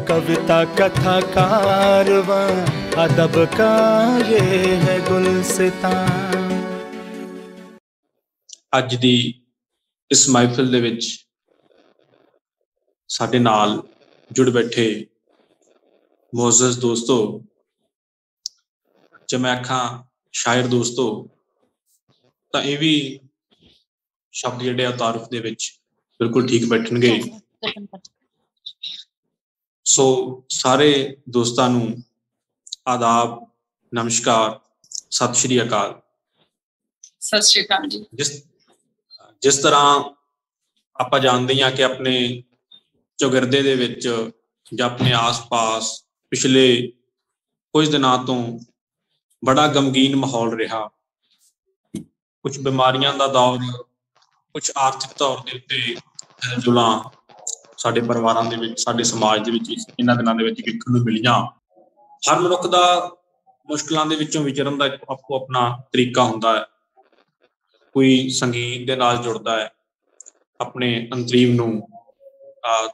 कविता कथा कारवां, अदब का ये है गुलसितां। ਅੱਜ ਦੀ ਇਸ ਮਹਿਫਿਲ ਦੇ ਵਿੱਚ ਸਾਡੇ ਨਾਲ ਜੁੜ ਬੈਠੇ ਮੌਜ਼ਜ਼ ਦੋਸਤੋ, ਜੇ ਮੈਂ ਆਖਾਂ ਸ਼ਾਇਰ ਦੋਸਤੋ ਤਾਂ ਇਹ ਵੀ ਸ਼ਬਦ ਜਿਹੜੇ ਆ ਤਾਰਫ ਦੇ ਵਿੱਚ ਬਿਲਕੁਲ ਠੀਕ ਬੈਠਣਗੇ। ਸੋ ਸਾਰੇ ਦੋਸਤਾਂ ਨੂੰ ਆਦਾਬ, ਨਮਸਕਾਰ, ਸਤਿ ਸ਼੍ਰੀ ਅਕਾਲ। ਸਤਿ ਸ਼੍ਰੀ ਅਕਾਲ ਜੀ। ਜਿਸ ਤਰ੍ਹਾਂ ਆਪਾਂ ਜਾਣਦੇ ਹਾਂ ਕਿ ਆਪਣੇ ਚੌਗਿਰਦੇ ਦੇ ਵਿੱਚ ਜਾਂ ਆਪਣੇ ਆਸ-ਪਾਸ ਪਿਛਲੇ ਕੁਝ ਦਿਨਾਂ ਤੋਂ ਬੜਾ ਗਮਗੀਨ ਮਾਹੌਲ ਰਿਹਾ। ਕੁਝ ਬਿਮਾਰੀਆਂ ਦਾ ਦੌਰ, ਕੁਝ ਆਰਥਿਕ ਤੌਰ ਦੇ ਉੱਤੇ ਹਿਲਜੁਲਾਂ ਸਾਡੇ ਪਰਿਵਾਰਾਂ ਦੇ ਵਿੱਚ, ਸਾਡੇ ਸਮਾਜ ਦੇ ਵਿੱਚ ਇਹਨਾਂ ਦਿਨਾਂ ਦੇ ਵਿੱਚ ਵੇਖਣ ਨੂੰ ਮਿਲੀਆਂ। ਹਰ ਮਨੁੱਖ ਦਾ ਮੁਸ਼ਕਿਲਾਂ ਦੇ ਵਿੱਚੋਂ ਵਿਚਰਨ ਦਾ ਆਪੋ ਆਪਣਾ ਤਰੀਕਾ ਹੁੰਦਾ ਹੈ। ਕੋਈ ਸੰਗੀਤ ਦੇ ਨਾਲ ਜੁੜਦਾ ਹੈ, ਆਪਣੇ ਅੰਤਰੀਵ ਨੂੰ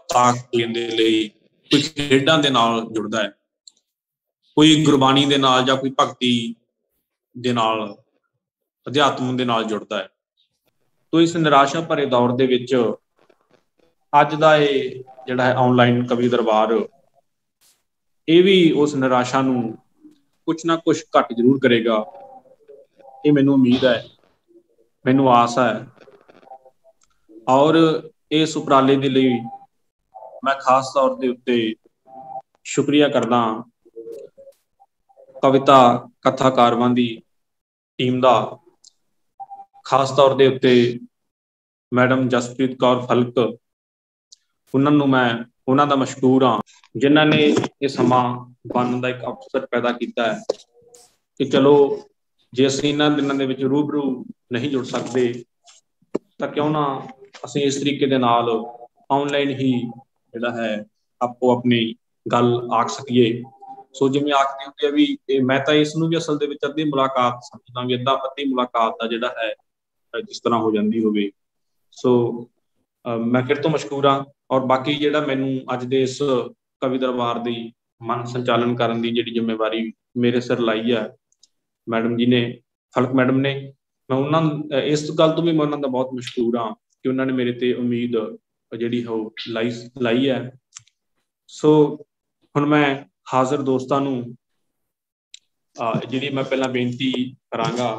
ਤਾਕਤ ਦੇਣ ਦੇ ਲਈ, ਕੋਈ ਖੇਡਾਂ ਦੇ ਨਾਲ ਜੁੜਦਾ ਹੈ, ਕੋਈ ਗੁਰਬਾਣੀ ਦੇ ਨਾਲ ਜਾਂ ਕੋਈ ਭਗਤੀ ਦੇ ਨਾਲ, ਅਧਿਆਤਮ ਦੇ ਨਾਲ ਜੁੜਦਾ ਹੈ। ਤੋ ਇਸ ਨਿਰਾਸ਼ਾ ਭਰੇ ਦੌਰ ਦੇ ਵਿੱਚ ਅੱਜ ਦਾ ਇਹ ਜਿਹੜਾ ਹੈ ਆਨਲਾਈਨ ਕਵੀ ਦਰਬਾਰ, ਇਹ ਵੀ ਉਸ ਨਿਰਾਸ਼ਾ ਨੂੰ ਕੁਛ ਨਾ ਕੁਛ ਘੱਟ ਜ਼ਰੂਰ ਕਰੇਗਾ। ਇਹ ਮੈਨੂੰ ਉਮੀਦ ਹੈ, ਮੈਨੂੰ ਆਸ ਹੈ। ਔਰ ਇਸ ਉਪਰਾਲੇ ਦੇ ਲਈ ਮੈਂ ਖਾਸ ਤੌਰ ਦੇ ਉੱਤੇ ਸ਼ੁਕਰੀਆ ਕਰਦਾ ਕਵਿਤਾ ਕਥਾ ਕਾਰਵਾਂ ਦੀ ਟੀਮ ਦਾ। ਖਾਸ ਤੌਰ ਦੇ ਉੱਤੇ ਮੈਡਮ ਜਸਪ੍ਰੀਤ ਕੌਰ ਫਲਕ, ਉਹਨਾਂ ਦਾ ਮਸ਼ਕੂਰ ਹਾਂ, ਜਿਨ੍ਹਾਂ ਨੇ ਇਹ ਸਮਾਂ ਬਣਨ ਦਾ ਇੱਕ ਅਵਸਰ ਪੈਦਾ ਕੀਤਾ ਹੈ ਕਿ ਚਲੋ ਜੇ ਅਸੀਂ ਇਹਨਾਂ ਦਿਨਾਂ ਦੇ ਵਿੱਚ ਰੂਬਰੂ ਨਹੀਂ ਜੁੜ ਸਕਦੇ ਤਾਂ ਕਿਉਂ ਨਾ ਅਸੀਂ ਇਸ ਤਰੀਕੇ ਦੇ ਨਾਲ ਆਨਲਾਈਨ ਹੀ ਜਿਹੜਾ ਹੈ ਆਪੋ ਆਪਣੀ ਗੱਲ ਆਖ ਸਕੀਏ। ਸੋ ਜਿਵੇਂ ਆਖਦੇ ਹੁੰਦੇ ਆ ਵੀ ਮੈਂ ਤਾਂ ਇਸ ਨੂੰ ਵੀ ਅਸਲ ਦੇ ਵਿੱਚ ਅੱਧੀ ਮੁਲਾਕਾਤ ਸਮਝਦਾ ਵੀ ਅੱਧੀ ਮੁਲਾਕਾਤ ਦਾ ਜਿਹੜਾ ਹੈ ਜਿਸ ਤਰ੍ਹਾਂ ਹੋ ਜਾਂਦੀ ਹੋਵੇ। ਸੋ ਮੈਂ ਫਿਰ ਤੋਂ ਮਸ਼ਕੂਰ ਹਾਂ। ਔਰ ਬਾਕੀ ਜਿਹੜਾ ਮੈਨੂੰ ਅੱਜ ਦੇ ਇਸ ਕਵੀ ਦਰਬਾਰ ਦੀ ਮਨ ਸੰਚਾਲਨ ਕਰਨ ਦੀ ਜਿਹੜੀ ਜ਼ਿੰਮੇਵਾਰੀ ਮੇਰੇ ਸਿਰ ਲਾਈ ਹੈ ਮੈਡਮ ਜੀ ਨੇ, ਫਲਕ ਮੈਡਮ ਨੇ, ਮੈਂ ਇਸ ਗੱਲ ਤੋਂ ਵੀ ਮੈਂ ਉਹਨਾਂ ਦਾ ਬਹੁਤ ਮਸ਼ਕੂਰ ਹਾਂ ਕਿ ਉਹਨਾਂ ਨੇ ਮੇਰੇ ਤੇ ਉਮੀਦ ਜਿਹੜੀ ਉਹ ਲਾਈ ਹੈ। ਸੋ ਹੁਣ ਮੈਂ ਹਾਜ਼ਰ ਦੋਸਤਾਂ ਨੂੰ ਜਿਹੜੀ ਮੈਂ ਪਹਿਲਾਂ ਬੇਨਤੀ ਕਰਾਂਗਾ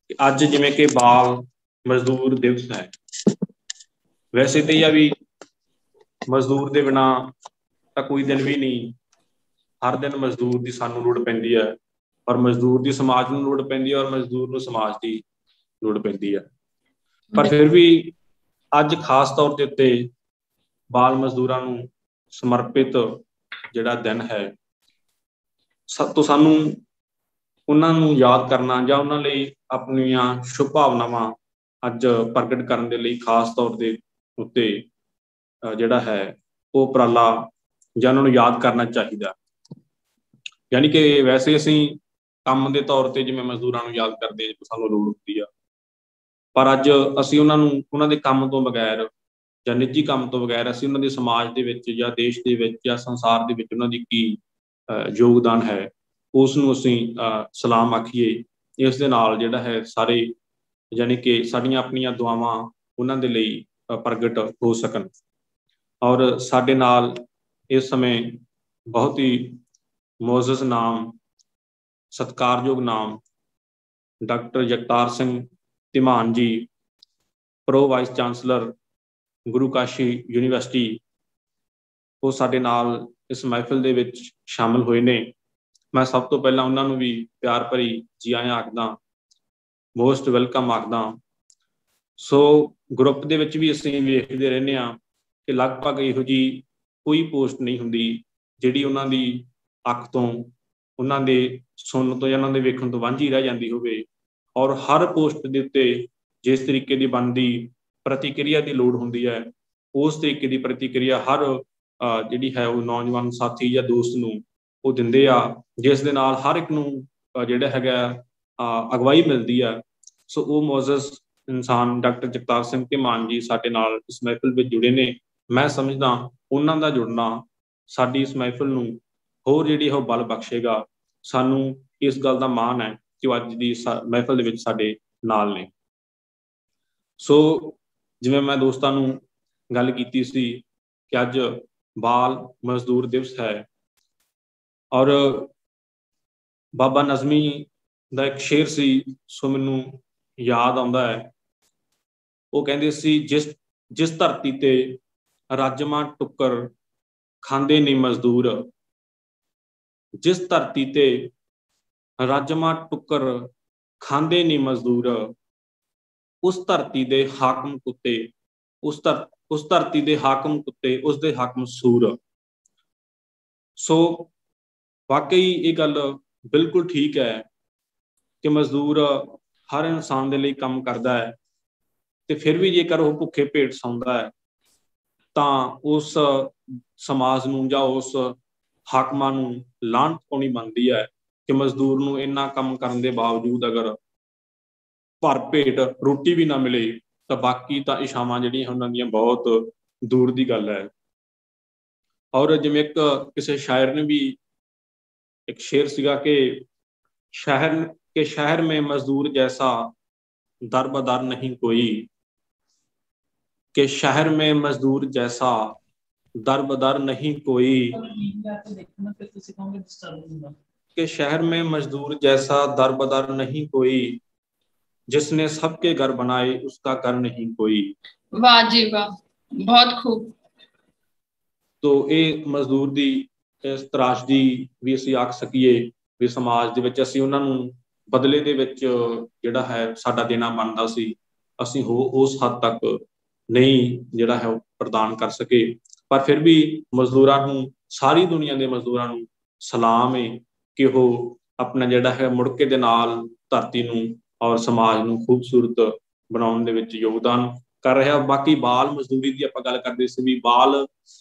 ਕਿ ਅੱਜ ਜਿਵੇਂ ਕਿ ਬਾਲ ਮਜ਼ਦੂਰ ਦਿਵਸ ਹੈ, ਵੈਸੇ ਤਾਂ ਇਹ ਆ ਵੀ ਮਜ਼ਦੂਰ ਦੇ ਬਿਨਾਂ ਤਾਂ ਕੋਈ ਦਿਨ ਵੀ ਨਹੀਂ। ਹਰ ਦਿਨ ਮਜ਼ਦੂਰ ਦੀ ਸਾਨੂੰ ਲੋੜ ਪੈਂਦੀ ਹੈ, ਔਰ ਮਜ਼ਦੂਰ ਦੀ ਸਮਾਜ ਨੂੰ ਲੋੜ ਪੈਂਦੀ ਹੈ, ਔਰ ਮਜ਼ਦੂਰ ਨੂੰ ਸਮਾਜ ਦੀ ਲੋੜ ਪੈਂਦੀ ਹੈ। ਪਰ ਫਿਰ ਵੀ ਅੱਜ ਖਾਸ ਤੌਰ ਦੇ ਉੱਤੇ ਬਾਲ ਮਜ਼ਦੂਰਾਂ ਨੂੰ ਸਮਰਪਿਤ ਜਿਹੜਾ ਦਿਨ ਹੈ, ਤੋਂ ਸਾਨੂੰ ਉਹਨਾਂ ਨੂੰ ਯਾਦ ਕਰਨਾ ਜਾਂ ਉਹਨਾਂ ਲਈ ਆਪਣੀਆਂ ਸ਼ੁਭ ਭਾਵਨਾਵਾਂ ਅੱਜ ਪ੍ਰਗਟ ਕਰਨ ਦੇ ਲਈ ਖਾਸ ਤੌਰ ਦੇ ਉੱਤੇ ਜਿਹੜਾ ਹੈ ਉਹ ਉਪਰਾਲਾ ਜਾਂ ਉਹਨਾਂ ਨੂੰ ਯਾਦ ਕਰਨਾ ਚਾਹੀਦਾ। ਯਾਨੀ ਕਿ ਵੈਸੇ ਅਸੀਂ ਕੰਮ ਦੇ ਤੌਰ ਤੇ ਜਿਵੇਂ ਮਜ਼ਦੂਰਾਂ ਨੂੰ ਯਾਦ ਕਰਦੇ ਹਾਂ, ਸਾਨੂੰ ਲੋੜ ਹੁੰਦੀ ਆ, ਪਰ ਅੱਜ ਅਸੀਂ ਉਹਨਾਂ ਦੇ ਕੰਮ ਤੋਂ ਬਗੈਰ ਜਾਂ ਨਿੱਜੀ ਕੰਮ ਤੋਂ ਬਗੈਰ ਅਸੀਂ ਉਹਨਾਂ ਦੇ ਸਮਾਜ ਦੇ ਵਿੱਚ ਜਾਂ ਦੇਸ਼ ਦੇ ਵਿੱਚ ਜਾਂ ਸੰਸਾਰ ਦੇ ਵਿੱਚ ਉਹਨਾਂ ਦੀ ਕੀ ਯੋਗਦਾਨ ਹੈ ਉਸ ਨੂੰ ਅਸੀਂ ਸਲਾਮ ਆਖੀਏ। ਇਸ ਦੇ ਨਾਲ ਜਿਹੜਾ ਹੈ ਸਾਰੇ ਯਾਨੀ ਕਿ ਸਾਡੀਆਂ ਆਪਣੀਆਂ ਦੁਆਵਾਂ ਉਹਨਾਂ ਦੇ ਲਈ ਪ੍ਰਗਟ ਹੋ ਸਕਣ। ਔਰ ਸਾਡੇ ਨਾਲ ਇਸ ਸਮੇਂ ਬਹੁਤ ਹੀ ਮੌਜ਼ਜ਼ ਨਾਮ, ਸਤਿਕਾਰਯੋਗ ਨਾਮ ਡਾਕਟਰ ਜਗਤਾਰ ਸਿੰਘ ਧੀਮਾਨ ਜੀ, ਪ੍ਰੋ ਵਾਈਸ ਚਾਂਸਲਰ ਗੁਰੂ ਕਾਸ਼ੀ ਯੂਨੀਵਰਸਿਟੀ, ਉਹ ਸਾਡੇ ਨਾਲ ਇਸ ਮਹਿਫਿਲ ਦੇ ਵਿੱਚ ਸ਼ਾਮਿਲ ਹੋਏ ਨੇ। ਮੈਂ ਸਭ ਤੋਂ ਪਹਿਲਾਂ ਉਹਨਾਂ ਨੂੰ ਵੀ ਪਿਆਰ ਭਰੀ ਜੀ ਆਇਆਂ ਆਖਦਾ, ਮੋਸਟ ਵੈਲਕਮ ਆਖਦਾ। ਸੋ ਗਰੁੱਪ ਦੇ ਵਿੱਚ ਵੀ ਅਸੀਂ ਵੇਖਦੇ ਰਹਿੰਦੇ ਹਾਂ ਕਿ ਲਗਭਗ ਇਹੋ ਜਿਹੀ ਕੋਈ ਪੋਸਟ ਨਹੀਂ ਹੁੰਦੀ ਜਿਹੜੀ ਉਹਨਾਂ ਦੀ ਅੱਖ ਤੋਂ, ਉਹਨਾਂ ਦੇ ਸੁਣਨ ਤੋਂ ਜਾਂ ਉਹਨਾਂ ਦੇ ਵੇਖਣ ਤੋਂ ਵਾਂਝੀ ਰਹਿ ਜਾਂਦੀ ਹੋਵੇ। ਔਰ ਹਰ ਪੋਸਟ ਦੇ ਉੱਤੇ ਜਿਸ ਤਰੀਕੇ ਦੀ ਬਣਦੀ ਪ੍ਰਤੀਕਿਰਿਆ ਦੀ ਲੋੜ ਹੁੰਦੀ ਹੈ, ਉਸ ਤਰੀਕੇ ਦੀ ਪ੍ਰਤੀਕਿਰਿਆ ਹਰ ਜਿਹੜੀ ਹੈ ਉਹ ਨੌਜਵਾਨ ਸਾਥੀ ਜਾਂ ਦੋਸਤ ਨੂੰ ਉਹ ਦਿੰਦੇ ਆ, ਜਿਸ ਦੇ ਨਾਲ ਹਰ ਇੱਕ ਨੂੰ ਜਿਹੜਾ ਹੈਗਾ ਅਗਵਾਈ ਮਿਲਦੀ ਆ। ਸੋ ਉਹ ਮੌਜ਼ਜ਼ ਇਨਸਾਨ ਡਾਕਟਰ ਜਗਤਾਰ ਸਿੰਘ ਧੀਮਾਨ ਜੀ ਸਾਡੇ ਨਾਲ ਇਸ ਮਹਿਫਿਲ ਵਿੱਚ ਜੁੜੇ ਨੇ। ਮੈਂ ਸਮਝਦਾ ਉਹਨਾਂ ਦਾ ਜੁੜਨਾ ਸਾਡੀ ਇਸ ਮਹਿਫਿਲ ਨੂੰ ਹੋਰ ਜਿਹੜੀ ਉਹ ਬਲ ਬਖਸ਼ੇਗਾ। ਸਾਨੂੰ ਇਸ ਗੱਲ ਦਾ ਮਾਣ ਹੈ ਕਿ ਉਹ ਅੱਜ ਦੀ ਮਹਿਫਿਲ ਦੇ ਵਿੱਚ ਸਾਡੇ ਨਾਲ ਨੇ। ਸੋ ਜਿਵੇਂ ਮੈਂ ਦੋਸਤਾਂ ਨੂੰ ਗੱਲ ਕੀਤੀ ਸੀ ਕਿ ਅੱਜ ਬਾਲ ਮਜ਼ਦੂਰ ਦਿਵਸ ਹੈ, ਔਰ ਬਾਬਾ ਨਜ਼ਮੀ ਦਾ ਇੱਕ ਸ਼ੇਰ ਸੀ, ਸੋ ਮੈਨੂੰ ਯਾਦ ਆਉਂਦਾ ਹੈ। ਉਹ ਕਹਿੰਦੇ ਸੀ, ਜਿਸ ਧਰਤੀ ਤੇ ਰਾਜਮਾਂ ਟੁੱਕਰ ਖਾਂਦੇ ਨੇ ਮਜ਼ਦੂਰ, ਜਿਸ ਧਰਤੀ ਤੇ ਰਾਜਮਾਂ ਟੁੱਕਰ ਖਾਂਦੇ ਨੇ ਮਜ਼ਦੂਰ, ਉਸ ਧਰਤੀ ਦੇ ਹਾਕਮ ਕੁੱਤੇ, ਉਸ ਧਰਤੀ ਦੇ ਹਾਕਮ ਕੁੱਤੇ, ਉਸ ਦੇ ਹਾਕਮ ਸੂਰ। ਸੋ ਵਾਕਈ ਇਹ ਗੱਲ ਬਿਲਕੁਲ ਠੀਕ ਹੈ ਕਿ ਮਜ਼ਦੂਰ ਹਰ ਇਨਸਾਨ ਦੇ ਲਈ ਕੰਮ ਕਰਦਾ ਹੈ, ਤੇ ਫਿਰ ਵੀ ਜੇਕਰ ਉਹ ਭੁੱਖੇ ਭੇਟ ਸੌਂਦਾ ਹੈ ਤਾਂ ਉਸ ਸਮਾਜ ਨੂੰ ਜਾਂ ਉਸ ਹਾਕਮਾਂ ਨੂੰ ਲਾਹਨਤ ਪਾਉਣੀ ਬਣਦੀ ਹੈ ਕਿ ਮਜ਼ਦੂਰ ਨੂੰ ਇੰਨਾ ਕੰਮ ਕਰਨ ਦੇ ਬਾਵਜੂਦ ਅਗਰ ਭਰ ਭੇਟ ਰੋਟੀ ਵੀ ਨਾ ਮਿਲੇ ਤਾਂ ਬਾਕੀ ਤਾਂ ਇਛਾਵਾਂ ਜਿਹੜੀਆਂ ਉਹਨਾਂ ਦੀਆਂ ਬਹੁਤ ਦੂਰ ਦੀ ਗੱਲ ਹੈ। ਔਰ ਜਿਵੇਂ ਕਿਸੇ ਸ਼ਾਇਰ ਨੇ ਵੀ ਇੱਕ ਸ਼ੇਰ ਸੀਗਾ ਕਿ शहर में मजदूर जैसा दर बदर नहीं कोई, कि शहर में मजदूर जैसा दर बदर नहीं कोई, कि शहर में मजदूर जैसा दर बदर नहीं कोई, जिसने सबके घर बनाए उसका घर नहीं कोई। वाह जी वाह, बहुत खूब। तो ये मजदूर दी इस तराशदी भी असीं आख सकीए ਵੀ ਸਮਾਜ ਦੇ ਵਿੱਚ ਅਸੀਂ ਉਹਨਾਂ ਨੂੰ ਬਦਲੇ ਦੇ ਵਿੱਚ ਜਿਹੜਾ ਹੈ ਸਾਡਾ ਦੇਣਾ ਬਣਦਾ ਸੀ, ਅਸੀਂ ਉਸ ਹੱਦ ਤੱਕ ਨਹੀਂ ਜਿਹੜਾ ਹੈ ਉਹ ਪ੍ਰਦਾਨ ਕਰ ਸਕੇ। ਪਰ ਫਿਰ ਵੀ ਮਜ਼ਦੂਰਾਂ ਨੂੰ, ਸਾਰੀ ਦੁਨੀਆ ਦੇ ਮਜ਼ਦੂਰਾਂ ਨੂੰ ਸਲਾਮ ਹੈ ਕਿ ਉਹ ਆਪਣਾ ਜਿਹੜਾ ਹੈ ਮੁੜਕੇ ਦੇ ਨਾਲ ਧਰਤੀ ਨੂੰ ਔਰ ਸਮਾਜ ਨੂੰ ਖੂਬਸੂਰਤ ਬਣਾਉਣ ਦੇ ਵਿੱਚ ਯੋਗਦਾਨ ਕਰ ਰਿਹਾ। ਬਾਕੀ ਬਾਲ ਮਜ਼ਦੂਰੀ ਦੀ ਆਪਾਂ ਗੱਲ ਕਰਦੇ ਸੀ ਵੀ ਬਾਲ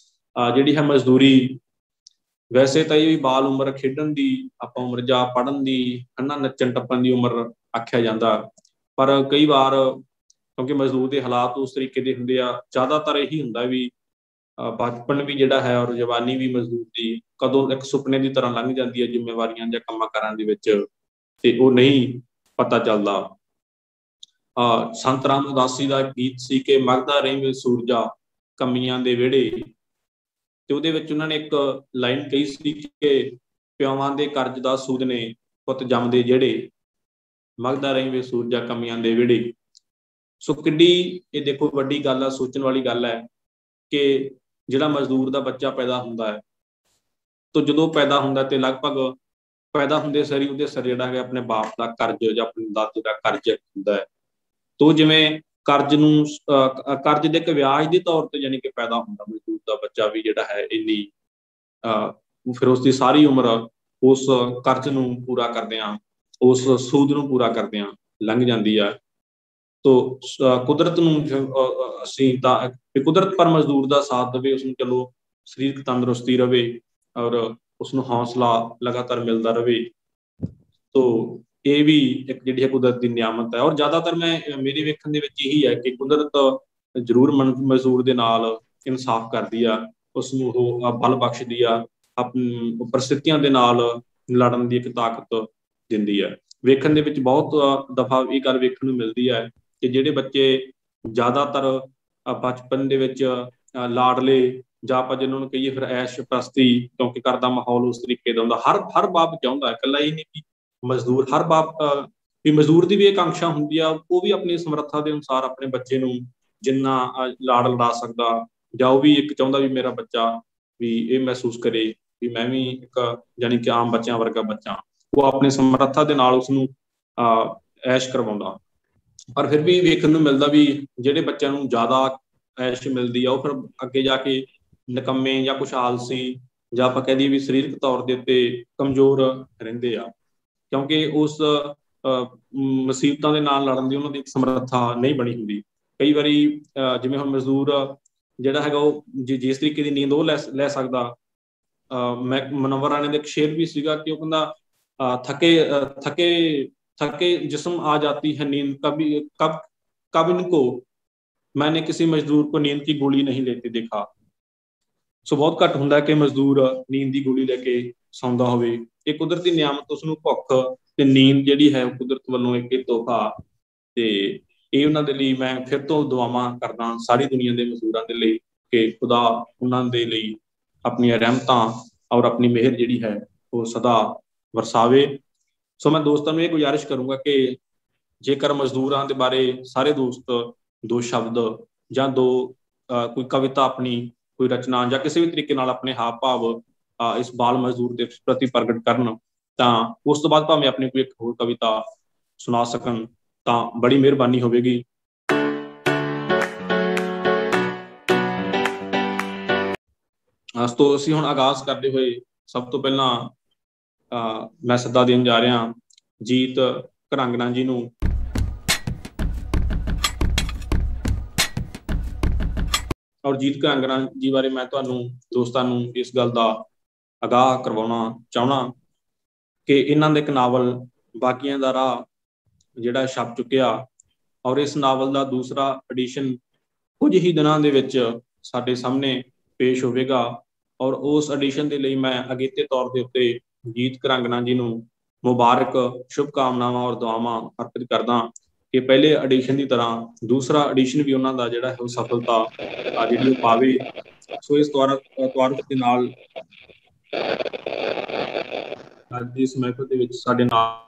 ਜਿਹੜੀ ਹੈ ਮਜ਼ਦੂਰੀ, ਵੈਸੇ ਤਾਂ ਇਹ ਵੀ ਬਾਲ ਉਮਰ ਖੇਡਣ ਦੀ ਆਪਾਂ ਉਮਰ ਜਾਂ ਪੜ੍ਹਨ ਦੀ, ਹਨਾ, ਨੱਚਣ ਟੱਪਣ ਦੀ ਉਮਰ ਆਖਿਆ ਜਾਂਦਾ, ਪਰ ਕਈ ਵਾਰ ਕਿਉਂਕਿ ਮਜ਼ਦੂਰ ਦੇ ਹਾਲਾਤ ਉਸ ਤਰੀਕੇ ਦੇ ਹੁੰਦੇ ਆ, ਜ਼ਿਆਦਾਤਰ ਇਹੀ ਹੁੰਦਾ ਵੀ ਬਚਪਨ ਵੀ ਜਿਹੜਾ ਹੈ ਔਰ ਜਵਾਨੀ ਵੀ ਮਜ਼ਦੂਰ ਦੀ ਕਦੋਂ ਇੱਕ ਸੁਪਨੇ ਦੀ ਤਰ੍ਹਾਂ ਲੰਘ ਜਾਂਦੀ ਹੈ ਜ਼ਿੰਮੇਵਾਰੀਆਂ ਜਾਂ ਕੰਮਾਂ ਕਾਰਾਂ ਦੇ ਵਿੱਚ, ਤੇ ਉਹ ਨਹੀਂ ਪਤਾ ਚੱਲਦਾ। ਸੰਤ ਰਾਮ ਉਦਾਸੀ ਦਾ ਗੀਤ ਸੀ ਕਿ ਮਗਦਾ ਰਹਿਵੇਂ ਸੂਰਜਾ ਕਮੀਆਂ ਦੇ ਵਿਹੜੇ, ਤੇ ਉਹਦੇ ਵਿੱਚ ਉਹਨਾਂ ਨੇ ਇੱਕ ਲਾਈਨ ਕਹੀ ਸੀ ਕਿ ਪਿਓਾਂ ਦੇ ਕਰਜ਼ ਦਾ ਸੂਦ ਨੇ ਪੁੱਤ ਜੰਮਦੇ ਜਿਹੜੇ, ਮਗਦਾ ਰਹਿਵੇਂ ਸੂਰਜਾ ਕਮੀਆਂ ਦੇ ਵਿਹੜੇ। ਸੋ ਕਿੱਡੀ ਇਹ ਦੇਖੋ ਵੱਡੀ ਗੱਲ ਆ, ਸੋਚਣ ਵਾਲੀ ਗੱਲ ਹੈ ਕਿ ਜਿਹੜਾ ਮਜ਼ਦੂਰ ਦਾ ਬੱਚਾ ਪੈਦਾ ਹੁੰਦਾ ਹੈ, ਤਾਂ ਜਦੋਂ ਪੈਦਾ ਹੁੰਦਾ ਤੇ ਲਗਭਗ ਪੈਦਾ ਹੁੰਦੇ ਸਾਰੀ ਉਹਦੇ ਸਿਰ ਜਿਹੜਾ ਹੈ ਆਪਣੇ ਬਾਪ ਦਾ ਕਰਜ਼ ਜਾਂ ਆਪਣੇ ਦਾਦੇ ਦਾ ਕਰਜ਼ ਹੁੰਦਾ ਹੈ। ਤੋ ਜਿਵੇਂ ਕਰਜ਼ ਨੂੰ ਕਰਜ਼ ਦੇ ਇੱਕ ਵਿਆਜ ਦੇ ਤੌਰ ਤੇ ਯਾਨੀ ਕਿ ਪੈਦਾ ਹੁੰਦਾ ਮਜ਼ਦੂਰ ਦਾ ਬੱਚਾ ਵੀ ਜਿਹੜਾ ਹੈ, ਇੰਨੀ ਫਿਰ ਉਸਦੀ ਸਾਰੀ ਉਮਰ ਉਸ ਕਰਜ਼ ਨੂੰ ਪੂਰਾ ਕਰਦਿਆਂ, ਉਸ ਸੂਦ ਨੂੰ ਪੂਰਾ ਕਰਦਿਆਂ ਲੰਘ ਜਾਂਦੀ ਹੈ। ਤੋ ਕੁਦਰਤ ਨੂੰ ਅਸੀਂ ਤਾਂ ਕੁਦਰਤ ਪਰ ਮਜ਼ਦੂਰ ਦਾ ਸਾਥ ਦੇਵੇ, ਉਸਨੂੰ ਚਲੋ ਸਰੀਰਕ ਤੰਦਰੁਸਤੀ ਰਵੇ ਔਰ ਉਸਨੂੰ ਹੌਸਲਾ ਲਗਾਤਾਰ ਮਿਲਦਾ ਰਵੇ। ਤੋ ਇਹ ਵੀ ਇੱਕ ਜਿਹੜੀ ਹੈ ਕੁਦਰਤ ਦੀ ਨਿਆਮਤ ਹੈ। ਔਰ ਜ਼ਿਆਦਾਤਰ ਮੇਰੇ ਵੇਖਣ ਦੇ ਵਿੱਚ ਇਹੀ ਹੈ ਕਿ ਕੁਦਰਤ ਜ਼ਰੂਰ ਮਜ਼ਦੂਰ ਦੇ ਨਾਲ ਇਨਸਾਫ ਕਰਦੀ ਆ, ਉਸਨੂੰ ਉਹ ਬਲ ਬਖਸ਼ਦੀ ਆ, ਆਪਣੀ ਪਰਿਸਥਿਤੀਆਂ ਦੇ ਨਾਲ ਲੜਨ ਦੀ ਇੱਕ ਤਾਕਤ ਦਿੰਦੀ ਹੈ। ਵੇਖਣ ਦੇ ਵਿੱਚ ਬਹੁਤ ਦਫਾ ਇਹ ਗੱਲ ਵੇਖਣ ਨੂੰ ਮਿਲਦੀ ਹੈ ਕਿ ਜਿਹੜੇ ਬੱਚੇ ਜ਼ਿਆਦਾਤਰ ਬਚਪਨ ਦੇ ਵਿੱਚ ਲਾਡਲੇ ਜਾਂ ਆਪਾਂ ਜਿਹਨਾਂ ਨੂੰ ਕਹੀਏ ਫਿਰ ਐਸ਼ ਪ੍ਰਸਤੀ ਕਿਉਂਕਿ ਘਰ ਦਾ ਮਾਹੌਲ ਉਸ ਤਰੀਕੇ ਦਾ ਹੁੰਦਾ, ਹਰ ਬਾਪ ਚਾਹੁੰਦਾ, ਇਕੱਲਾ ਹੀ ਨਹੀਂ ਕਿ ਮਜ਼ਦੂਰ, ਹਰ ਬਾਪ ਵੀ ਮਜ਼ਦੂਰ ਦੀ ਵੀ ਇੱਕ ਆਕਾਂਖਿਆ ਹੁੰਦੀ ਆ, ਉਹ ਵੀ ਆਪਣੀ ਸਮਰੱਥਾ ਦੇ ਅਨੁਸਾਰ ਆਪਣੇ ਬੱਚੇ ਨੂੰ ਜਿੰਨਾ ਲਾਡ ਲਡਾ ਸਕਦਾ, ਜਾਂ ਉਹ ਵੀ ਇੱਕ ਚਾਹੁੰਦਾ ਵੀ ਮੇਰਾ ਬੱਚਾ ਵੀ ਇਹ ਮਹਿਸੂਸ ਕਰੇ ਵੀ ਮੈਂ ਵੀ ਇੱਕ ਜਾਣੀ ਕਿ ਆਮ ਬੱਚਿਆਂ ਵਰਗਾ ਬੱਚਾ, ਉਹ ਆਪਣੀ ਸਮਰੱਥਾ ਦੇ ਨਾਲ ਉਸਨੂੰ ਐਸ਼ ਕਰਵਾਉਂਦਾ। ਪਰ ਫਿਰ ਵੀ ਵੇਖਣ ਨੂੰ ਮਿਲਦਾ ਵੀ ਜਿਹੜੇ ਬੱਚਿਆਂ ਨੂੰ ਜ਼ਿਆਦਾ ਐਸ਼ ਮਿਲਦੀ ਆ ਉਹ ਫਿਰ ਅੱਗੇ ਜਾ ਕੇ ਨਿਕੰਮੇ ਜਾਂ ਕੁਛ ਆਲਸੀ ਜਾਂ ਆਪਾਂ ਕਹਿ ਦਈਏ ਵੀ ਸਰੀਰਕ ਤੌਰ ਦੇ ਉੱਤੇ ਕਮਜ਼ੋਰ ਰਹਿੰਦੇ ਆ, ਕਿਉਂਕਿ ਉਸ ਮੁਸੀਬਤਾਂ ਦੇ ਨਾਲ ਲੜਨ ਦੀ ਉਹਨਾਂ ਦੀ ਸਮਰੱਥਾ ਨਹੀਂ ਬਣੀ ਹੁੰਦੀ। ਕਈ ਵਾਰੀ ਜਿਵੇਂ ਹੁਣ ਮਜ਼ਦੂਰ ਜਿਹੜਾ ਹੈਗਾ ਉਹ ਜਿਸ ਤਰੀਕੇ ਦੀ ਨੀਂਦ ਉਹ ਲੈ ਸਕਦਾ, ਮੈਂ ਮੁਨੱਵਰ ਰਾਣੇ ਦਾ ਇੱਕ ਸ਼ੇਰ ਵੀ ਸੀਗਾ ਕਿ ਉਹ ਕਹਿੰਦਾ थके जिस्म आ जाती है नींद कब इनको, मैंने किसी मजदूर को नींद की गोली नहीं लेते देखा। ਸੋ ਬਹੁਤ ਘੱਟ ਹੁੰਦਾ ਕਿ ਮਜ਼ਦੂਰ ਨੀਂਦ ਦੀ ਗੋਲੀ ਲੈ ਕੇ ਸੌਂਦਾ ਹੋਵੇ। ਇਹ ਕੁਦਰਤੀ ਨਿਆਮਤ, ਉਸਨੂੰ ਭੁੱਖ ਤੇ ਨੀਂਦ ਜਿਹੜੀ ਹੈ ਉਹ ਕੁਦਰਤ ਵੱਲੋਂ ਇੱਕ ਤੋਹਫਾ, ਤੇ ਇਹ ਉਹਨਾਂ ਦੇ ਲਈ ਮੈਂ ਫਿਰ ਤੋਂ ਦੁਆਵਾਂ ਕਰਦਾ ਸਾਰੀ ਦੁਨੀਆ ਦੇ ਮਜ਼ਦੂਰਾਂ ਦੇ ਲਈ ਕਿ ਖੁਦਾ ਉਹਨਾਂ ਦੇ ਲਈ ਆਪਣੀਆਂ ਰਹਿਮਤਾਂ ਔਰ ਆਪਣੀ ਮਿਹਰ ਜਿਹੜੀ ਹੈ ਉਹ ਸਦਾ ਵਰਸਾਵੇ। ਸੋ ਮੈਂ ਦੋਸਤਾਂ ਨੂੰ ਇਹ ਗੁਜ਼ਾਰਿਸ਼ ਕਰੂੰਗਾ ਕਿ ਜੇਕਰ ਮਜ਼ਦੂਰਾਂ ਦੇ ਬਾਰੇ ਸਾਰੇ ਦੋਸਤ ਦੋ ਸ਼ਬਦ ਜਾਂ ਕੋਈ ਕਵਿਤਾ, ਆਪਣੀ ਕੋਈ ਰਚਨਾ ਜਾਂ ਕਿਸੇ ਵੀ ਤਰੀਕੇ ਨਾਲ ਆਪਣੇ ਹਾਵ ਭਾਵ ਇਸ ਬਾਲ ਮਜ਼ਦੂਰ ਦੇ ਪ੍ਰਤੀ ਪ੍ਰਗਟ ਕਰਨ, ਤਾਂ ਉਸ ਤੋਂ ਬਾਅਦ ਭਾਵੇਂ ਆਪਣੀ ਕੋਈ ਇੱਕ ਹੋਰ ਕਵਿਤਾ ਸੁਣਾ ਸਕਣ ਤਾਂ ਬੜੀ ਮਿਹਰਬਾਨੀ ਹੋਵੇਗੀ। ਤੋਂ ਅਸੀਂ ਹੁਣ ਆਗਾਜ਼ ਕਰਦੇ ਹੋਏ ਸਭ ਤੋਂ ਪਹਿਲਾਂ ਮੈਂ ਸੱਦਾ ਦੇਣ ਜਾ ਰਿਹਾ ਜੀਤ ਘਰਾਂਗਣਾ ਜੀ ਨੂੰ। ਔਰ ਜੀਤ ਘਰਾਂਗਣਾ ਜੀ ਬਾਰੇ ਮੈਂ ਤੁਹਾਨੂੰ ਦੋਸਤਾਂ ਨੂੰ ਇਸ ਗੱਲ ਦਾ ਆਗਾਹ ਕਰਵਾਉਣਾ ਚਾਹੁੰਦਾ ਕਿ ਇਹਨਾਂ ਦਾ ਇੱਕ ਨਾਵਲ ਬਾਕੀਆਂ ਦਾ ਰਾਹ ਜਿਹੜਾ ਛਪ ਚੁੱਕਿਆ, ਔਰ ਇਸ ਨਾਵਲ ਦਾ ਦੂਸਰਾ ਐਡੀਸ਼ਨ ਕੁਝ ਹੀ ਦਿਨਾਂ ਦੇ ਵਿੱਚ ਸਾਡੇ ਸਾਹਮਣੇ ਪੇਸ਼ ਹੋਵੇਗਾ। ਔਰ ਉਸ ਐਡੀਸ਼ਨ ਦੇ ਲਈ ਮੈਂ ਅਗੇਤੇ ਤੌਰ ਦੇ ਉੱਤੇ ਜੀਤ ਘਰਾਂਗਣਾ ਜੀ ਨੂੰ ਮੁਬਾਰਕ, ਸ਼ੁਭਕਾਮਨਾਵਾਂ ਔਰ ਦੁਆਵਾਂ ਅਰਪਿਤ ਕਰਦਾ ਕਿ ਪਹਿਲੇ ਐਡੀਸ਼ਨ ਦੀ ਤਰ੍ਹਾਂ ਦੂਸਰਾ ਐਡੀਸ਼ਨ ਵੀ ਉਹਨਾਂ ਦਾ ਜਿਹੜਾ ਹੈ ਉਹ ਸਫਲਤਾ ਜਿਹੜੀ ਉਹ ਪਾਵੇ। ਸੋ ਇਸ ਤਵਾਰਫ ਦੇ ਨਾਲ ਅੱਜ ਦੀ ਇਸ ਮਹਿਫਿਲ ਦੇ ਵਿੱਚ ਸਾਡੇ ਨਾਲ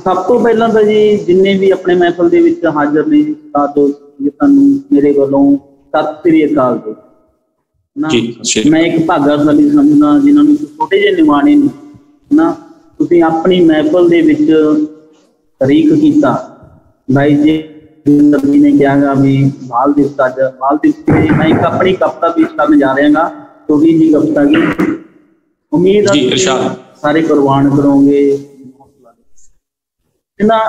ਸਭ ਤੋਂ ਪਹਿਲਾਂ ਤਾਂ ਜੀ ਜਿੰਨੇ ਵੀ ਆਪਣੇ ਮਹਿਫਲ ਦੇ ਵਿੱਚ ਹਾਜ਼ਰ ਨੇ ਤੁਹਾਨੂੰ ਮੇਰੇ ਵੱਲੋਂ ਸਤਿ ਸ੍ਰੀ ਅਕਾਲ ਜੀ। ਮੈਂ ਇੱਕ ਭਾਗਾਸ਼ਾਲੀ ਸਮਝਦਾ ਜਿਨ੍ਹਾਂ ਨੂੰ ਛੋਟੇ ਜਿਹੇ ਨਿਮਾਣੇ ਨੇ ਨਾ, ਤੁਸੀਂ ਆਪਣੀ ਮਹਿਫਲ ਦੇ ਵਿੱਚ ਸ਼ਰੀਕ ਕੀਤਾ। ਭਾਈ ਜੀ ਨੇ ਕਿਹਾ ਵੀ ਬਾਲ ਦਿਵਸ ਅੱਜ ਬਾਲ ਦਿਵਸ ਤੇ ਮੈਂ ਇੱਕ ਆਪਣੀ ਕਵਿਤਾ ਪੇਸ਼ ਕਰਨ ਜਾ ਰਿਹਾ ਗਾ, ਛੋਟੀ ਜਿਹੀ ਕਵਿਤਾ ਗੀ। ਉਮੀਦ ਹੈ ਸਾਰੇ ਕੁਰਬਾਨ ਕਰੋਗੇ। ਇਹਨਾਂ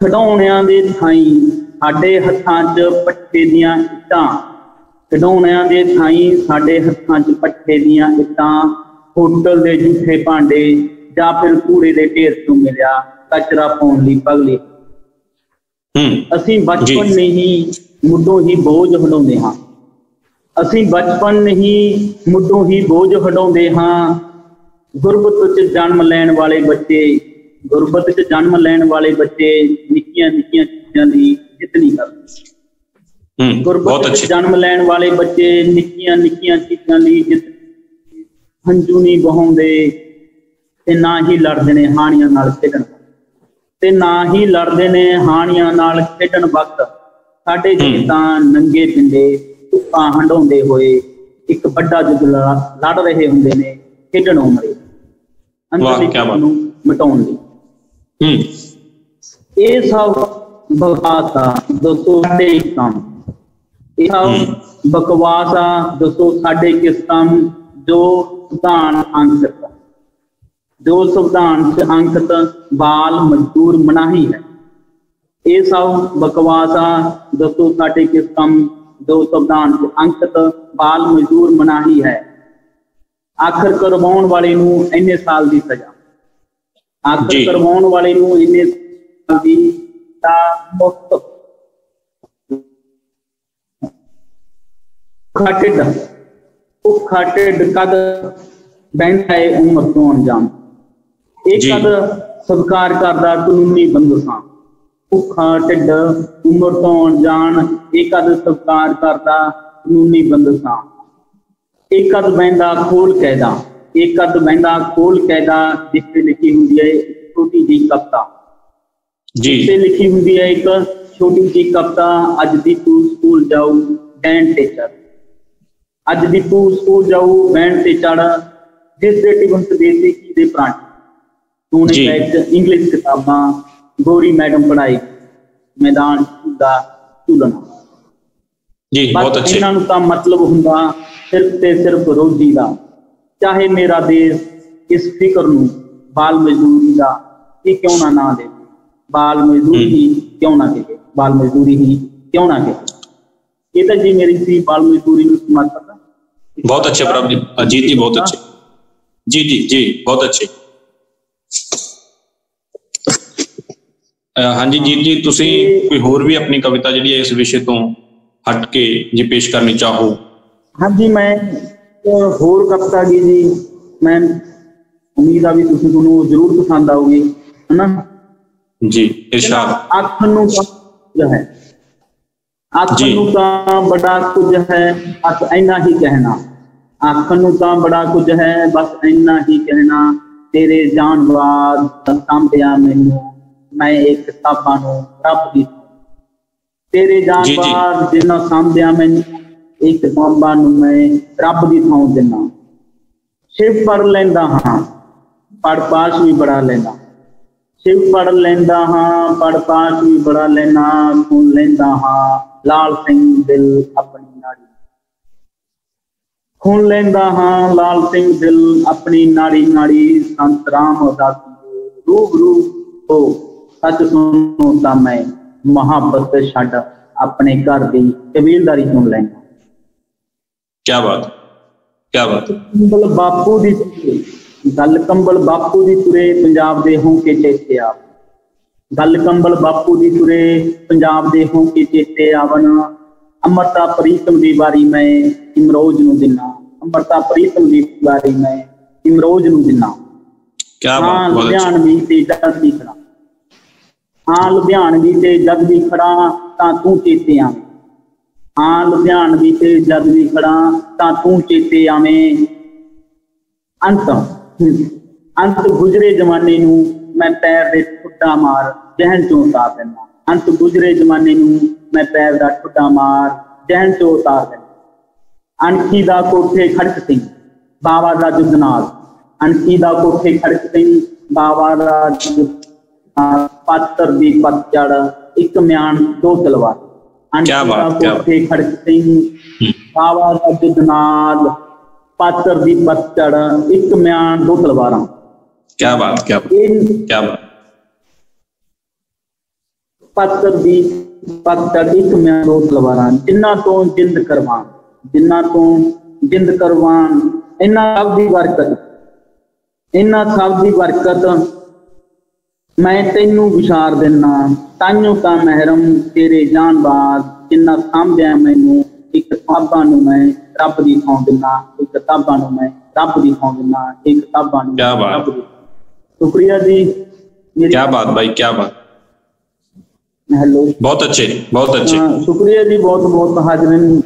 ਖਿਡੌਣਿਆਂ ਦੇ ਥਾਈਂ ਸਾਡੇ ਹੱਥਾਂ 'ਚ ਪੱਠੇ ਦੀਆਂ ਇੱਟਾਂ, ਖਿਡੌਣਿਆਂ ਦੇ ਥਾਈਂ ਸਾਡੇ ਹੱਥਾਂ 'ਚ ਪੱਠੇ ਦੀਆਂ ਇੱਟਾਂ, ਹੋਟਲ ਦੇ ਜੂਠੇ ਭਾਂਡੇ ਜਾਂ ਫਿਰ ਕੂੜੇ ਦੇ ਢੇਰ ਤੋਂ ਮਿਲਿਆ ਕਚਰਾ ਪਾਉਣ ਲਈ ਪਗਲੇ। ਅਸੀਂ ਬਚਪਨ ਨਹੀਂ ਮੁੱਢੋਂ ਹੀ ਬੋਝ ਹਟਾਉਂਦੇ ਹਾਂ, ਅਸੀਂ ਬਚਪਨ ਨਹੀਂ ਮੁੱਢੋਂ ਹੀ ਬੋਝ ਹਟਾਉਂਦੇ ਹਾਂ। ਗੁਰਬਤ 'ਚ ਜਨਮ ਲੈਣ ਵਾਲੇ ਬੱਚੇ, ਗੁਰਬਤ 'ਚ ਜਨਮ ਲੈਣ ਵਾਲੇ ਬੱਚੇ ਨਿੱਕੀਆਂ ਨਿੱਕੀਆਂ ਚੀਜ਼ਾਂ ਦੀ ਜਿੱਤ ਨਹੀਂ ਕਰਦੇ। ਗੁਰਬਤ 'ਚ ਜਨਮ ਲੈਣ ਵਾਲੇ ਬੱਚੇ ਨਿੱਕੀਆਂ ਨਿੱਕੀਆਂ ਚੀਜ਼ਾਂ ਦੀ ਜਿੱਤ ਹੰਝੂ ਨਹੀਂ ਬਹਾਉਂਦੇ, ਤੇ ਨਾ ਹੀ ਲੜਦੇ ਨੇ ਹਾਣੀਆਂ ਨਾਲ ਖੇਡਣ, ਤੇ ਨਾ ਹੀ ਲੜਦੇ ਨੇ ਹਾਣੀਆਂ ਨਾਲ ਖੇਡਣ ਵਕਤ। ਸਾਡੇ ਜੀ ਤਾਂ ਨੰਗੇ ਪਿੰਡੇ ਧੁੱਪਾਂ ਹੰਡਾਉਂਦੇ ਹੋਏ ਇੱਕ ਵੱਡਾ ਯੁੱਧ ਲੜ ਰਹੇ ਹੁੰਦੇ ਨੇ, ਖੇਡਣ ਉਮਰੇ ਅੰਦਰ ਨੂੰ ਮਿਟਾਉਣ ਲਈ। ਇਹ ਸਭ ਬਕਵਾਸ ਆ ਦੋਸਤੋ, ਸਾਡੇ ਕੰਮ ਇਹ ਸਭ ਬਕਵਾਸ ਆ ਦੋਸਤੋ, ਸਾਡੇ ਕਿਸ ਕੰਮ ਜੋ ਸੰਵਿਧਾਨ ਅੰਕਿਤ, ਜੋ ਸੰਵਿਧਾਨ 'ਚ ਅੰਕਿਤ ਬਾਲ ਮਜ਼ਦੂਰ ਮਨਾਹੀ ਹੈ। ਇਹ ਸਭ ਬਕਵਾਸ ਆ ਦੋਸਤੋ, ਸਾਡੇ ਕਿਸ ਕੰਮ ਜੋ ਸੰਵਿਧਾਨ 'ਚ ਅੰਕਿਤ ਬਾਲ ਮਜ਼ਦੂਰ ਮਨਾਹੀ ਹੈ। ਆਖਰ ਕਰਵਾਉਣ ਵਾਲੇ ਨੂੰ ਇੰਨੇ ਸਾਲ ਦੀ ਸਜ਼ਾ, ਆਖਰ ਕਰਵਾਉਣ ਵਾਲੇ ਨੂੰ ਇੰਨੇ ਸਾਲ ਦੀ ਮੁਕਤ। ਭੁੱਖਾ ਢਿੱਡ ਕਦ ਬਹਿੰਦਾ ਹੈ ਉਮਰ ਤੋਂ ਅਣਜਾਣ, ਇਹ ਕਦ ਸਵੀਕਾਰ ਕਰਦਾ ਕਾਨੂੰਨੀ ਬੰਦਸ਼ਾਂ। ਭੁੱਖਾ ਢਿੱਡ ਉਮਰ ਤੋਂ ਅਣਜਾਣ, ਇਹ ਕਦ ਸਵੀਕਾਰ ਕਰਦਾ ਕਾਨੂੰਨੀ ਬੰਦਸ਼ਾਂ। ਇਹ ਕਦ ਬਹਿੰਦਾ ਖੋਲ ਕੈਦਾ, ਇਹ ਕਦ ਬਹਿੰਦਾ ਖੋਲ ਕੈਦਾ, ਜਿੱਥੇ ਲਿਖੀ ਹੁੰਦੀ ਹੈ ਛੋਟੀ ਜਿਹੀ ਕਵਿਤਾ, ਜਿੱਥੇ ਲਿਖੀ ਹੁੰਦੀ ਹੈ ਇੱਕ ਛੋਟੀ ਜਿਹੀ ਕਵਿਤਾ। ਅੱਜ ਦੀਪੂ ਸਕੂਲ ਜਾਊ ਬੈਂਡ ਤੇ ਚੜ, ਅੱਜ ਦੀਪੂ ਸਕੂਲ ਜਾਊ ਬੈਂਡ ਤੇ ਚੜ, ਜਿਸ ਦੇ ਟਿਫਨ ਦੇਸੀ ਘੀ ਦੇ ਪਰਾਂਠੇ, ਸੋਨੇ ਬੈਗ 'ਚ ਇੰਗਲਿਸ਼ ਕਿਤਾਬਾਂ, ਗੋਰੀ ਮੈਡਮ ਪੜ੍ਹਾਈ, ਮੈਦਾਨ ਦਾ ਝੂਲਣਾ। ਬਸ ਇਹਨਾਂ ਨੂੰ ਤਾਂ ਮਤਲਬ ਹੁੰਦਾ ਸਿਰਫ ਤੇ ਸਿਰਫ ਰੋਜ਼ੀ ਦਾ। ਚਾਹੇ ਮੇਰਾ ਦੇਸ਼ ਇਸ ਫਿਕਰ ਨੂੰ ਬਾਲ ਮਜ਼ਦੂਰੀ ਦਾ ਹੀ ਕਿਉਂ ਨਾ ਨਾਂ ਦੇ, ਬਾਲ ਮਜ਼ਦੂਰੀ ਹੀ ਕਿਉਂ ਨਾ ਕਹੇ, ਬਾਲ ਮਜ਼ਦੂਰੀ ਹੀ ਕਿਉਂ ਨਾ ਕਹੇ। ਇਹ ਤਾਂ ਜੀ ਮੇਰੀ ਸੀ ਬਾਲ ਮਜ਼ਦੂਰੀ ਨੂੰ ਸਮਰਪਿਤ। ਬਹੁਤ ਅੱਛੇ ਪ੍ਰਭ ਜੀ, ਅਜੀਤ ਜੀ ਬਹੁਤ ਅੱਛੇ, ਜੀ ਜੀ ਜੀ ਬਹੁਤ ਅੱਛੇ। ਹਾਂਜੀ ਜੀਤ ਜੀ, ਤੁਸੀਂ ਕੋਈ ਹੋਰ ਵੀ ਆਪਣੀ ਕਵਿਤਾ ਜਿਹੜੀ ਹੈ ਇਸ ਵਿਸ਼ੇ ਤੋਂ ਹਟ ਕੇ ਜੇ ਪੇਸ਼ ਕਰਨੀ ਚਾਹੋ हाँ जी, मैं होर कविता गी जी, मैं उम्मीद आ भी तुहानू जरूर पसंद आऊगी, है ना जी। इरशाद। आखन नूं तां है, आखन जी नूं तां बड़ा कुछ है, बस इन्ना ही कहना। आखन नूं तां बड़ा कुछ है, बस इन्ना ही कहना। तेरे जान बाद सांभिया मैनू, मैं एक किताबां नूं रब दी। तेरे जान जी जी बाद जिन्ना सांभिया मैनू, एक किताबां नूं मैं रब दी थां दिना। शिव पढ़ लैंदा हां, पढ़ पास भी बड़ा लेना। शिव पढ़ लैंदा हां, पढ़ पास भी बड़ा लेना। सुन लैंदा हां लाल सिंह दिल अपनी नाड़ी, खून लैंदा हां लाल सिंह दिल अपनी नाड़ी नाड़ी। संत राम उदासी रूबरू हो, सच सुनो तां मैं मुहब्बत छड्ड अपने घर दी कबीलदारी चुन लैंदा। क्या बात, क्या बात। कंबल बापू दी गल, कंबल बापू दी तुरे पंजाब दे होंके चेते आ। गल कंबल बापू दी तुरे पंजाब दे होंके चेते आवन। अमरता प्रीतम दी वारी मैं इमरोज नूं दिना। अमरता प्रीतम दी वारी मैं इमरोज नूं दिना। क्या हाँ बात, बहुत अच्छा। लुधियानवी ते जद भी खड़ा, हाँ लुधियानवी ते जद भी खड़ा तां तू चेते आवें। हाँ लुधियानवी ते जद भी खड़ा तां तू चेते आवें। अंत अंत गुजरे जमाने नूं मैं पैर दे ठुड्डा मार जहन चों उतार देना। अंत गुजरे जमाने नूं मैं पैर दा ठुड्डा मार जहन चों उतार देना। अणखी दा कोठे खड़क सिंह बाबा दा जुगनाथ। अणखी दा कोठे खड़क सिंह बाबा दा जुगनाथ। पात्र दी पतझड़ एक म्यान दो तलवार। क्या अणखी दा बात, क्या बात। कोठे खड़क सिंह बाबा दा जुगनाथ। पात्र दी पतझड़ एक म्यान दो तलवारां। क्या बात, क्या बात, क्या बात। पात्र दी पतझड़ एक म्यान दो तलवारां। जिन्ना तो जिंद करवान, जिन्ना तो जिंद करवान। इन्ना सब दी बरकत, इन्ना सब दी बरकत मैं तैनू विचार देना। ताइयों तां महरम तेरे जान बाद जिन्ना सांभिया मैनू एक किताबां नूं मैं रब दी थां दिना। एक किताबां नूं मैं रब दी थां दिना। एक किताबां नूं क्या बात। रब दी। शुक्रिया जी। क्या बात भाई, क्या बात। हेलो, बहुत अच्छे, बहुत अच्छे। शुक्रिया जी, बहुत बहुत हाਜ਼ਰੀन।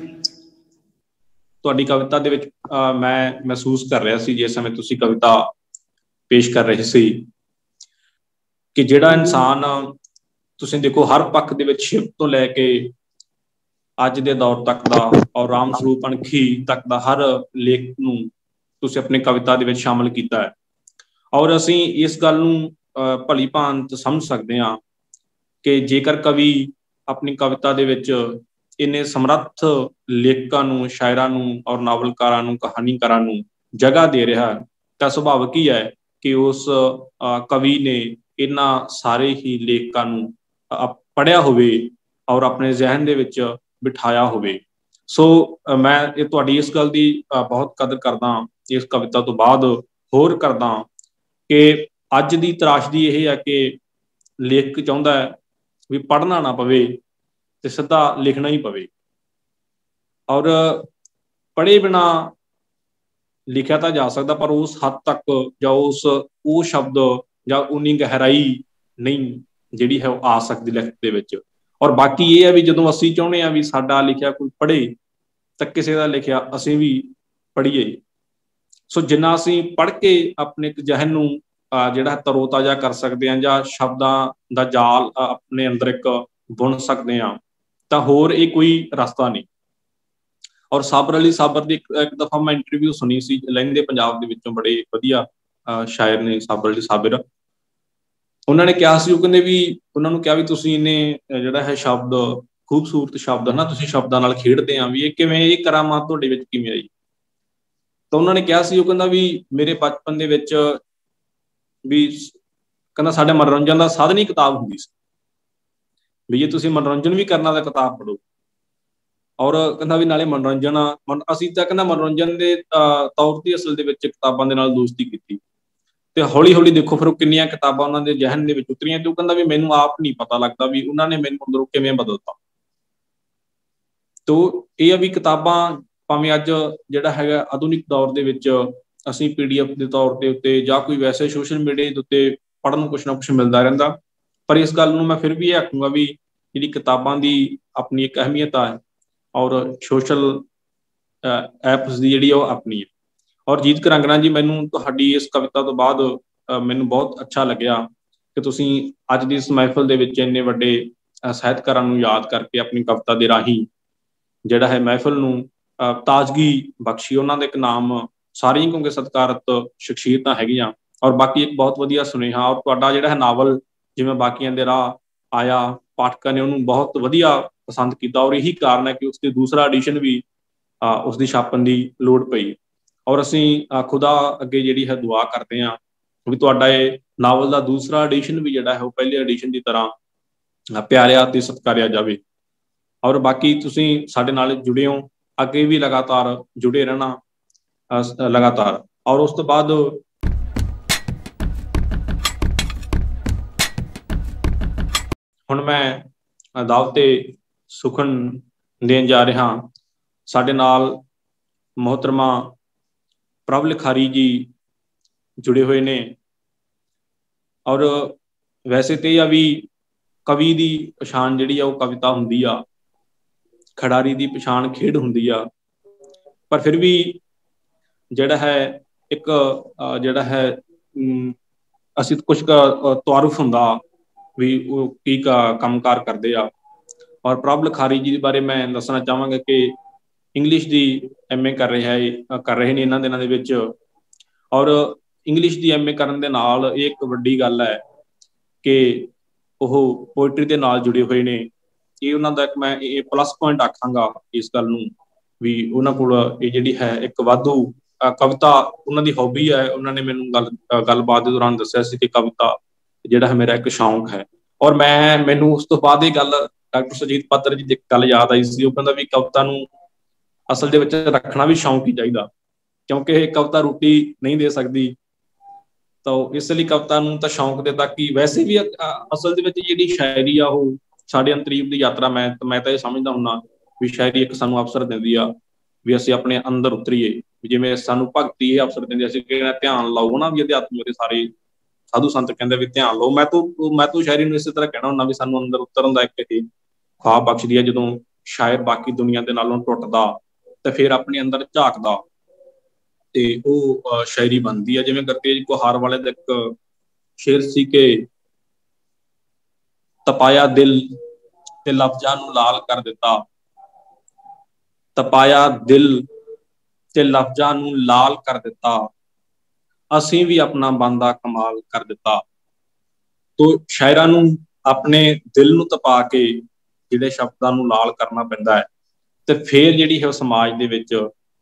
ਤੁਹਾਡੀ ਕਵਿਤਾ ਦੇ ਵਿੱਚ ਮੈਂ ਮਹਿਸੂਸ ਕਰ ਰਿਹਾ ਸੀ ਜਿਸ ਸਮੇਂ ਤੁਸੀਂ ਕਵਿਤਾ ਪੇਸ਼ ਕਰ ਰਹੇ ਸੀ ਕਿ ਜਿਹੜਾ ਇਨਸਾਨ, ਤੁਸੀਂ ਦੇਖੋ ਹਰ ਪੱਖ ਦੇ ਵਿੱਚ ਸ਼ਿਵ ਤੋਂ ਲੈ ਕੇ ਅੱਜ ਦੇ ਦੌਰ ਤੱਕ ਦਾ ਔਰ ਰਾਮ ਸਰੂਪ ਅਣਖੀ ਤੱਕ ਦਾ ਹਰ ਲੇਖ ਨੂੰ ਤੁਸੀਂ ਆਪਣੀ ਕਵਿਤਾ ਦੇ ਵਿੱਚ ਸ਼ਾਮਲ ਕੀਤਾ ਹੈ। ਔਰ ਅਸੀਂ ਇਸ ਗੱਲ ਨੂੰ ਭਲੀ ਭਾਂਤ ਸਮਝ ਸਕਦੇ ਹਾਂ ਕਿ ਜੇਕਰ ਕਵੀ ਆਪਣੀ ਕਵਿਤਾ ਦੇ ਵਿੱਚ ਇੰਨੇ ਸਮਰੱਥ ਲੇਖਕਾਂ ਨੂੰ, ਸ਼ਾਇਰਾਂ ਨੂੰ ਔਰ ਨਾਵਲਕਾਰਾਂ ਨੂੰ, ਕਹਾਣੀਕਾਰਾਂ ਨੂੰ ਜਗ੍ਹਾ ਦੇ ਰਿਹਾ ਤਾਂ ਸੁਭਾਵਿਕ ਹੀ ਹੈ ਕਿ ਉਸ ਕਵੀ ਨੇ ਇਹਨਾਂ ਸਾਰੇ ਹੀ ਲੇਖਕਾਂ ਨੂੰ ਪੜ੍ਹਿਆ ਹੋਵੇ ਔਰ ਆਪਣੇ ਜ਼ਿਹਨ ਦੇ ਵਿੱਚ ਬਿਠਾਇਆ ਹੋਵੇ। ਸੋ ਮੈਂ ਇਹ ਤੁਹਾਡੀ ਇਸ ਗੱਲ ਦੀ ਬਹੁਤ ਕਦਰ ਕਰਦਾ, ਇਸ ਕਵਿਤਾ ਤੋਂ ਬਾਅਦ ਹੋਰ ਕਰਦਾ ਕਿ ਅੱਜ ਦੀ ਤਰਾਸ਼ਦੀ ਇਹ ਹੈ ਕਿ ਲੇਖਕ ਚਾਹੁੰਦਾ ਹੈ ਵੀ ਪੜ੍ਹਨਾ ਨਾ ਪਵੇ ਤੇ ਸਿੱਧਾ ਲਿਖਣਾ ਹੀ ਪਵੇ। ਔਰ ਪੜ੍ਹੇ ਬਿਨਾ ਲਿਖਿਆ ਤਾਂ ਜਾ ਸਕਦਾ ਪਰ ਉਸ ਹੱਦ ਤੱਕ ਜਾਂ ਉਹ ਸ਼ਬਦ ਜਾਂ ਉਨੀ ਗਹਿਰਾਈ ਨਹੀਂ ਜਿਹੜੀ ਹੈ ਉਹ ਆ ਸਕਦੀ ਲਿਖਤ ਦੇ ਵਿੱਚ। ਔਰ ਬਾਕੀ ਇਹ ਹੈ ਵੀ ਜਦੋਂ ਅਸੀਂ ਚਾਹੁੰਦੇ ਹਾਂ ਵੀ ਸਾਡਾ ਲਿਖਿਆ ਕੋਈ ਪੜ੍ਹੇ ਤਾਂ ਕਿਸੇ ਦਾ ਲਿਖਿਆ ਅਸੀਂ ਵੀ ਪੜ੍ਹੀਏ। ਸੋ ਜਿੰਨਾ ਅਸੀਂ ਪੜ੍ਹ ਕੇ ਆਪਣੇ ਜ਼ਹਿਨ ਨੂੰ ਜਿਹੜਾ ਤਰੋ ਤਾਜ਼ਾ ਕਰ ਸਕਦੇ ਹਾਂ ਜਾਂ ਸ਼ਬਦਾਂ ਦਾ ਜਾਲ ਆਪਣੇ ਅੰਦਰ ਇੱਕ ਬੁਣ ਸਕਦੇ ਹਾਂ ਤਾਂ ਹੋਰ ਇਹ ਕੋਈ ਰਸਤਾ ਨਹੀਂ। ਔਰ ਸਾਬਰ ਅਲੀ ਸਾਬਰ ਦੀ ਇੱਕ ਦਫਾ ਮੈਂ ਇੰਟਰਵਿਊ ਸੁਣੀ ਸੀ, ਲਹਿੰਦੇ ਪੰਜਾਬ ਦੇ ਵਿੱਚੋਂ ਬੜੇ ਵਧੀਆ ਸ਼ਾਇਰ ਨੇ ਸਾਬਰ ਅਲੀ ਸਾਬਰ। ਉਹਨਾਂ ਨੇ ਕਿਹਾ ਸੀ, ਉਹ ਕਹਿੰਦੇ ਵੀ ਉਹਨਾਂ ਨੂੰ ਕਿਹਾ ਵੀ ਤੁਸੀਂ ਇੰਨੇ ਜਿਹੜਾ ਹੈ ਸ਼ਬਦ, ਖੂਬਸੂਰਤ ਸ਼ਬਦ ਹੈ ਨਾ, ਤੁਸੀਂ ਸ਼ਬਦਾਂ ਨਾਲ ਖੇਡਦੇ ਆ ਵੀ ਇਹ ਕਿਵੇਂ, ਇਹ ਕਰਾਮਾਤ ਤੁਹਾਡੇ ਵਿੱਚ ਕਿਵੇਂ ਆਈ? ਤਾਂ ਉਹਨਾਂ ਨੇ ਕਿਹਾ ਸੀ, ਉਹ ਕਹਿੰਦਾ ਵੀ ਮੇਰੇ ਬਚਪਨ ਦੇ ਵਿੱਚ ਵੀ ਕਹਿੰਦਾ ਸਾਡੇ ਮਨੋਰੰਜਨ ਦਾ ਸਾਧਨ ਹੀ ਕਿਤਾਬ ਹੁੰਦੀ ਸੀ ਵੀ ਜੇ ਤੁਸੀਂ ਮਨੋਰੰਜਨ ਵੀ ਕਰਨਾ ਤਾਂ ਕਿਤਾਬ ਪੜ੍ਹੋ। ਔਰ ਕਹਿੰਦਾ ਵੀ ਨਾਲੇ ਮਨੋਰੰਜਨ, ਅਸੀਂ ਤਾਂ ਕਹਿੰਦਾ ਮਨੋਰੰਜਨ ਦੇ ਤੌਰ ਤੇ ਅਸਲ ਦੇ ਵਿੱਚ ਕਿਤਾਬਾਂ ਦੇ ਨਾਲ ਦੋਸਤੀ ਕੀਤੀ ਤੇ ਹੌਲੀ ਹੌਲੀ ਦੇਖੋ ਫਿਰ ਉਹ ਕਿੰਨੀਆਂ ਕਿਤਾਬਾਂ ਉਹਨਾਂ ਦੇ ਜ਼ਹਿਨ ਦੇ ਵਿੱਚ ਉਤਰੀਆਂ ਤੇ ਉਹ ਕਹਿੰਦਾ ਵੀ ਮੈਨੂੰ ਆਪ ਨਹੀਂ ਪਤਾ ਲੱਗਦਾ ਵੀ ਉਹਨਾਂ ਨੇ ਮੈਨੂੰ ਅੰਦਰੋਂ ਕਿਵੇਂ ਬਦਲਤਾ। ਤੋ ਇਹ ਆ ਵੀ ਕਿਤਾਬਾਂ ਭਾਵੇਂ ਅੱਜ ਜਿਹੜਾ ਹੈਗਾ ਆਧੁਨਿਕ ਦੌਰ ਦੇ ਵਿੱਚ ਅਸੀਂ PDF ਦੇ ਤੌਰ ਦੇ ਉੱਤੇ ਜਾਂ ਕੋਈ ਵੈਸੇ ਸੋਸ਼ਲ ਮੀਡੀਆ ਦੇ ਉੱਤੇ ਪੜ੍ਹਨ ਨੂੰ ਕੁਛ ਨਾ ਕੁਛ ਮਿਲਦਾ ਰਹਿੰਦਾ, ਪਰ ਇਸ ਗੱਲ ਨੂੰ ਮੈਂ ਫਿਰ ਵੀ ਇਹ ਆਖੂੰਗਾ ਵੀ ਜਿਹੜੀ ਕਿਤਾਬਾਂ ਦੀ ਆਪਣੀ ਇੱਕ ਅਹਿਮੀਅਤ ਹੈ ਔਰ ਸੋਸ਼ਲ ਐਪਸ ਦੀ ਜਿਹੜੀ ਉਹ ਆਪਣੀ ਹੈ। ਔਰ ਜੀਤ ਕਰਾਂਗਣਾ ਜੀ, ਮੈਨੂੰ ਤੁਹਾਡੀ ਇਸ ਕਵਿਤਾ ਤੋਂ ਬਾਅਦ ਮੈਨੂੰ ਬਹੁਤ ਅੱਛਾ ਲੱਗਿਆ ਕਿ ਤੁਸੀਂ ਅੱਜ ਦੀ ਇਸ ਮਹਿਫਲ ਦੇ ਵਿੱਚ ਇੰਨੇ ਵੱਡੇ ਸਾਹਿਤਕਾਰਾਂ ਨੂੰ ਯਾਦ ਕਰਕੇ ਆਪਣੀ ਕਵਿਤਾ ਦੇ ਰਾਹੀਂ ਜਿਹੜਾ ਹੈ ਮਹਿਫਲ ਨੂੰ ਤਾਜ਼ਗੀ ਬਖਸ਼ੀ। ਉਹਨਾਂ ਦਾ ਇੱਕ ਨਾਮ ਸਾਰੀਆਂ ਕਿਉਂਕਿ ਸਤਿਕਾਰਤ ਸ਼ਖਸੀਅਤਾਂ ਹੈਗੀਆਂ। ਔਰ ਬਾਕੀ ਇੱਕ ਬਹੁਤ ਵਧੀਆ ਸੁਨੇਹਾ, ਔਰ ਤੁਹਾਡਾ ਜਿਹੜਾ ਹੈ ਨਾਵਲ ਜਿਵੇਂ ਬਾਕੀਆਂ ਦੇ ਰਾਹ ਆਇਆ, ਪਾਠਕਾਂ ਨੇ ਉਹਨੂੰ ਬਹੁਤ ਵਧੀਆ ਪਸੰਦ ਕੀਤਾ ਔਰ ਇਹੀ ਕਾਰਨ ਹੈ ਕਿ ਉਸਦੀ ਦੂਸਰਾ ਐਡੀਸ਼ਨ ਵੀ ਉਸਦੀ ਛਾਪਣ ਦੀ ਲੋੜ ਪਈ। ਔਰ ਅਸੀਂ ਖੁਦਾ ਅੱਗੇ ਜਿਹੜੀ ਹੈ ਦੁਆ ਕਰਦੇ ਹਾਂ ਵੀ ਤੁਹਾਡਾ ਇਹ ਨਾਵਲ ਦਾ ਦੂਸਰਾ ਐਡੀਸ਼ਨ ਵੀ ਜਿਹੜਾ ਹੈ ਉਹ ਪਹਿਲੇ ਐਡੀਸ਼ਨ ਦੀ ਤਰ੍ਹਾਂ ਪਿਆਰਿਆ ਤੇ ਸਤਿਕਾਰਿਆ ਜਾਵੇ। ਔਰ ਬਾਕੀ ਤੁਸੀਂ ਸਾਡੇ ਨਾਲ ਜੁੜੇ ਹੋ, ਅੱਗੇ ਵੀ ਲਗਾਤਾਰ ਜੁੜੇ ਰਹਿਣਾ ਲਗਾਤਾਰ। ਔਰ ਉਸ ਤੋਂ ਬਾਅਦ ਹੁਣ ਮੈਂ ਦਾਵਤੇ ਸੁਖਨ ਦੇਣ ਜਾ ਰਿਹਾ। ਸਾਡੇ ਨਾਲ ਮੁਹਤਰਮਾ ਪ੍ਰਭ ਲਿਖਾਰੀ ਜੀ ਜੁੜੇ ਹੋਏ ਨੇ। ਔਰ ਵੈਸੇ ਤੇ ਆ ਵੀ ਕਵੀ ਦੀ ਪਛਾਣ ਜਿਹੜੀ ਆ ਉਹ ਕਵਿਤਾ ਹੁੰਦੀ ਆ, ਖਿਡਾਰੀ ਦੀ ਪਛਾਣ ਖੇਡ ਹੁੰਦੀ ਆ, ਪਰ ਫਿਰ ਵੀ ਜਿਹੜਾ ਹੈ ਇੱਕ ਜਿਹੜਾ ਹੈ ਅਸੀਂ ਕੁਛ ਤਾਰੁਫ ਹੁੰਦਾ ਵੀ ਉਹ ਕੀ ਕੰਮਕਾਰ ਕਰਦੇ ਆ। ਔਰ ਪ੍ਰਭ ਲਿਖਾਰੀ ਜੀ ਦੇ ਬਾਰੇ ਮੈਂ ਦੱਸਣਾ ਚਾਹਾਂਗਾ ਕਿ ਇੰਗਲਿਸ਼ ਦੀ MA ਕਰ ਰਹੇ ਨੇ ਇਹਨਾਂ ਦਿਨਾਂ ਦੇ ਵਿੱਚ। ਔਰ ਇੰਗਲਿਸ਼ ਦੀ MA ਕਰਨ ਦੇ ਨਾਲ ਇਹ ਇੱਕ ਵੱਡੀ ਗੱਲ ਹੈ ਕਿ ਉਹ ਪੋਇਟਰੀ ਦੇ ਨਾਲ ਜੁੜੇ ਹੋਏ ਨੇ। ਇਹ ਉਹਨਾਂ ਦਾ ਇੱਕ ਮੈਂ ਇਹ ਪਲੱਸ ਪੁਆਇੰਟ ਆਖਾਂਗਾ ਇਸ ਗੱਲ ਨੂੰ ਵੀ ਉਹਨਾਂ ਕੋਲ ਇਹ ਜਿਹੜੀ ਹੈ ਇੱਕ ਵਾਧੂ ਕਵਿਤਾ ਉਹਨਾਂ ਦੀ ਹੌਬੀ ਹੈ। ਉਹਨਾਂ ਨੇ ਮੈਨੂੰ ਗੱਲਬਾਤ ਦੇ ਦੌਰਾਨ ਦੱਸਿਆ ਸੀ ਕਿ ਕਵਿਤਾ ਜਿਹੜਾ ਹੈ ਮੇਰਾ ਇੱਕ ਸ਼ੌਂਕ ਹੈ। ਔਰ ਮੈਨੂੰ ਉਸ ਤੋਂ ਬਾਅਦ ਇਹ ਗੱਲ ਡਾਕਟਰ ਸੁਰਜੀਤ ਪਾਤਰ ਜੀ ਦੀ ਗੱਲ ਯਾਦ ਆਈ ਸੀ। ਉਹ ਕਹਿੰਦਾ ਵੀ ਕਵਿਤਾ ਨੂੰ ਅਸਲ ਦੇ ਵਿੱਚ ਰੱਖਣਾ ਵੀ ਸ਼ੌਂਕ ਹੀ ਚਾਹੀਦਾ, ਕਿਉਂਕਿ ਇਹ ਕਵਿਤਾ ਰੋਟੀ ਨਹੀਂ ਦੇ ਸਕਦੀ। ਤਾਂ ਇਸ ਲਈ ਕਵਿਤਾ ਨੂੰ ਤਾਂ ਸ਼ੌਂਕ ਦੇ ਤੱਕ ਹੀ, ਵੈਸੇ ਵੀ ਅਸਲ ਦੇ ਵਿੱਚ ਜਿਹੜੀ ਸ਼ਾਇਰੀ ਆ ਉਹ ਸਾਡੇ ਅੰਤਰੀਵ ਦੀ ਯਾਤਰਾ, ਮੈਂ ਤਾਂ ਇਹ ਸਮਝਦਾ ਹੁੰਦਾ ਵੀ ਸ਼ਾਇਰੀ ਇੱਕ ਸਾਨੂੰ ਅਵਸਰ ਦਿੰਦੀ ਆ ਵੀ ਅਸੀਂ ਆਪਣੇ ਅੰਦਰ ਉਤਰੀਏ। ਜਿਵੇਂ ਸਾਨੂੰ ਭਗਤੀ ਇਹ ਅਵਸਰ ਦਿੰਦੀ, ਅਸੀਂ ਕਹਿੰਦੇ ਧਿਆਨ ਲਾਓ ਨਾ, ਵੀ ਅਧਿਆਤਮ ਦੇ ਸਾਰੇ ਸਾਧੂ ਸੰਤ ਕਹਿੰਦੇ ਵੀ ਧਿਆਨ ਲਓ। ਮੈਂ ਤਾਂ ਸ਼ਾਇਰੀ ਨੂੰ ਇਸੇ ਤਰ੍ਹਾਂ ਕਹਿਣਾ ਹੁੰਦਾ ਵੀ ਸਾਨੂੰ ਅੰਦਰ ਉਤਰਨ ਦਾ ਇੱਕ ਇਹ ਖ਼ਾਬ ਬਖਸ਼ਦੀ ਹੈ। ਜਦੋਂ ਸ਼ਾਇਰ ਬਾਕੀ ਦੁਨੀਆ ਦੇ ਨਾਲੋਂ ਟੁੱਟਦਾ ਤੇ ਫਿਰ ਆਪਣੇ ਅੰਦਰ ਝਾਕਦਾ ਤੇ ਉਹ ਸ਼ਾਇਰੀ ਬਣਦੀ ਹੈ। ਜਿਵੇਂ ਗੁਰਤੇਜ ਕੁਹਾਰ ਵਾਲੇ ਦਾ ਇੱਕ ਸ਼ੇਰ ਸੀ ਕਿ ਤਪਾਇਆ ਦਿਲ ਤੇ ਲਫ਼ਜ਼ਾਂ ਨੂੰ ਲਾਲ ਕਰ ਦਿੱਤਾ, ਤਪਾਇਆ ਦਿਲ ਤੇ ਲਫ਼ਜ਼ਾਂ ਨੂੰ ਲਾਲ ਕਰ ਦਿੱਤਾ, ਅਸੀਂ ਵੀ ਆਪਣਾ ਬੰਦਾ ਕਮਾਲ ਕਰ ਦਿੱਤਾ। ਤੋ ਸ਼ਾਇਰਾਂ ਨੂੰ ਆਪਣੇ ਦਿਲ ਨੂੰ ਤਪਾ ਕੇ ਜਿਹੜੇ ਸ਼ਬਦਾਂ ਨੂੰ ਲਾਲ ਕਰਨਾ ਪੈਂਦਾ ਹੈ ਤੇ ਫਿਰ ਜਿਹੜੀ ਹੈ ਉਹ ਸਮਾਜ ਦੇ ਵਿੱਚ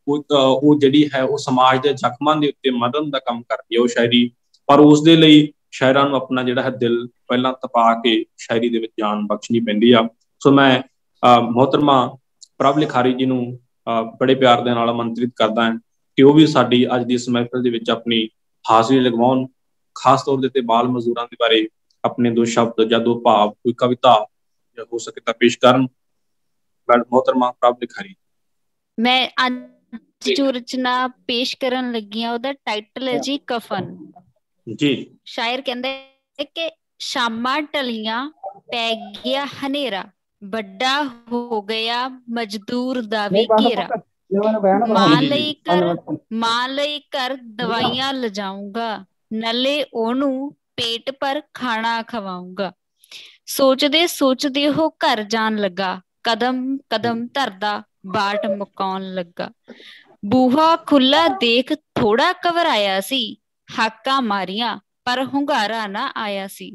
ਉਹ ਜਿਹੜੀ ਹੈ ਉਹ ਸਮਾਜ ਦੇ ਜ਼ਖਮਾਂ ਦੇ ਉੱਤੇ ਮਦਨ ਦਾ ਕੰਮ ਕਰਦੀ ਹੈ ਉਹ ਸ਼ਾਇਰੀ। ਪਰ ਉਸ ਦੇ ਲਈ ਸ਼ਾਇਰਾਂ ਨੂੰ ਆਪਣਾ ਜਿਹੜਾ ਹੈ ਦਿਲ ਪਹਿਲਾਂ ਤਪਾ ਕੇ ਸ਼ਾਇਰੀ ਦੇ ਵਿੱਚ ਜਾਨ ਬਖਸ਼ਣੀ ਪੈਂਦੀ ਆ। ਸੋ ਮੈਂ ਮੁਹਤਰਮਾ ਪ੍ਰਭ ਲਿਖਾਰੀ ਜੀ ਨੂੰ ਬੜੇ ਪਿਆਰ ਦੇ ਨਾਲ ਆਮੰਤਰਿਤ ਕਰਦਾ ਹਾਂ ਕਿ ਉਹ ਵੀ ਸਾਡੀ ਅੱਜ ਦੀ ਇਸ ਮਹਿਫਲ ਦੇ ਵਿੱਚ ਆਪਣੀ ਹਾਜ਼ਰੀ ਲਗਵਾਉਣ, ਖਾਸ ਤੌਰ ਦੇ ਉੱਤੇ ਬਾਲ ਮਜ਼ਦੂਰਾਂ ਦੇ ਬਾਰੇ ਆਪਣੇ ਦੋ ਸ਼ਬਦ ਜਾਂ ਦੋ ਭਾਵ, ਕੋਈ ਕਵਿਤਾ ਹੋ ਸਕੇ ਤਾਂ ਪੇਸ਼ ਕਰਨ। ਮੁਹਤਰਮਾ ਪ੍ਰਭ ਲਿਖਾਰੀ। ਮੈਂ ਅੱਜ ਜੋ ਰਚਨਾ ਪੇਸ਼ ਕਰਨ ਲੱਗੀ ਹਾਂ ਉਹਦਾ ਟਾਈਟਲ ਹੈ ਜੀ ਕਫਨ ਜੀ। ਸ਼ਾਇਰ ਕਹਿੰਦਾ ਹੈ ਕਿ ਸ਼ਾਮਾਂ ਢਲੀਆਂ ਪੈ ਗਿਆ ਹਨੇਰਾ, ਵੱਡਾ ਹੋ ਗਿਆ ਮਜ਼ਦੂਰ ਦਾ ਵੀ ਘੇਰਾ, ਮਾਂ ਲਈ ਘਰ ਦਵਾਈਆਂ ਲਿਜਾਊਂਗਾ, ਨਲੇ ਉਹਨੂੰ ਪੇਟ ਪਰ ਖਾਣਾ ਖਵਾਊਂਗਾ। ਸੋਚਦੇ ਸੋਚਦੇ ਉਹ ਘਰ ਜਾਣ ਲੱਗਾ, ਕਦਮ ਕਦਮ ਧਰਦਾ ਬਾਟ ਮੁਕਾਉਣ ਲੱਗਾ। ਬੂਹਾ ਖੁੱਲਾ ਦੇਖ ਥੋੜਾ ਘਬਰਾਇਆ ਸੀ, ਹਾਕਾਂ ਮਾਰੀਆਂ ਪਰ ਹੁੰਗਾਰਾ ਨਾ ਆਇਆ ਸੀ।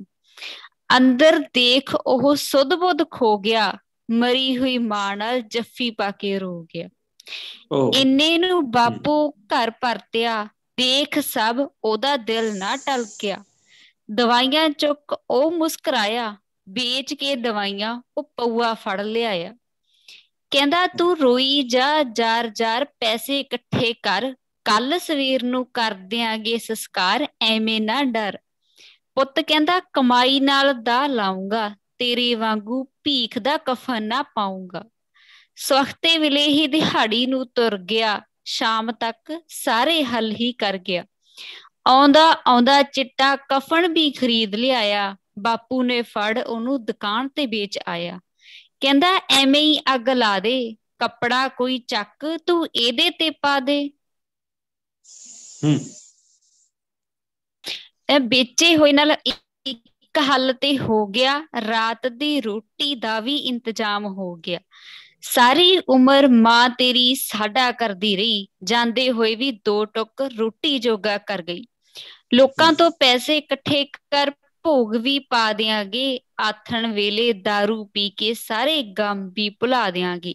ਅੰਦਰ ਦੇਖ ਉਹ ਸੁੱਧ ਬੁੱਧ ਖੋ ਗਿਆ, ਮਰੀ ਹੋਈ ਮਾਂ ਨਾਲ ਜੱਫੀ ਪਾ ਕੇ ਰੋ ਗਿਆ। ਇੰਨੇ ਨੂੰ ਬਾਪੂ ਘਰ ਪਰਤਿਆ, ਦੇਖ ਸਭ ਉਹਦਾ ਦਿਲ ਨਾ ਟਲਕਿਆ। ਦਵਾਈਆਂ ਚੁੱਕ ਉਹ ਮੁਸਕਰਾਇਆ, ਵੇਚ ਕੇ ਦਵਾਈਆਂ ਉਹ ਪਊਆ ਫੜ ਲਿਆਇਆ। ਕਹਿੰਦਾ ਤੂੰ ਰੋਈ ਜਾ, ਜ਼ਾਰ ਜ਼ਾਰ ਪੈਸੇ ਇਕੱਠੇ ਕਰ, ਕੱਲ ਸਵੇਰ ਨੂੰ ਕਰ ਦਿਆਂਗੇ ਸੰਸਕਾਰ, ਐਵੇਂ ਨਾ ਡਰ। ਪੁੱਤ ਕਹਿੰਦਾ ਕਮਾਈ ਨਾਲ ਦਾ ਲਾਊਂਗਾ, ਤੇਰੇ ਵਾਂਗੂ ਭੀਖ ਦਾ ਕਫਨ ਨਾ ਪਾਊਂਗਾ। ਸਵਖਤੇ ਵੇਲੇ ਹੀ ਦਿਹਾੜੀ ਨੂੰ ਤੁਰ ਗਿਆ, ਸ਼ਾਮ ਤੱਕ ਸਾਰੇ ਹੱਲ ਹੀ ਕਰ ਗਿਆ। ਆਉਂਦਾ ਆਉਂਦਾ ਚਿੱਟਾ ਕਫਨ ਵੀ ਖਰੀਦ ਲਿਆਇਆ, ਬਾਪੂ ਨੇ ਫੜ ਉਹਨੂੰ ਦੁਕਾਨ ਤੇ ਵੇਚ ਆਇਆ। ਕਹਿੰਦਾ ਐਵੇਂ ਹੀ ਅੱਗ ਲਾ ਦੇ, ਕੱਪੜਾ ਕੋਈ ਚੱਕ ਤੂੰ ਇਹਦੇ ਤੇ ਪਾ ਦੇ। ਵੇਚੇ ਹੋਏ ਨਾਲ ਇੱਕ ਹੱਲ ਤੇ ਹੋ ਗਿਆ, ਰਾਤ ਦੀ ਰੋਟੀ ਦਾ ਵੀ ਇੰਤਜ਼ਾਮ ਹੋ ਗਿਆ। ਸਾਰੀ ਉਮਰ ਮਾਂ ਤੇਰੀ ਸਾਡਾ ਕਰਦੀ ਰਹੀ, ਜਾਂਦੇ ਹੋਏ ਵੀ 2 ਟੁੱਕ ਰੋਟੀ ਜੋਗਾ ਕਰ ਗਈ। ਲੋਕਾਂ ਤੋਂ ਪੈਸੇ ਇਕੱਠੇ ਕਰ ਭੋਗ ਵੀ ਪਾ ਦਿਆਂਗੇ, ਆਥਣ ਵੇਲੇ ਦਾਰੂ ਪੀ ਕੇ ਸਾਰੇ ਗਮ ਵੀ ਭੁਲਾ ਦਿਆਂਗੇ।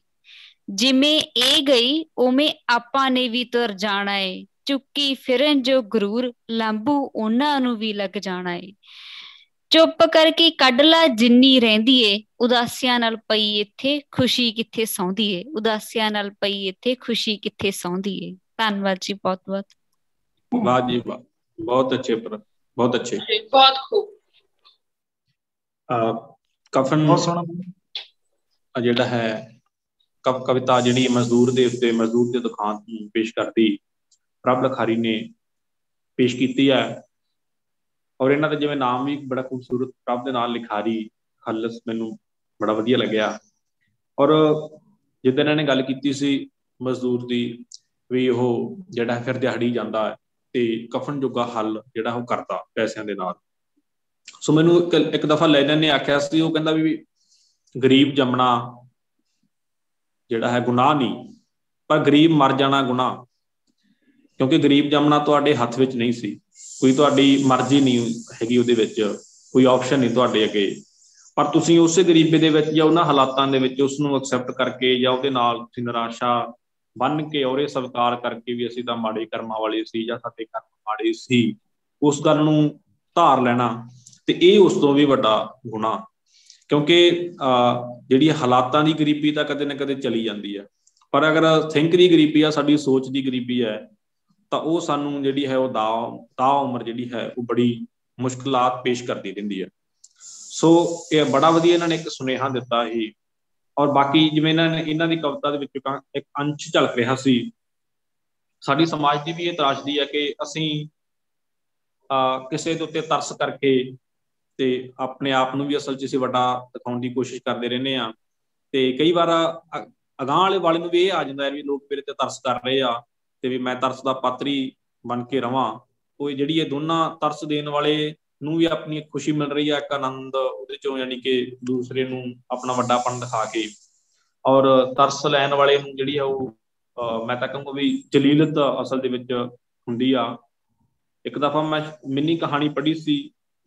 ਜਿਵੇਂ ਇਹ ਗਈ ਉਵੇਂ ਆਪਾਂ ਨੇ ਵੀ ਤੁਰ ਜਾਣਾ ਏ, ਚੁੱਕੀ ਫਿਰਨ ਜੋ ਗਰੂਰ ਲਾਂਬੂ ਉਹਨਾਂ ਨੂੰ ਵੀ ਲੱਗ ਜਾਣਾ ਏ। ਚੁੱਪ ਕਰਕੇ ਕੱਢ ਲਾ ਜਿੰਨੀ ਰਹਿੰਦੀ ਏ, ਉਦਾਸੀਆਂ ਨਾਲ ਪਈ ਇੱਥੇ ਖੁਸ਼ੀ ਕਿੱਥੇ ਸੌਂਦੀ ਏ, ਉਦਾਸੀਆਂ ਨਾਲ ਪਈ ਇੱਥੇ ਖੁਸ਼ੀ ਕਿੱਥੇ ਸੌਂਦੀ ਏ। ਧੰਨਵਾਦ ਜੀ, ਬਹੁਤ ਬਹੁਤ। ਵਾਹ ਜੀ ਵਾਹ, ਬਹੁਤ ਅੱਛੇ ਬਹੁਤ ਅੱਛੇ, बहुत खूब। ਕਫਨ ਜਿਹੜਾ ਹੈ ਕਵਿਤਾ ਜਿਹੜੀ ਮਜ਼ਦੂਰ ਦੇ ਉੱਤੇ, ਮਜ਼ਦੂਰ ਦੇ ਦੁਖਾਂਤ ਨੂੰ ਪੇਸ਼ ਕਰਦੀ ਪ੍ਰਭ ਲਿਖਾਰੀ ਨੇ ਪੇਸ਼ ਕੀਤੀ ਹੈ। ਔਰ ਇਹਨਾਂ ਦਾ ਜਿਵੇਂ ਨਾਮ ਵੀ ਬੜਾ ਖੂਬਸੂਰਤ, ਪ੍ਰਭ ਦੇ ਨਾਲ ਲਿਖਾਰੀ ਖਲਸ, ਮੈਨੂੰ ਬੜਾ ਵਧੀਆ ਲੱਗਿਆ। ਔਰ ਜਿੱਦਾਂ ਇਹਨਾਂ ਨੇ ਗੱਲ ਕੀਤੀ ਸੀ ਮਜ਼ਦੂਰ ਦੀ, ਵੀ ਉਹ ਜਿਹੜਾ ਫਿਰ ਦਿਹਾੜੀ ਜਾਂਦਾ ਹੈ ਤੇ ਕਫਨ ਜੋਗਾ ਹੱਲ ਜਿਹੜਾ ਉਹ ਕਰਦਾ ਪੈਸਿਆਂ ਦੇ ਨਾਲ। ਸੋ ਮੈਨੂੰ ਇੱਕ ਦਫਾ ਲੈਨਨ ਨੇ ਆਖਿਆ ਸੀ, ਉਹ ਕਹਿੰਦਾ ਵੀ ਗਰੀਬ ਜੰਮਣਾ ਜਿਹੜਾ ਹੈ ਗੁਨਾਹ ਨਹੀਂ, ਪਰ ਗਰੀਬ ਮਰ ਜਾਣਾ ਗੁਨਾਹ। ਕਿਉਂਕਿ ਗਰੀਬ ਜੰਮਣਾ ਤੁਹਾਡੇ ਹੱਥ ਵਿੱਚ ਨਹੀਂ ਸੀ, ਕੋਈ ਤੁਹਾਡੀ ਮਰਜ਼ੀ ਨਹੀਂ ਹੈਗੀ ਉਹਦੇ ਵਿੱਚ, ਕੋਈ ਆਪਸ਼ਨ ਨਹੀਂ ਤੁਹਾਡੇ ਅੱਗੇ, ਪਰ ਤੁਸੀਂ ਉਸੇ ਗਰੀਬੀ ਦੇ ਵਿੱਚ ਜਾਂ ਉਹਨਾਂ ਹਾਲਾਤਾਂ ਦੇ ਵਿੱਚ ਉਸਨੂੰ ਐਕਸੈਪਟ ਕਰਕੇ ਜਾਂ ਉਹਦੇ ਨਾਲ ਤੁਸੀਂ ਨਿਰਾਸ਼ਾ ਬੰਨ ਕੇ ਔਰ ਇਹ ਸਵੀਕਾਰ ਕਰਕੇ ਵੀ ਅਸੀਂ ਤਾਂ ਮਾੜੇ ਕਰਮਾਂ ਵਾਲੇ ਸੀ ਜਾਂ ਸਾਡੇ ਕਰਮ ਮਾੜੇ ਸੀ, ਉਸ ਗੱਲ ਨੂੰ ਧਾਰ ਲੈਣਾ, ਤੇ ਇਹ ਉਸ ਤੋਂ ਵੀ ਵੱਡਾ ਗੁਨਾਹ। ਕਿਉਂਕਿ ਜਿਹੜੀ ਹਾਲਾਤਾਂ ਦੀ ਗਰੀਬੀ ਤਾਂ ਕਦੇ ਨਾ ਕਦੇ ਚਲੀ ਜਾਂਦੀ ਹੈ, ਪਰ ਅਗਰ ਥਿੰਕ ਦੀ ਗਰੀਬੀ ਆ, ਸਾਡੀ ਸੋਚ ਦੀ ਗਰੀਬੀ ਹੈ, ਤਾਂ ਉਹ ਸਾਨੂੰ ਜਿਹੜੀ ਹੈ ਉਹ ਦਾ ਉਮਰ ਜਿਹੜੀ ਹੈ ਉਹ ਬੜੀ ਮੁਸ਼ਕਿਲਾਤ ਪੇਸ਼ ਕਰਦੀ ਰਹਿੰਦੀ ਹੈ। ਸੋ ਇਹ ਬੜਾ ਵਧੀਆ ਇਹਨਾਂ ਨੇ ਇੱਕ ਸੁਨੇਹਾ ਦਿੱਤਾ ਸੀ। ਔਰ ਬਾਕੀ ਜਿਵੇਂ ਇਹਨਾਂ ਦੀ ਕਵਿਤਾ ਦੇ ਵਿੱਚ ਇੱਕ ਅੰਸ਼ ਝਲਕ ਰਿਹਾ ਸੀ, ਸਾਡੀ ਸਮਾਜ ਦੀ ਵੀ ਇਹ ਤਰਾਸ਼ਦੀ ਹੈ ਕਿ ਅਸੀਂ ਕਿਸੇ ਦੇ ਉੱਤੇ ਤਰਸ ਕਰਕੇ ਤੇ ਆਪਣੇ ਆਪ ਨੂੰ ਵੀ ਅਸਲ 'ਚ ਅਸੀਂ ਵੱਡਾ ਦਿਖਾਉਣ ਦੀ ਕੋਸ਼ਿਸ਼ ਕਰਦੇ ਰਹਿੰਦੇ ਹਾਂ। ਤੇ ਕਈ ਵਾਰ ਅਗਾਂਹ ਵਾਲੇ ਨੂੰ ਵੀ ਇਹ ਆ ਜਾਂਦਾ ਹੈ ਵੀ ਲੋਕ ਮੇਰੇ ਤੇ ਤਰਸ ਕਰ ਰਹੇ ਆ ਤੇ ਵੀ ਮੈਂ ਤਰਸ ਦਾ ਪਾਤਰੀ ਬਣ ਕੇ ਰਵਾਂ। ਉਹ ਜਿਹੜੀ ਇਹ ਦੋਨਾਂ ਤਰਸ ਦੇਣ ਵਾਲੇ ਨੂੰ ਵੀ ਆਪਣੀ ਖੁਸ਼ੀ ਮਿਲ ਰਹੀ ਹੈ, ਇੱਕ ਆਨੰਦ ਉਹਦੇ ਚੋਂ, ਯਾਨੀ ਕਿ ਦੂਸਰੇ ਨੂੰ ਆਪਣਾ ਵੱਡਾਪਣ ਦਿਖਾ ਕੇ, ਔਰ ਤਰਸ ਲੈਣ ਵਾਲੇ ਨੂੰ ਜਿਹੜੀ ਆ ਉਹ ਮੈਂ ਤਾਂ ਕਹੂੰਗਾ ਵੀ ਜਲੀਲਤ ਅਸਲ ਦੇ ਵਿੱਚ ਹੁੰਦੀ ਆ। ਇੱਕ ਦਫਾ ਮੈਂ ਮਿੰਨੀ ਕਹਾਣੀ ਪੜ੍ਹੀ ਸੀ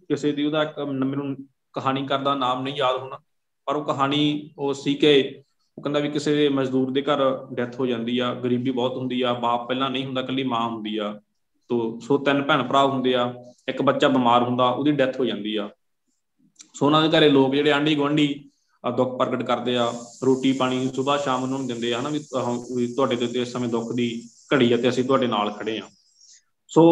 ਕਿਸੇ ਦੀ, ਉਹਦਾ ਇੱਕ ਮੈਨੂੰ ਕਹਾਣੀਕਾਰ ਦਾ ਨਾਮ ਨਹੀਂ ਯਾਦ ਹੋਣਾ, ਪਰ ਉਹ ਕਹਾਣੀ ਉਹ ਸੀ ਕਿ ਉਹ ਕਹਿੰਦਾ ਵੀ ਕਿਸੇ ਮਜ਼ਦੂਰ ਦੇ ਘਰ ਡੈਥ ਹੋ ਜਾਂਦੀ ਆ, ਗਰੀਬੀ ਬਹੁਤ ਹੁੰਦੀ ਆ, ਬਾਪ ਪਹਿਲਾਂ ਨਹੀਂ ਹੁੰਦਾ, ਇਕੱਲੀ ਮਾਂ ਹੁੰਦੀ ਆ, ਸੋ 3 ਭੈਣ ਭਰਾ ਹੁੰਦੇ ਆ, ਇੱਕ ਬੱਚਾ ਬਿਮਾਰ ਹੁੰਦਾ, ਉਹਦੀ ਡੈਥ ਹੋ ਜਾਂਦੀ ਆ। ਸੋ ਉਹਨਾਂ ਦੇ ਘਰੇ ਲੋਕ ਜਿਹੜੇ ਆਂਢੀ ਗੁਆਂਢੀ ਦੁੱਖ ਪ੍ਰਗਟ ਕਰਦੇ ਆ, ਰੋਟੀ ਪਾਣੀ ਸੁਬਾਹ ਸ਼ਾਮ ਉਹਨਾਂ ਨੂੰ ਦਿੰਦੇ ਆ, ਹਨਾ ਵੀ ਤੁਹਾਡੇ ਤੇ ਇਸ ਸਮੇਂ ਦੁੱਖ ਦੀ ਘੜੀ ਆ ਤੇ ਅਸੀਂ ਤੁਹਾਡੇ ਨਾਲ ਖੜੇ ਆ। ਸੋ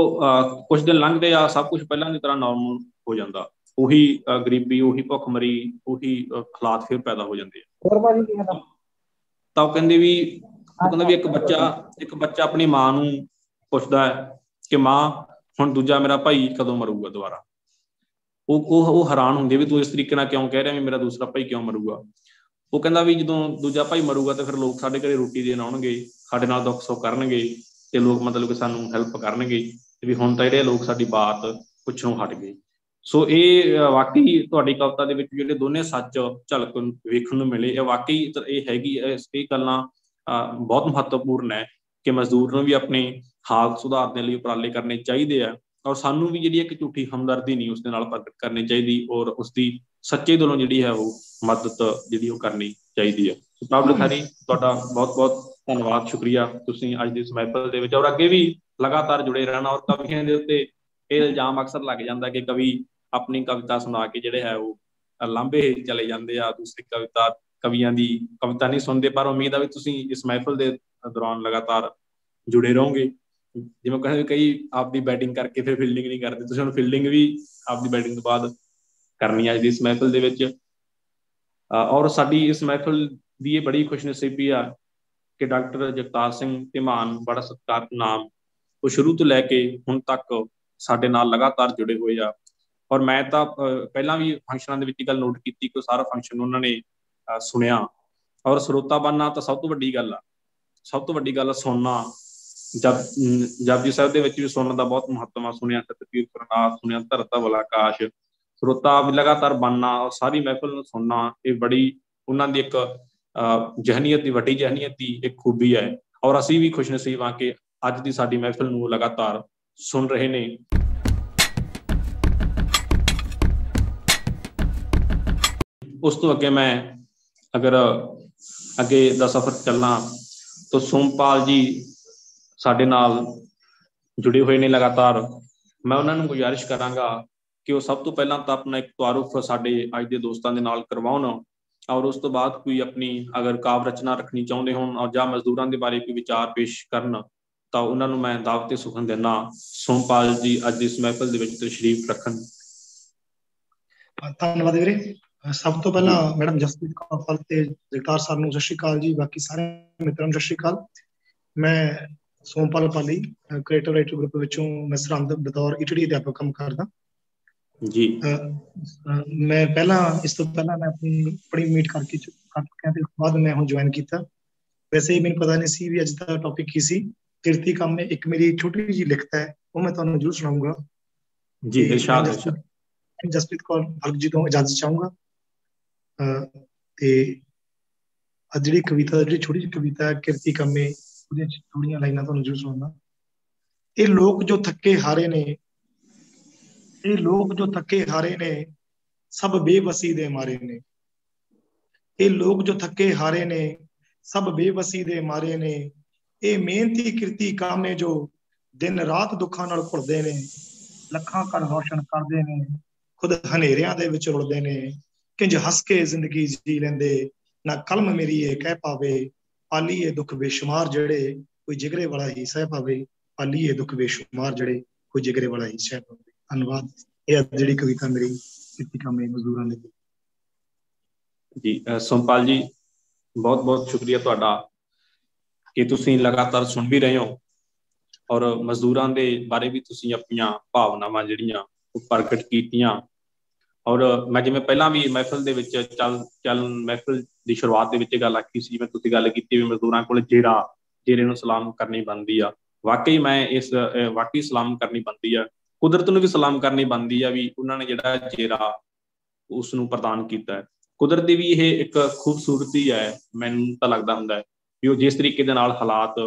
ਕੁਛ ਦਿਨ ਲੰਘਦੇ ਆ, ਸਭ ਕੁਛ ਪਹਿਲਾਂ ਦੀ ਤਰ੍ਹਾਂ ਨੋਰਮਲ ਹੋ ਜਾਂਦਾ, ਉਹੀ ਗਰੀਬੀ, ਉਹੀ ਭੁੱਖਮਰੀ, ਉਹੀ ਹਾਲਾਤ ਫਿਰ ਪੈਦਾ ਹੋ ਜਾਂਦੇ ਆ। ਤਾਂ ਉਹ ਕਹਿੰਦੇ ਵੀ ਇੱਕ ਬੱਚਾ ਆਪਣੀ ਮਾਂ ਨੂੰ ਪੁੱਛਦਾ ਹੈ ਕਿ ਮਾਂ ਹੁਣ ਦੂਜਾ ਮੇਰਾ ਭਾਈ ਕਦੋਂ ਮਰੂਗਾ ਦੁਬਾਰਾ। ਉਹ ਹੈਰਾਨ ਹੁੰਦੀ ਵੀ ਤੂੰ ਇਸ ਤਰੀਕੇ ਨਾਲ ਕਿਉਂ ਕਹਿ ਰਿਹਾ ਵੀ ਮੇਰਾ ਦੂਸਰਾ ਭਾਈ ਕਿਉਂ ਮਰੂਗਾ। ਉਹ ਕਹਿੰਦਾ ਵੀ ਜਦੋਂ ਦੂਜਾ ਭਾਈ ਮਰੂਗਾ ਤੇ ਫਿਰ ਲੋਕ ਸਾਡੇ ਘਰੇ ਰੋਟੀ ਦੇਣ ਆਉਣਗੇ, ਸਾਡੇ ਨਾਲ ਦੁੱਖ ਸੁੱਖ ਕਰਨਗੇ, ਤੇ ਲੋਕ ਮਤਲਬ ਕਿ ਸਾਨੂੰ ਹੈਲਪ ਕਰਨਗੇ, ਵੀ ਹੁਣ ਤਾਂ ਜਿਹੜੇ ਲੋਕ ਸਾਡੀ ਬਾਤ ਪੁੱਛਣੋਂ ਹਟ ਗਏ। ਸੋ ਇਹ ਵਾਕਈ ਤੁਹਾਡੀ ਕਵਿਤਾ ਦੇ ਵਿੱਚ ਜਿਹੜੇ ਦੋਨੇ ਸੱਚ ਝਲਕ ਵੇਖਣ ਨੂੰ ਮਿਲੇ, ਇਹ ਵਾਕਈ ਇਹ ਹੈਗੀ, ਇਹ ਗੱਲਾਂ ਬਹੁਤ ਮਹੱਤਵਪੂਰਨ ਹੈ ਕਿ ਮਜ਼ਦੂਰ ਨੂੰ ਵੀ ਆਪਣੇ ਹਾਲਤ ਸੁਧਾਰਨ ਲਈ ਉਪਰਾਲੇ ਕਰਨੇ ਚਾਹੀਦੇ ਆ, ਔਰ ਸਾਨੂੰ ਵੀ ਜਿਹੜੀ ਇੱਕ ਝੂਠੀ ਹਮਦਰਦੀ ਨਹੀਂ ਉਸਦੇ ਨਾਲ ਪ੍ਰਗਟ ਕਰਨੀ ਚਾਹੀਦੀ, ਔਰ ਉਸਦੀ ਸੱਚੇ ਦਿਲੋਂ ਜਿਹੜੀ ਹੈ ਉਹ ਮਦਦ ਜਿਹੜੀ ਉਹ ਕਰਨੀ ਚਾਹੀਦੀ ਹੈ। ਪ੍ਰਭ ਲਿਖਾਰੀ, ਤੁਹਾਡਾ ਬਹੁਤ ਬਹੁਤ ਧੰਨਵਾਦ, ਸ਼ੁਕਰੀਆ, ਤੁਸੀਂ ਅੱਜ ਦੀ ਇਸ ਮਹਿਫਲ ਦੇ ਵਿੱਚ ਔਰ ਅੱਗੇ ਵੀ ਲਗਾਤਾਰ ਜੁੜੇ ਰਹਿਣਾ। ਔਰ ਕਵੀਆਂ ਦੇ ਉੱਤੇ ਇਹ ਇਲਜ਼ਾਮ ਅਕਸਰ ਲੱਗ ਜਾਂਦਾ ਕਿ ਕਵੀ ਆਪਣੀ ਕਵਿਤਾ ਸੁਣਾ ਕੇ ਜਿਹੜੇ ਹੈ ਉਹ ਲਾਂਭੇ ਚਲੇ ਜਾਂਦੇ ਆ, ਦੂਸਰੀ ਕਵੀਆਂ ਦੀ ਕਵਿਤਾ ਨਹੀਂ ਸੁਣਦੇ। ਪਰ ਉਮੀਦ ਆ ਵੀ ਤੁਸੀਂ ਇਸ ਮਹਿਫਲ ਦੇ ਦੌਰਾਨ ਲਗਾਤਾਰ ਜੁੜੇ ਰਹੋਗੇ। ਜਿਵੇਂ ਕਹਿੰਦੇ ਕਈ ਆਪਦੀ ਬੈਟਿੰਗ ਕਰਕੇ ਫਿਰ ਫੀਲਡਿੰਗ ਨਹੀਂ ਕਰਦੇ, ਤੁਸੀਂ ਹੁਣ ਫੀਲਡਿੰਗ ਵੀ ਆਪਦੀ ਬੈਟਿੰਗ ਤੋਂ ਬਾਅਦ ਕਰਨੀ ਹੈ ਅੱਜ ਦੀ ਇਸ ਮਹਿਫਲ ਦੇ ਵਿੱਚ। ਔਰ ਸਾਡੀ ਇਸ ਮਹਿਫਲ ਦੀ ਇਹ ਬੜੀ ਖੁਸ਼ਨਸੀਬੀ ਆ ਕਿ ਡਾਕਟਰ ਜਗਤਾਰ ਸਿੰਘ ਧੀਮਾਨ ਬੜਾ ਸਤਿਕਾਰ ਨਾਮ ਉਹ ਸ਼ੁਰੂ ਤੋਂ ਲੈ ਕੇ ਹੁਣ ਤੱਕ ਸਾਡੇ ਨਾਲ ਲਗਾਤਾਰ ਜੁੜੇ ਹੋਏ ਆ। ਔਰ ਮੈਂ ਤਾਂ ਪਹਿਲਾਂ ਵੀ ਫੰਕਸ਼ਨਾਂ ਦੇ ਵਿੱਚ ਗੱਲ ਨੋਟ ਕੀਤੀ ਕਿ ਸਾਰਾ ਫੰਕਸ਼ਨ ਉਹਨਾਂ ਨੇ ਸੁਣਿਆ। ਔਰ ਸਰੋਤਾ ਬਣਨਾ ਤਾਂ ਸਭ ਤੋਂ ਵੱਡੀ ਗੱਲ ਆ, ਸਭ ਤੋਂ ਵੱਡੀ ਗੱਲ ਸੁਣਨਾ। ਜਪਜੀ ਸਾਹਿਬ ਦੇ ਵਿੱਚ ਵੀ ਸੁਣਨ ਦਾ ਬਹੁਤ ਮਹੱਤਵ ਆ। ਸੁਣਿਆ ਸਤਿ ਪ੍ਰਨਾਮ, ਸੁਣਿਆ ਧਰਤਾ ਵਲ ਆਕਾਸ਼। ਸਰੋਤਾ ਵੀ ਲਗਾਤਾਰ ਬਣਨਾ ਔਰ ਸਾਰੀ ਮਹਿਫਲ ਨੂੰ ਸੁਣਨਾ, ਇਹ ਬੜੀ ਉਹਨਾਂ ਦੀ ਇੱਕ ਜਹਨੀਅਤ ਦੀ, ਵੱਡੀ ਜਹਨੀਅਤ ਦੀ ਇੱਕ ਖੂਬੀ ਹੈ। ਔਰ ਅਸੀਂ ਵੀ ਖੁਸ਼ਨਸੀਬ ਹਾਂ ਕਿ ਅੱਜ ਦੀ ਸਾਡੀ ਮਹਿਫਲ ਨੂੰ ਲਗਾਤਾਰ ਸੁਣ ਰਹੇ ਨੇ। ਉਸ ਤੋਂ ਅੱਗੇ ਮੈਂ ਅਗਰ ਅੱਗੇ ਦਾ ਸਫ਼ਰ ਚੱਲਣਾ ਤਾਂ ਸੋਮਪਾਲ ਜੀ ਸਾਡੇ ਨਾਲ ਜੁੜੇ ਹੋਏ ਨੇ ਲਗਾਤਾਰ। ਮੈਂ ਉਹਨਾਂ ਨੂੰ ਗੁਜ਼ਾਰਿਸ਼ ਕਰਾਂਗਾ ਕਿ ਉਹ ਸਭ ਤੋਂ ਪਹਿਲਾਂ ਤਾਂ ਆਪਣਾ ਇੱਕ ਤਾਰੁਫ ਸਾਡੇ ਅੱਜ ਦੇ ਦੋਸਤਾਂ ਦੇ ਨਾਲ ਕਰਵਾਉਣ, ਔਰ ਉਸ ਤੋਂ ਬਾਅਦ ਕੋਈ ਆਪਣੀ ਅਗਰ ਕਾਵ ਰਚਨਾ ਰੱਖਣੀ ਚਾਹੁੰਦੇ ਹੋਣ ਔਰ ਜਾਂ ਮਜ਼ਦੂਰਾਂ ਦੇ ਬਾਰੇ ਕੋਈ ਵਿਚਾਰ ਪੇਸ਼ ਕਰਨ ਤਾਂ ਉਹਨਾਂ ਨੂੰ ਮੈਂ ਦਾਵਤ ਸੁਖਨ ਦਿੰਦਾ। ਸੋਮਪਾਲ ਜੀ ਅੱਜ ਦੀ ਇਸ ਮਹਿਫਲ ਦੇ ਵਿੱਚ ਤਸ਼ਰੀਫ ਰੱਖਣ। ਧੰਨਵਾਦ ਵੀਰੇ। ਸਭ ਤੋਂ ਪਹਿਲਾਂ ਮੈਡਮ ਜਸਪ੍ਰੀਤ ਕੌਰ ਤੇ ਜਗਤਾਰ ਸਰ ਨੂੰ ਸਤਿ ਸ਼੍ਰੀ ਅਕਾਲ ਜੀ। ਬਾਕੀ ਸਾਰੇ ਮਿੱਤਰਾਂ ਨੂੰ ਸਤਿ ਸ਼੍ਰੀ ਅਕਾਲ। ਮੈਂ ਸੋਮਪਾਲ ਪਾਲੀ ਕ੍ਰੀਏਟਿਵ ਰਾਈਟਰ ਗਰੁੱਪ ਵਿੱਚੋਂ ਮੈਂ ਸਰਹੰਦ ਬਤੌਰ ETD ਅਧਿਆਪਕ ਕੰਮ ਕਰਦਾ ਜੀ। ਮੈਂ ਇਸ ਤੋਂ ਪਹਿਲਾਂ ਮੈਂ ਆਪਣੀ ਮੀਟ ਕਰਕੇ ਤੇ ਬਾਅਦ ਮੈਂ ਹੁਣ ਜੁਆਇਨ ਕੀਤਾ। ਵੈਸੇ ਹੀ ਮੈਨੂੰ ਪਤਾ ਨਹੀਂ ਸੀ ਵੀ ਅੱਜ ਦਾ ਟੌਪਿਕ ਕੀ ਸੀ। ਕਿਰਤੀ ਕੰਮ ਹੈ ਇੱਕ ਮੇਰੀ ਛੋਟੀ ਜਿਹੀ ਲਿਖਤ ਹੈ, ਉਹ ਮੈਂ ਤੁਹਾਨੂੰ ਜ਼ਰੂਰ ਸੁਣਾਊਂਗਾ ਜੀ। ਜਸਪ੍ਰੀਤ ਕੌਰ ਹਲਕ ਜੀ ਤੋਂ ਇਜਾਜ਼ਤ ਚਾਹੂੰਗਾ। ਤੇ ਅੱਜ ਜਿਹੜੀ ਕਵਿਤਾ, ਜਿਹੜੀ ਛੋਟੀ ਜਿਹੀ ਕਵਿਤਾ ਹੈ ਕਿਰਤੀ ਕੰਮੇ, ਉਹਦੀਆਂ ਥੋੜੀਆਂ ਲਾਈਨਾਂ ਤੁਹਾਨੂੰ ਜ਼ਰੂਰ ਸੁਣਾਉਂਦਾ। ਇਹ ਲੋਕ ਜੋ ਥੱਕੇ ਹਾਰੇ ਨੇ, ਇਹ ਲੋਕ ਜੋ ਥੱਕੇ ਹਾਰੇ ਨੇ, ਸਭ ਬੇਵਸੀ ਦੇ ਮਾਰੇ ਨੇ। ਇਹ ਲੋਕ ਜੋ ਥੱਕੇ ਹਾਰੇ ਨੇ, ਸਭ ਬੇਵਸੀ ਦੇ ਮਾਰੇ ਨੇ। ਇਹ ਮਿਹਨਤੀ ਕਿਰਤੀ ਕਾਮੇ ਜੋ ਦਿਨ ਰਾਤ ਦੁੱਖਾਂ ਨਾਲ ਘੁਲਦੇ ਨੇ, ਲੱਖਾਂ ਘਰ ਰੋਸ਼ਨ ਕਰਦੇ ਨੇ, ਖੁਦ ਹਨੇਰਿਆਂ ਦੇ ਵਿੱਚ ਰੁਲਦੇ ਨੇ। ਕਿੰਜ ਹੱਸ ਕੇ ਜ਼ਿੰਦਗੀ ਜੀ ਲੈਂਦੇ, ਨਾ ਕਲਮ ਮੇਰੀ ਇਹ ਕਹਿ ਪਾਵੇ, ਪਾਲੀਏ ਦੁੱਖ ਬੇਸ਼ੁਮਾਰ ਜਿਹੜੇ ਕੋਈ ਜਿਗਰੇ ਵਾਲਾ ਹੀ ਸਹਿ ਪਾਵੇ। ਪਾਲੀਏ ਦੁੱਖ ਬੇਸ਼ੁਮਾਰ ਜਿਹੜੇ ਕੋਈ ਜਿਗਰੇ ਵਾਲਾ ਹੀ ਸਹਿ ਪਾਵੇ। ਧੰਨਵਾਦ। ਇਹ ਜਿਹੜੀ ਕਵਿਤਾ ਮੇਰੀ ਕਿਰਤੀ ਕਾਮੇ ਮਜ਼ਦੂਰਾਂ ਦੇ ਜੀ। ਸੋਮਪਾਲ ਜੀ ਬਹੁਤ ਬਹੁਤ ਸ਼ੁਕਰੀਆ ਤੁਹਾਡਾ ਕਿ ਤੁਸੀਂ ਲਗਾਤਾਰ ਸੁਣ ਵੀ ਰਹੇ ਹੋ ਔਰ ਮਜ਼ਦੂਰਾਂ ਦੇ ਬਾਰੇ ਵੀ ਤੁਸੀਂ ਆਪਣੀਆਂ ਭਾਵਨਾਵਾਂ ਜਿਹੜੀਆਂ ਉਹ ਪ੍ਰਗਟ ਕੀਤੀਆਂ। ਔਰ ਮੈਂ ਜਿਵੇਂ ਪਹਿਲਾਂ ਵੀ ਮਹਿਫਲ ਦੇ ਵਿੱਚ ਮਹਿਫਲ ਦੀ ਸ਼ੁਰੂਆਤ ਦੇ ਵਿੱਚ ਗੱਲ ਆਖੀ ਸੀ, ਜਿਵੇਂ ਤੁਸੀਂ ਗੱਲ ਕੀਤੀ ਵੀ ਮਜ਼ਦੂਰਾਂ ਕੋਲ ਜੇਰੇ ਨੂੰ ਸਲਾਮ ਕਰਨੀ ਬਣਦੀ ਆ। ਵਾਕਈ ਵਾਕਈ ਸਲਾਮ ਕਰਨੀ ਬਣਦੀ ਆ। ਕੁਦਰਤ ਨੂੰ ਵੀ ਸਲਾਮ ਕਰਨੀ ਬਣਦੀ ਆ ਵੀ ਉਹਨਾਂ ਨੇ ਜਿਹੜਾ ਜੇਰਾ ਉਸ ਨੂੰ ਪ੍ਰਦਾਨ ਕੀਤਾ ਹੈ। ਕੁਦਰਤ ਦੀ ਵੀ ਇਹ ਇੱਕ ਖੂਬਸੂਰਤੀ ਹੈ। ਮੈਨੂੰ ਤਾਂ ਲੱਗਦਾ ਹੁੰਦਾ ਹੈ ਵੀ ਉਹ ਜਿਸ ਤਰੀਕੇ ਦੇ ਨਾਲ ਹਾਲਾਤ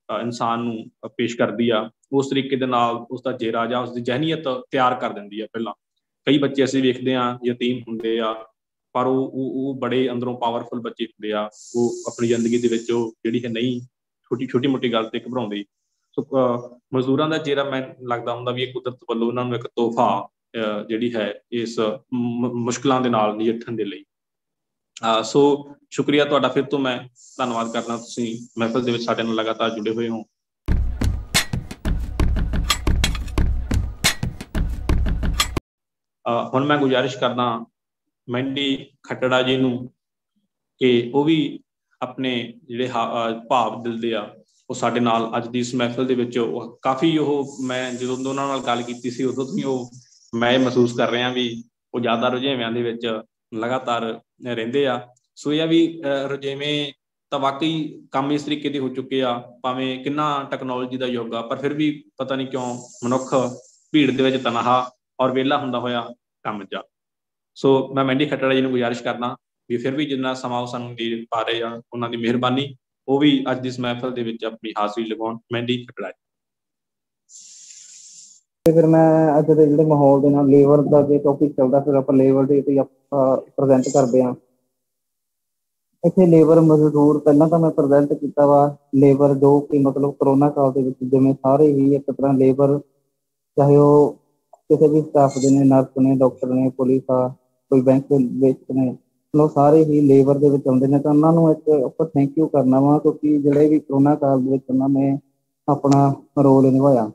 ਇਨਸਾਨ ਨੂੰ ਪੇਸ਼ ਕਰਦੀ ਆ, ਉਸ ਤਰੀਕੇ ਦੇ ਨਾਲ ਉਸਦਾ ਜੇਰਾ ਜਾਂ ਉਸਦੀ ਜਹਨੀਅਤ ਤਿਆਰ ਕਰ ਦਿੰਦੀ ਆ। ਪਹਿਲਾਂ ਕਈ ਬੱਚੇ ਅਸੀਂ ਵੇਖਦੇ ਹਾਂ ਯਤੀਮ ਹੁੰਦੇ ਆ, ਪਰ ਉਹ ਬੜੇ ਅੰਦਰੋਂ ਪਾਵਰਫੁਲ ਬੱਚੇ ਹੁੰਦੇ ਆ। ਉਹ ਆਪਣੀ ਜ਼ਿੰਦਗੀ ਦੇ ਵਿੱਚ ਉਹ ਜਿਹੜੀ ਹੈ ਨਹੀਂ ਛੋਟੀ ਮੋਟੀ ਗੱਲ ਤੇ ਘਬਰਾਉਂਦੇ। ਸੋ ਮਜ਼ਦੂਰਾਂ ਦਾ ਚਿਹਰਾ ਮੈਨੂੰ ਲੱਗਦਾ ਹੁੰਦਾ ਵੀ ਇਹ ਕੁਦਰਤ ਵੱਲੋਂ ਉਹਨਾਂ ਨੂੰ ਇੱਕ ਤੋਹਫਾ ਜਿਹੜੀ ਹੈ ਇਸ ਮੁਸ਼ਕਲਾਂ ਦੇ ਨਾਲ ਨਜਿੱਠਣ ਦੇ ਲਈ। ਸੋ ਸ਼ੁਕਰੀਆ ਤੁਹਾਡਾ ਫਿਰ ਤੋਂ ਮੈਂ ਧੰਨਵਾਦ ਕਰਦਾ। ਤੁਸੀਂ ਮਹਿਫਲ ਦੇ ਵਿੱਚ ਸਾਡੇ ਨਾਲ ਲਗਾਤਾਰ ਜੁੜੇ ਹੋਏ ਹੋ। ਹੁਣ ਮੈਂ ਗੁਜ਼ਾਰਿਸ਼ ਕਰਦਾ ਮੈਂਡੀ ਖੱਟੜਾ ਜੀ ਨੂੰ ਕਿ ਉਹ ਵੀ ਆਪਣੇ ਜਿਹੜੇ ਭਾਵ ਦਿਲ ਦੇ ਆ ਉਹ ਸਾਡੇ ਨਾਲ ਅੱਜ ਦੀ ਇਸ ਮਹਿਫਲ ਦੇ ਵਿੱਚ ਕਾਫੀ ਮੈਂ ਜਦੋਂ ਉਹਨਾਂ ਨਾਲ ਗੱਲ ਕੀਤੀ ਸੀ ਉਦੋਂ ਤੋਂ ਹੀ ਮੈਂ ਇਹ ਮਹਿਸੂਸ ਕਰ ਰਿਹਾ ਵੀ ਉਹ ਜ਼ਿਆਦਾ ਰੁਝੇਵਿਆਂ ਦੇ ਵਿੱਚ ਲਗਾਤਾਰ ਰਹਿੰਦੇ ਆ। ਸੋ ਇਹ ਵੀ ਰੁਝੇਵੇਂ ਤਾਂ ਵਾਕਈ ਕੰਮ ਇਸ ਤਰੀਕੇ ਦੇ ਹੋ ਚੁੱਕੇ ਆ, ਭਾਵੇਂ ਕਿੰਨਾ ਟੈਕਨੋਲੋਜੀ ਦਾ ਯੁੱਗ ਆ, ਪਰ ਫਿਰ ਵੀ ਪਤਾ ਨਹੀਂ ਕਿਉਂ ਮਨੁੱਖ ਭੀੜ ਦੇ ਵਿੱਚ ਤਨਹਾ ਔਰ ਵਿਹਲਾ ਹੁੰਦਾ ਹੋਇਆ ਕੰਮ ਜਾ। ਸੋ ਮੈਂ ਮੈਂਡੀ ਖੱਟੜਾ ਜੀ ਨੂੰ ਗੁਜ਼ਾਰਿਸ਼ ਕਰਦਾ ਵੀ ਫਿਰ ਵੀ ਜਿੰਨਾ ਸਮਾਂ ਉਹ ਸਾਨੂੰ ਦੇ ਪਾ ਰਹੇ ਆ, ਉਹਨਾਂ ਦੀ ਮਿਹਰਬਾਨੀ, ਉਹ ਵੀ ਅੱਜ ਦੀ ਇਸ ਮਹਿਫਲ ਦੇ ਵਿੱਚ ਆਪਣੀ ਹਾਜ਼ਰੀ ਲਗਾਉਣ। ਮੈਂਡੀ ਖੱਟੜਾ। ਫਿਰ ਮੈਂ ਅੱਜ ਦੇ ਜਿਹੜੇ ਮਾਹੌਲ ਦੇ ਨਾਲ ਲੇਬਰ ਦਾ ਜੇ ਟੌਪਿਕ ਚੱਲਦਾ, ਫਿਰ ਆਪਾਂ ਲੇਬਰ ਦੇ ਤੇ ਆਪਾਂ ਪ੍ਰੈਜ਼ੈਂਟ ਕਰਦੇ ਹਾਂ। ਇੱਥੇ ਲੇਬਰ ਮਜ਼ਦੂਰ ਪਹਿਲਾਂ ਤਾਂ ਮੈਂ ਪ੍ਰੈਜ਼ੈਂਟ ਕੀਤਾ ਵਾ ਲੇਬਰ ਜੋ ਕਿ ਮਤਲਬ ਕਰੋਨਾ ਕਾਲ ਦੇ ਵਿੱਚ ਜਿਵੇਂ ਸਾਰੇ ਹੀ ਇੱਕ ਤਰ੍ਹਾਂ ਲੇਬਰ, ਚਾਹੇ ਉਹ ਕਿਸੇ ਵੀ ਸਟਾਫ ਦੇ ਨੇ, ਨਰਸ ਨੇ, ਡਾਕਟਰ ਨੇ, ਪੁਲਿਸ ਆ, ਕੋਈ ਬੈਂਕ ਵਿੱਚ ਨੇ, ਮਤਲਬ ਸਾਰੇ ਹੀ ਲੇਬਰ ਦੇ ਵਿੱਚ ਆਉਂਦੇ ਨੇ। ਤਾਂ ਉਹਨਾਂ ਨੂੰ ਇੱਕ ਆਪਾਂ ਥੈਂਕ ਯੂ ਕਰਨਾ ਵਾ ਕਿਉਂਕਿ ਜਿਹੜੇ ਵੀ ਕਰੋਨਾ ਕਾਲ ਦੇ ਵਿੱਚ ਉਹਨਾਂ ਨੇ ਆਪਣਾ ਰੋਲ ਨਿਭਾਇਆ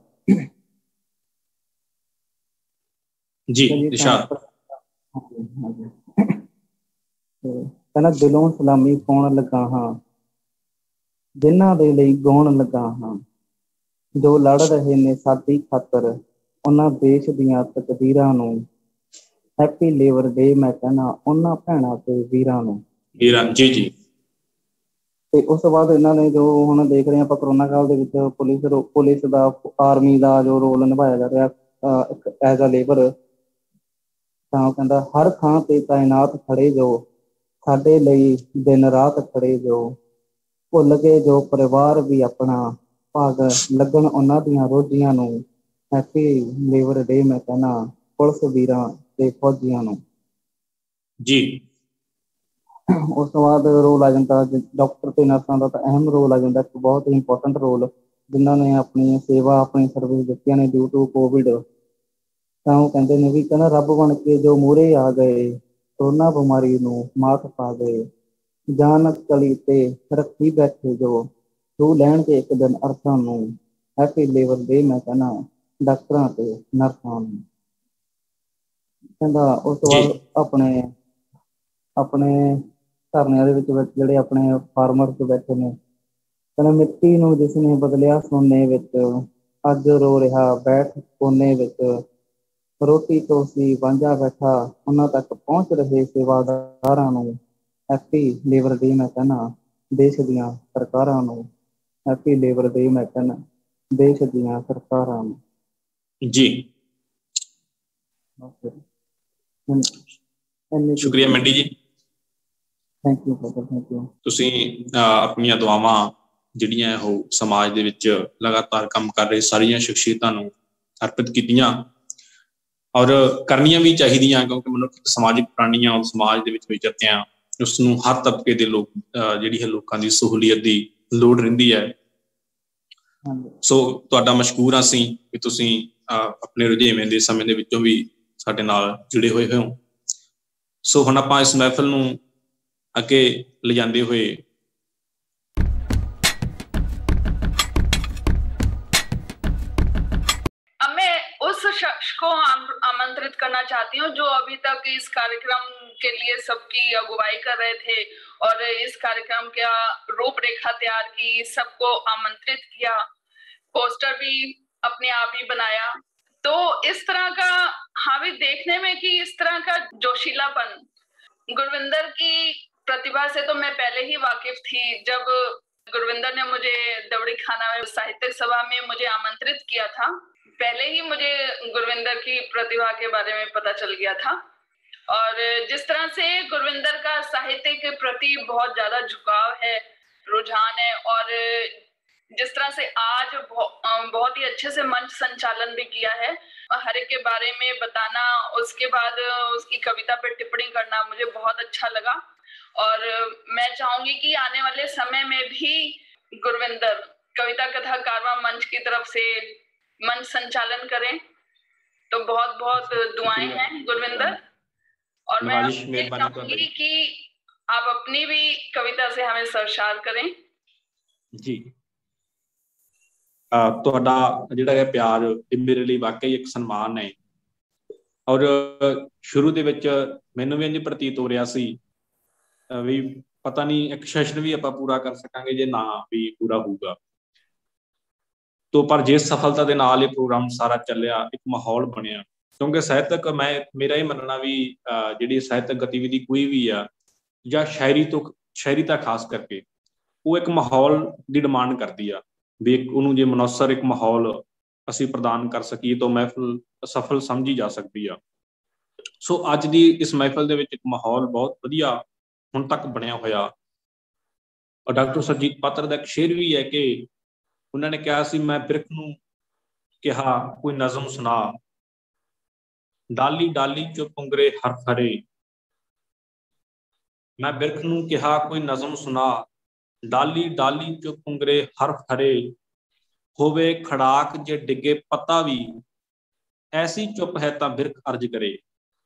ਜੀ। ਕਹਿੰਦਾ ਦਿਲੋਂ ਸਲਾਮੀ ਪਾਉਣ ਲੱਗਾ ਹਾਂ, ਜਿਨ੍ਹਾਂ ਦੇ ਲਈ ਗਾਉਣ ਲੱਗਾ ਹਾਂ, ਜੋ ਲੜ ਰਹੇ ਨੇ ਸਾਡੀ ਖਾਤਰ, ਉਹਨਾਂ ਦੇਸ਼ ਦੀਆਂ ਤਕਦੀਰਾਂ ਨੂੰ। ਹੈਪੀ ਲੇਬਰ ਡੇ ਮੈਂ ਕਹਿੰਦਾ ਉਹਨਾਂ ਭੈਣਾਂ ਤੇ ਵੀਰਾਂ ਨੂੰ। ਜੀ ਜੀ। ਤੇ ਉਸ ਤੋਂ ਬਾਅਦ ਇਹਨਾਂ ਨੇ ਜੋ ਹੁਣ ਦੇਖ ਰਹੇ ਆਪਾਂ ਕਰੋਨਾ ਕਾਲ ਦੇ ਵਿੱਚ ਪੁਲਿਸ ਦਾ, ਆਰਮੀ ਦਾ ਜੋ ਰੋਲ ਨਿਭਾਇਆ ਜਾ ਰਿਹਾ ਐਜ਼ ਅ ਲੇਬਰ, ਤਾਂ ਕਹਿੰਦਾ ਹਰ ਥਾਂ ਤੇ ਤਾਇਨਾਤ ਖੜੇ ਜੋ, ਸਾਡੇ ਲਈ ਦਿਨ ਰਾਤ ਖੜੇ ਜੋ, ਭੁੱਲ ਗਏ ਜੋ ਪਰਿਵਾਰ ਵੀ ਆਪਣਾ, ਭਾਗ ਲੱਗਣ ਉਹਨਾਂ ਦੀਆਂ ਰੋਜ਼ੀਆਂ ਨੂੰ। ਹੈਪੀ ਲੇਬਰ ਡੇ ਮੈਂ ਕਹਿੰਦਾ ਪੁਲਿਸ ਵੀਰਾਂ ਤੇ ਫੌਜੀਆਂ ਨੂੰ ਜੀ। ਉਸ ਤੋਂ ਬਾਅਦ ਰੋਲ ਆ ਜਾਂਦਾ ਡਾਕਟਰ ਤੇ ਨਰਸਾਂ ਦਾ, ਤਾਂ ਅਹਿਮ ਰੋਲ ਆ ਜਾਂਦਾ, ਇੱਕ ਬਹੁਤ ਹੀ ਇੰਪੋਰਟੈਂਟ ਰੋਲ, ਜਿਨ੍ਹਾਂ ਨੇ ਆਪਣੀ ਸੇਵਾ, ਆਪਣੀ ਸਰਵਿਸ ਦਿੱਤੀਆਂ ਨੇ ਡਿਊ ਟੂ ਕੋਵਿਡ। ਤਾਂ ਉਹ ਕਹਿੰਦੇ ਨੇ ਵੀ ਕਹਿੰਦਾ ਰੱਬ ਬਣ ਕੇ ਜੋ ਮੂਹਰੇ ਆ ਗਏ, ਕਰੋਨਾ ਬਿਮਾਰੀ ਨੂੰ ਮਾਤ ਪਾ ਗਏ, ਜਾਨ ਕਲੀ ਤੇ ਰੱਖੀ ਬੈਠੇ ਜੋ, ਛੂ ਲੈਣਗੇ ਇੱਕ ਦਿਨ ਅਰਥਾਂ ਨੂੰ। ਹੈਪੀ ਲੇਬਰ ਡੇ ਮੈਂ ਕਹਿੰਦਾ ਡਾਕਟਰਾਂ ਤੇ ਨਰਸਾਂ ਨੂੰ। ਕਹਿੰਦਾ ਉਸ ਤੋਂ ਬਾਅਦ ਆਪਣੇ ਧਰਨਿਆਂ ਦੇ ਵਿੱਚ ਜਿਹੜੇ ਆਪਣੇ ਫਾਰਮਰਸ ਬੈਠੇ ਨੇ, ਕਹਿੰਦਾ ਮਿੱਟੀ ਨੂੰ ਜਿਸ ਨੇ ਬਦਲਿਆ ਸੋਨੇ ਵਿੱਚ, ਅੱਜ ਰੋ ਰਿਹਾ ਬੈਠ ਕੋਨੇ ਵਿੱਚ, ਰੋਟੀ ਤੋਂ ਸੀ ਵਾਂਝਾ ਬੈਠਾ, ਉਹਨਾਂ ਤੱਕ ਪਹੁੰਚ ਰਹੇ ਸੇਵਾਦਾਰਾਂ ਨੂੰ। ਹੈਪੀ ਲੇਬਰ ਡੇ ਮੈਂ ਕਹਿੰਦਾ ਦੇਸ਼ ਦੀਆਂ ਸਰਕਾਰਾਂ ਨੂੰ। ਹੈਪੀ ਲੇਬਰ ਡੇ ਮੈਂ ਕਹਿੰਦਾ ਦੇਸ਼ ਦੀਆਂ ਸਰਕਾਰਾਂ ਨੂੰ। ਜੀ ਸ਼ੁਕਰੀਆ ਮੰਡੀ ਜੀ। Thank you brother, thank you. ਤੁਸੀਂ ਆਪਣੀਆਂ ਦੁਆਵਾਂ ਜਿਹੜੀਆਂ ਉਹ ਸਮਾਜ ਦੇ ਵਿੱਚ ਲਗਾਤਾਰ ਕੰਮ ਕਰ ਰਹੇ ਸਾਰੀਆਂ ਸ਼ਖਸੀਅਤਾਂ ਨੂੰ ਅਰਪਿਤ ਕੀਤੀਆਂ, ਔਰ ਕਰਨੀਆਂ ਵੀ ਚਾਹੀਦੀਆਂ, ਕਿਉਂਕਿ ਮਨੁੱਖ ਸਮਾਜਿਕ ਪ੍ਰਾਣੀ ਆ, ਸਮਾਜ ਦੇ ਵਿੱਚ ਵਿਚਰਦੇ ਆ, ਉਸਨੂੰ ਹਰ ਤਬਕੇ ਦੇ ਲੋਕ ਜਿਹੜੀ ਹੈ ਲੋਕਾਂ ਦੀ ਸਹੂਲੀਅਤ ਦੀ ਲੋੜ ਰਹਿੰਦੀ ਹੈ। ਸੋ ਤੁਹਾਡਾ ਮਸ਼ਕੂਰ ਹਾਂ ਅਸੀਂ ਕਿ ਤੁਸੀਂ ਆਪਣੇ ਰੁਝੇਵੇਂ ਦੇ ਸਮੇਂ ਦੇ ਵਿੱਚੋਂ ਵੀ ਸਾਡੇ ਨਾਲ ਜੁੜੇ ਹੋਏ ਹੋ। ਸੋ ਹੁਣ ਆਪਾਂ ਇਸ ਮਹਿਫਲ ਨੂੰ ਅੱਗੇ ਲਿਜਾਂਦੇ ਹੋਏ उस शख्स को आमंत्रित करना चाहती हूँ जो अभी तक इस कार्यक्रम के लिए सबकी अगुवाई कर रहे थे और इस कार्यक्रम का रूपरेखा तैयार की, सबको आमंत्रित किया, पोस्टर भी अपने आप ही बनाया। तो इस तरह का हावी देखने में कि इस तरह का जोशीलापन, गुरविंदर की प्रतिभा से तो मैं पहले ही वाकिफ थी। जब गुरविंदर ने मुझे दवड़ी खाना में साहित्य सभा में मुझे आमंत्रित किया था, पहले ही मुझे गुरविंदर की प्रतिभा के बारे में पता चल गया था। और जिस तरह से गुरविंदर का साहित्य के प्रति बहुत ज्यादा झुकाव है, रुझान है, और जिस तरह से आज बहुत ही अच्छे से मंच संचालन भी किया है, हर एक के बारे में बताना, उसके बाद उसकी कविता पर टिप्पणी करना मुझे बहुत अच्छा लगा। और मैं चाहूंगी कि आने वाले समय में भी गुरविंदर कविता कथा कारवां मंच की तरफ से मंच संचालन करें। तो बहुत बहुत दुआएं हैं गुरविंदर, और मैं चाहूंगी कि आप अपनी भी कविता से हमें सरशार करें। जी ਤੁਹਾਡਾ ਜਿਹੜਾ ਹੈ ਪਿਆਰ ਇਹ ਮੇਰੇ ਲਈ ਵਾਕਈ ਇੱਕ ਸਨਮਾਨ ਹੈ। ਔਰ ਸ਼ੁਰੂ ਦੇ ਵਿੱਚ ਮੈਨੂੰ ਵੀ ਇੰਝ ਪ੍ਰਤੀਤ ਹੋ ਰਿਹਾ ਸੀ ਵੀ ਪਤਾ ਨਹੀਂ ਇੱਕ ਸੈਸ਼ਨ ਵੀ ਆਪਾਂ ਪੂਰਾ ਕਰ ਸਕਾਂਗੇ ਜੇ ਨਾ ਵੀ ਪੂਰਾ ਹੋਊਗਾ। ਤੋ ਪਰ ਜਿਸ ਸਫਲਤਾ ਦੇ ਨਾਲ ਇਹ ਪ੍ਰੋਗਰਾਮ ਸਾਰਾ ਚੱਲਿਆ, ਇੱਕ ਮਾਹੌਲ ਬਣਿਆ, ਕਿਉਂਕਿ ਸਾਹਿਤਕ ਮੇਰਾ ਇਹ ਮੰਨਣਾ ਵੀ ਜਿਹੜੀ ਸਾਹਿਤਕ ਗਤੀਵਿਧੀ ਕੋਈ ਵੀ ਆ ਜਾਂ ਸ਼ਾਇਰੀ ਤਾਂ ਖਾਸ ਕਰਕੇ ਉਹ ਇੱਕ ਮਾਹੌਲ ਦੀ ਡਿਮਾਂਡ ਕਰਦੀ ਆ ਵੀ ਉਹਨੂੰ ਜੇ ਮੁਨੱਸਰ ਇੱਕ ਮਾਹੌਲ ਅਸੀਂ ਪ੍ਰਦਾਨ ਕਰ ਸਕੀਏ ਤਾਂ ਮਹਿਫਲ ਸਫਲ ਸਮਝੀ ਜਾ ਸਕਦੀ ਆ। ਸੋ ਅੱਜ ਦੀ ਇਸ ਮਹਿਫਲ ਦੇ ਵਿੱਚ ਇੱਕ ਮਾਹੌਲ ਬਹੁਤ ਵਧੀਆ ਹੁਣ ਤੱਕ ਬਣਿਆ ਹੋਇਆ। ਔਰ ਡਾਕਟਰ ਸੁਰਜੀਤ ਪਾਤਰ ਦਾ ਇੱਕ ਸ਼ੇਰ ਵੀ ਹੈ ਕਿ ਉਹਨਾਂ ਨੇ ਕਿਹਾ ਸੀ, ਮੈਂ ਬਿਰਖ ਨੂੰ ਕਿਹਾ ਕੋਈ ਨਜ਼ਮ ਸੁਣਾ, ਡਾਲੀ ਡਾਲੀ ਚੋ ਪੁੰਗਰੇ ਹਰਫ ਹਰੇ। ਮੈਂ ਬਿਰਖ ਨੂੰ ਕਿਹਾ ਕੋਈ ਨਜ਼ਮ ਸੁਣਾ, ਡਾਲੀ ਡਾਲੀ ਚੋ ਪੁੰਗਰੇ ਹਰਫ ਹਰੇ। ਹੋਵੇ ਖੜਾਕ ਜੇ ਡਿੱਗੇ ਪੱਤਾ ਵੀ, ਐਸੀ ਚੁੱਪ ਹੈ ਤਾਂ ਬਿਰਖ ਅਰਜ ਕਰੇ।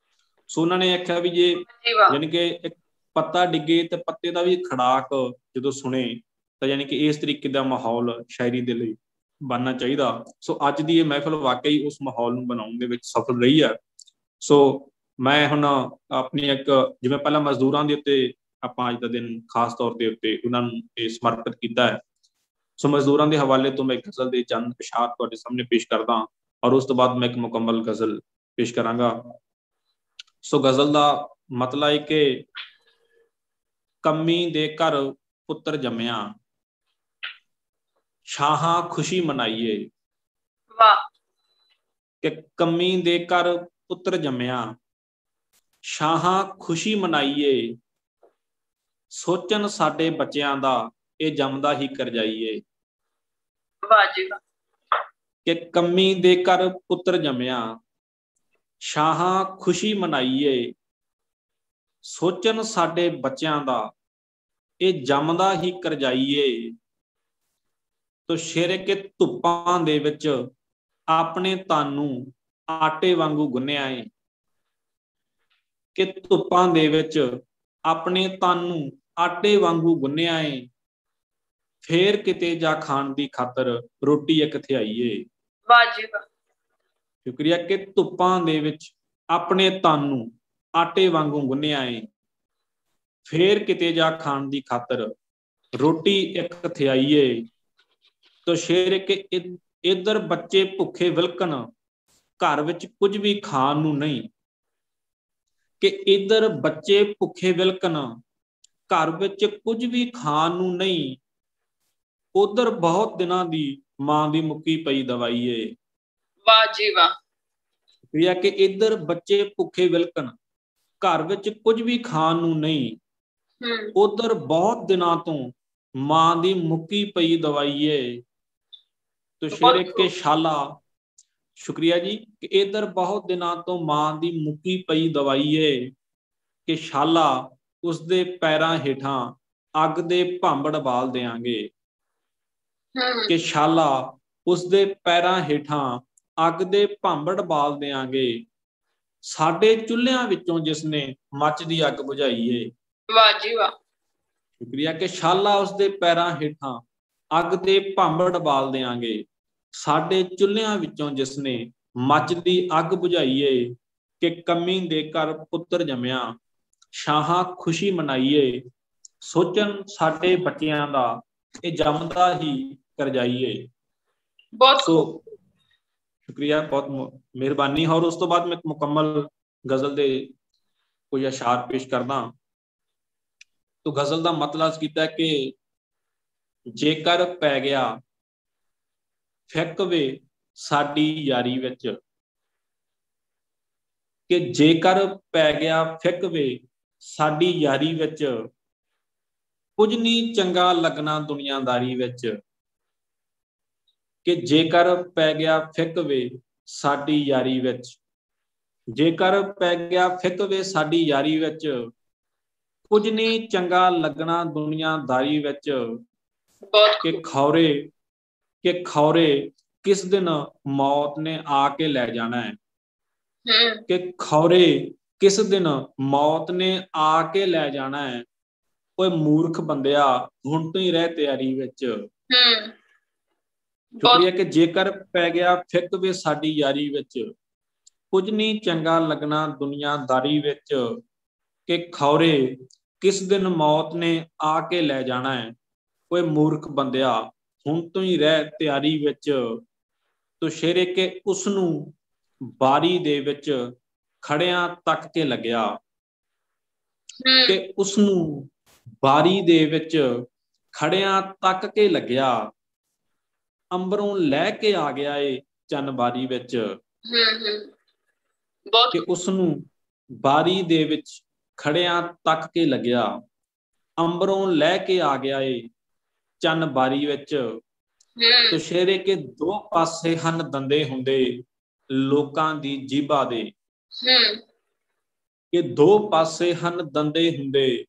ਸੋ ਉਹਨਾਂ ਨੇ ਆਖਿਆ ਵੀ ਜੇ ਯਾਨੀ ਕਿ ਇੱਕ ਪੱਤਾ ਡਿੱਗੇ ਤੇ ਪੱਤੇ ਦਾ ਵੀ ਖੜਾਕ ਜਦੋਂ ਸੁਣੇ ਤਾਂ ਯਾਨੀ ਕਿ ਇਸ ਤਰੀਕੇ ਦਾ ਮਾਹੌਲ ਸ਼ਾਇਰੀ ਦੇ ਲਈ ਬਣਨਾ ਚਾਹੀਦਾ। ਸੋ ਅੱਜ ਦੀ ਇਹ ਮਹਿਫਲ ਵਾਕਈ ਉਸ ਮਾਹੌਲ ਨੂੰ ਬਣਾਉਣ ਦੇ ਵਿੱਚ ਸਫਲ ਰਹੀ ਹੈ। ਸੋ ਮੈਂ ਹੁਣ ਆਪਣੀ ਇੱਕ ਜਿਵੇਂ ਪਹਿਲਾਂ ਮਜ਼ਦੂਰਾਂ ਦੇ ਉੱਤੇ ਆਪਾਂ ਅੱਜ ਦਾ ਦਿਨ ਖਾਸ ਤੌਰ ਦੇ ਉੱਤੇ ਉਹਨਾਂ ਨੂੰ ਇਹ ਸਮਰਪਿਤ ਕੀਤਾ ਹੈ। ਸੋ ਮਜ਼ਦੂਰਾਂ ਦੇ ਹਵਾਲੇ ਤੋਂ ਮੈਂ ਇੱਕ ਗਜ਼ਲ ਦੇ ਚੰਦ ਇਸ਼ਾਰ ਤੁਹਾਡੇ ਸਾਹਮਣੇ ਪੇਸ਼ ਕਰਦਾ ਔਰ ਉਸ ਤੋਂ ਬਾਅਦ ਮੈਂ ਇੱਕ ਮੁਕੰਮਲ ਗਜ਼ਲ ਪੇਸ਼ ਕਰਾਂਗਾ। ਸੋ ਗਜ਼ਲ ਦਾ ਮਤਲਬ ਹੈ ਕਿ ਕੰਮੀ ਦੇ ਘਰ ਪੁੱਤਰ ਜੰਮਿਆ, ਸ਼ਾਹਾਂ ਖੁਸ਼ੀ ਮਨਾਈਏ। ਵਾਹ। ਕਿ ਕੰਮੀ ਦੇ ਘਰ ਪੁੱਤਰ ਜੰਮਿਆ, ਸ਼ਾਹਾਂ ਖੁਸ਼ੀ ਮਨਾਈਏ। ਸੋਚਣ ਸਾਡੇ ਬੱਚਿਆਂ ਦਾ ਇਹ ਜੰਮਦਾ ਹੀ ਕਰਜਾਈਏ। ਵਾਹ ਜੀ ਵਾਹ। ਕਿ ਕੰਮੀ ਦੇ ਘਰ ਪੁੱਤਰ ਜੰਮਿਆ, ਸ਼ਾਹਾਂ ਖੁਸ਼ੀ ਮਨਾਈਏ। ਸੋਚਣ ਸਾਡੇ ਬੱਚਿਆਂ ਦਾ ਇਹ ਜੰਮਦਾ ਹੀ ਕਰਜਾਈਏ। ਤੋ ਸ਼ੇਰੇ ਕੇ ਧੁੱਪਾਂ ਦੇ ਵਿੱਚ ਆਪਣੇ ਤਨ ਨੂੰ ਆਟੇ ਵਾਂਗੂ ਗੁੰਨਿਆ ਏ। ਕਿ ਧੁੱਪਾਂ ਦੇ ਵਿੱਚ ਆਪਣੇ ਤਨ ਨੂੰ ਆਟੇ ਵਾਂਗੂ ਗੁੰਨਿਆ ਏ। ਫੇਰ ਕਿਤੇ ਜਾ ਖਾਣ ਦੀ ਖਾਤਰ ਰੋਟੀ ਇੱਕ ਥਿਆਈਏ। ਵਾਹ ਜੀ ਵਾਹ। ਸ਼ੁਕਰੀਆ। ਕਿ ਧੁੱਪਾਂ ਦੇ ਵਿੱਚ ਆਪਣੇ ਤਨ ਨੂੰ ਆਟੇ ਵਾਂਗੂ ਗੁੰਨਿਆ ਏ। ਫੇਰ ਕਿਤੇ ਜਾ ਖਾਣ ਦੀ ਖਾਤਰ ਰੋਟੀ ਇੱਕ ਥਿਆਈਏ। ਤੋ ਸ਼ੇਰ ਕਿ ਇੱਧਰ ਬੱਚੇ ਭੁੱਖੇ ਵਿਲਕਣ, ਘਰ ਵਿੱਚ ਕੁਝ ਵੀ ਖਾਣ ਨੂੰ ਨਹੀਂ। ਕਿ ਇੱਧਰ ਬੱਚੇ ਭੁੱਖੇ ਵਿਲਕਣ, ਘਰ ਵਿੱਚ ਕੁਝ ਵੀ ਖਾਣ ਨੂੰ ਨਹੀਂ। ਉਧਰ ਬਹੁਤ ਦਿਨਾਂ ਦੀ ਮਾਂ ਦੀ ਮੁੱਕੀ ਪਈ ਦਵਾਈ ਏ। ਵਾਹ ਜੀ ਵਾਹ। ਇਹ ਕਿ ਇੱਧਰ ਬੱਚੇ ਭੁੱਖੇ ਵਿਲਕਣ, ਘਰ ਵਿੱਚ ਕੁਝ ਵੀ ਖਾਣ ਨੂੰ ਨਹੀਂ। ਉਧਰ ਬਹੁਤ ਦਿਨਾਂ ਤੋਂ ਮਾਂ ਦੀ ਮੁੱਕੀ ਪਈ ਦਵਾਈ ਏ। ਤੋ ਸ਼ੇਰੇ ਕੇ ਸ਼ਾਲਾ, ਸ਼ੁਕਰੀਆ ਜੀ। ਕਿ ਇੱਧਰ ਬਹੁਤ ਦਿਨਾਂ ਤੋਂ ਮਾਂ ਦੀ ਮੁੱਕੀ ਪਈ ਦਵਾਈ ਏ। ਕਿ ਸ਼ਾਲਾ ਉਸਦੇ ਪੈਰਾਂ ਹੇਠਾਂ ਅੱਗ ਦੇ ਭਾਂਬੜ ਬਾਲ ਦਿਆਂਗੇ। ਕਿ ਸ਼ਾਲਾ ਉਸਦੇ ਪੈਰਾਂ ਹੇਠਾਂ ਅੱਗ ਦੇ ਭਾਂਬੜ ਬਾਲ ਦਿਆਂਗੇ। ਸਾਡੇ ਚੁੱਲ੍ਹਿਆਂ ਵਿੱਚੋਂ ਜਿਸਨੇ ਮੱਚਦੀ ਅੱਗ ਬੁਝਾਈ ਏ। ਵਾਹ ਜੀ ਵਾਹ। ਸ਼ੁਕਰੀਆ। ਕਿ ਸ਼ਾਲਾ ਉਸਦੇ ਪੈਰਾਂ ਹੇਠਾਂ ਅੱਗ ਦੇ ਭਾਂਬੜ ਬਾਲ ਦਿਆਂਗੇ। ਸਾਡੇ ਚੁੱਲ੍ਹਿਆਂ ਵਿੱਚੋਂ ਜਿਸਨੇ ਮੱਚਦੀ ਅੱਗ ਬੁਝਾਈ ਏ। ਕਿ ਕੰਮੀ ਦੇ ਘਰ ਪੁੱਤਰ ਜੰਮਿਆ, ਸ਼ਾਹਾਂ ਖੁਸ਼ੀ ਮਨਾਈਏ। ਸੋਚਣ ਸਾਡੇ ਬੱਚਿਆਂ ਦਾ ਇਹ ਜੰਮਦਾ ਹੀ ਕਰਜਾਈਏ। ਬਹੁਤ ਸ਼ੁਕਰੀਆ, ਬਹੁਤ ਮਿਹਰਬਾਨੀ। ਔਰ ਉਸ ਤੋਂ ਬਾਅਦ ਮੈਂ ਇੱਕ ਮੁਕੰਮਲ ਗਜ਼ਲ ਦੇ ਕੁਝ ਅਸ਼ਾਰ ਪੇਸ਼ ਕਰਦਾ। ਤੋ ਗਜ਼ਲ ਦਾ ਮਤਲਬ ਕੀਤਾ ਕਿ ਜੇਕਰ ਪੈ ਗਿਆ ਫਿੱਕ ਵੇ ਸਾਡੀ ਯਾਰੀ ਵਿੱਚ। ਕਿ ਜੇਕਰ ਪੈ ਗਿਆ ਫਿੱਕ ਵੇ ਸਾਡੀ ਯਾਰੀ ਵਿੱਚ, ਕੁਝ ਨਹੀਂ ਚੰਗਾ ਲੱਗਣਾ ਦੁਨੀਆਦਾਰੀ ਵਿੱਚ। ਕਿ ਜੇਕਰ ਪੈ ਗਿਆ ਫਿੱਕ ਵੇ ਸਾਡੀ ਯਾਰੀ ਵਿੱਚ, ਜੇਕਰ ਪੈ ਗਿਆ ਫਿੱਕ ਵੇ ਸਾਡੀ ਯਾਰੀ ਵਿੱਚ, ਕੁਝ ਨਹੀਂ ਚੰਗਾ ਲੱਗਣਾ ਦੁਨੀਆਦਾਰੀ ਵਿੱਚ। ਕਿ ਖੌਰੇ ਕਿਸ ਦਿਨ ਮੌਤ ਨੇ ਆ ਕੇ ਲੈ ਜਾਣਾ ਹੈ। ਕਿ ਖੌਰੇ ਕਿਸ ਦਿਨ ਮੌਤ ਨੇ ਆ ਕੇ ਲੈ ਜਾਣਾ ਹੈ। ਓਏ ਮੂਰਖ ਬੰਦਿਆ ਹੁਣ ਤੋਂ ਹੀ ਰਹਿ ਤਿਆਰੀ ਵਿੱਚ। ਸ਼ੁਕਰੀਆ। ਕਿ ਜੇਕਰ ਪੈ ਗਿਆ ਫਿੱਕ ਵੇ ਸਾਡੀ ਯਾਰੀ ਵਿੱਚ, ਕੁਝ ਨਹੀਂ ਚੰਗਾ ਲੱਗਣਾ ਦੁਨੀਆਦਾਰੀ ਵਿੱਚ। ਕਿ ਖੌਰੇ ਕਿਸ ਦਿਨ ਮੌਤ ਨੇ ਆ ਕੇ ਲੈ ਜਾਣਾ ਹੈ। ਓਏ ਮੂਰਖ ਬੰਦਿਆ ਹੁਣ ਤੋਂ ਹੀ ਰਹਿ ਤਿਆਰੀ ਵਿੱਚ। ਤੋ ਸ਼ੇਰੇ ਕਿ ਉਸਨੂੰ ਬਾਰੀ ਦੇ ਵਿੱਚ ਖੜਿਆਂ ਤੱਕ ਕੇ ਲੱਗਿਆ। ਕਿ ਉਸਨੂੰ ਬਾਰੀ ਦੇ ਵਿੱਚ ਖੜਿਆਂ ਤੱਕ ਕੇ ਲੱਗਿਆ। ਅੰਬਰੋਂ ਲੈ ਕੇ ਆ ਗਿਆ ਏ ਚੰਨ ਬਾਰੀ ਵਿੱਚ। ਕਿ ਉਸਨੂੰ ਬਾਰੀ ਦੇ ਵਿੱਚ ਖੜਿਆਂ ਤੱਕ ਕੇ ਲੱਗਿਆ। ਅੰਬਰੋਂ ਲੈ ਕੇ ਆ ਗਿਆ ਏ ਚੰਨ ਬਾਰੀ ਵਿੱਚ। ਤੋ ਸ਼ੇਰੇ ਕੇ ਦੋ ਪਾਸੇ ਹਨ ਦੰਦੇ ਹੁੰਦੇ ਲੋਕਾਂ ਦੀ ਜੀਭਾ ਦੇ। ਕਿ ਦੋ ਪਾਸੇ ਹਨ ਦੰਦੇ ਹੁੰਦੇ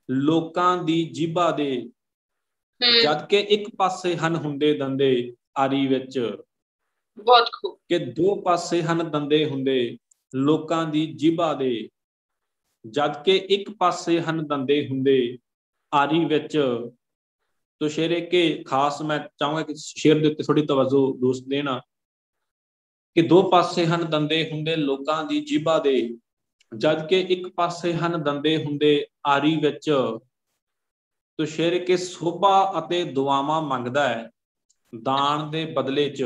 ਲੋਕਾਂ ਦੀ ਜੀਭਾ ਦੇ। ਜਦ ਕਿ ਇੱਕ ਪਾਸੇ ਹਨ ਹੁੰਦੇ ਦੰਦੇ ਆਰੀ ਵਿੱਚ। ਬਹੁਤ ਖੂਬ। ਕਿ ਦੋ ਪਾਸੇ ਹਨ ਦੰਦੇ ਹੁੰਦੇ ਲੋਕਾਂ ਦੀ ਜੀਭਾ ਦੇ। ਜਦ ਕਿ ਇੱਕ ਪਾਸੇ ਹਨ ਦੰਦੇ ਹੁੰਦੇ ਆਰੀ ਵਿੱਚ। ਤੋ ਸ਼ੇਰੇ ਕੇ ਖਾਸ ਮੈਂ ਚਾਹੂੰਗਾ ਕਿ ਸ਼ੇਰ ਦੇ ਉੱਤੇ ਥੋੜੀ ਤਵੱਜੋ ਦੋਸਤ ਦੇਣਾ। ਕਿ ਦੋ ਪਾਸੇ ਹਨ ਦੰਦੇ ਹੁੰਦੇ ਲੋਕਾਂ ਦੀ ਜੀਭਾ ਦੇ। ਜਦ ਕਿ ਇੱਕ ਪਾਸੇ ਹਨ ਦੰਦੇ ਹੁੰਦੇ ਆਰੀ ਵਿੱਚ, ਤੁਸ਼ੇਰ ਕੇ ਸੋਭਾ ਅਤੇ ਦੁਆਵਾਂ ਮੰਗਦਾ ਹੈ ਦਾਨ ਦੇ ਬਦਲੇ 'ਚ।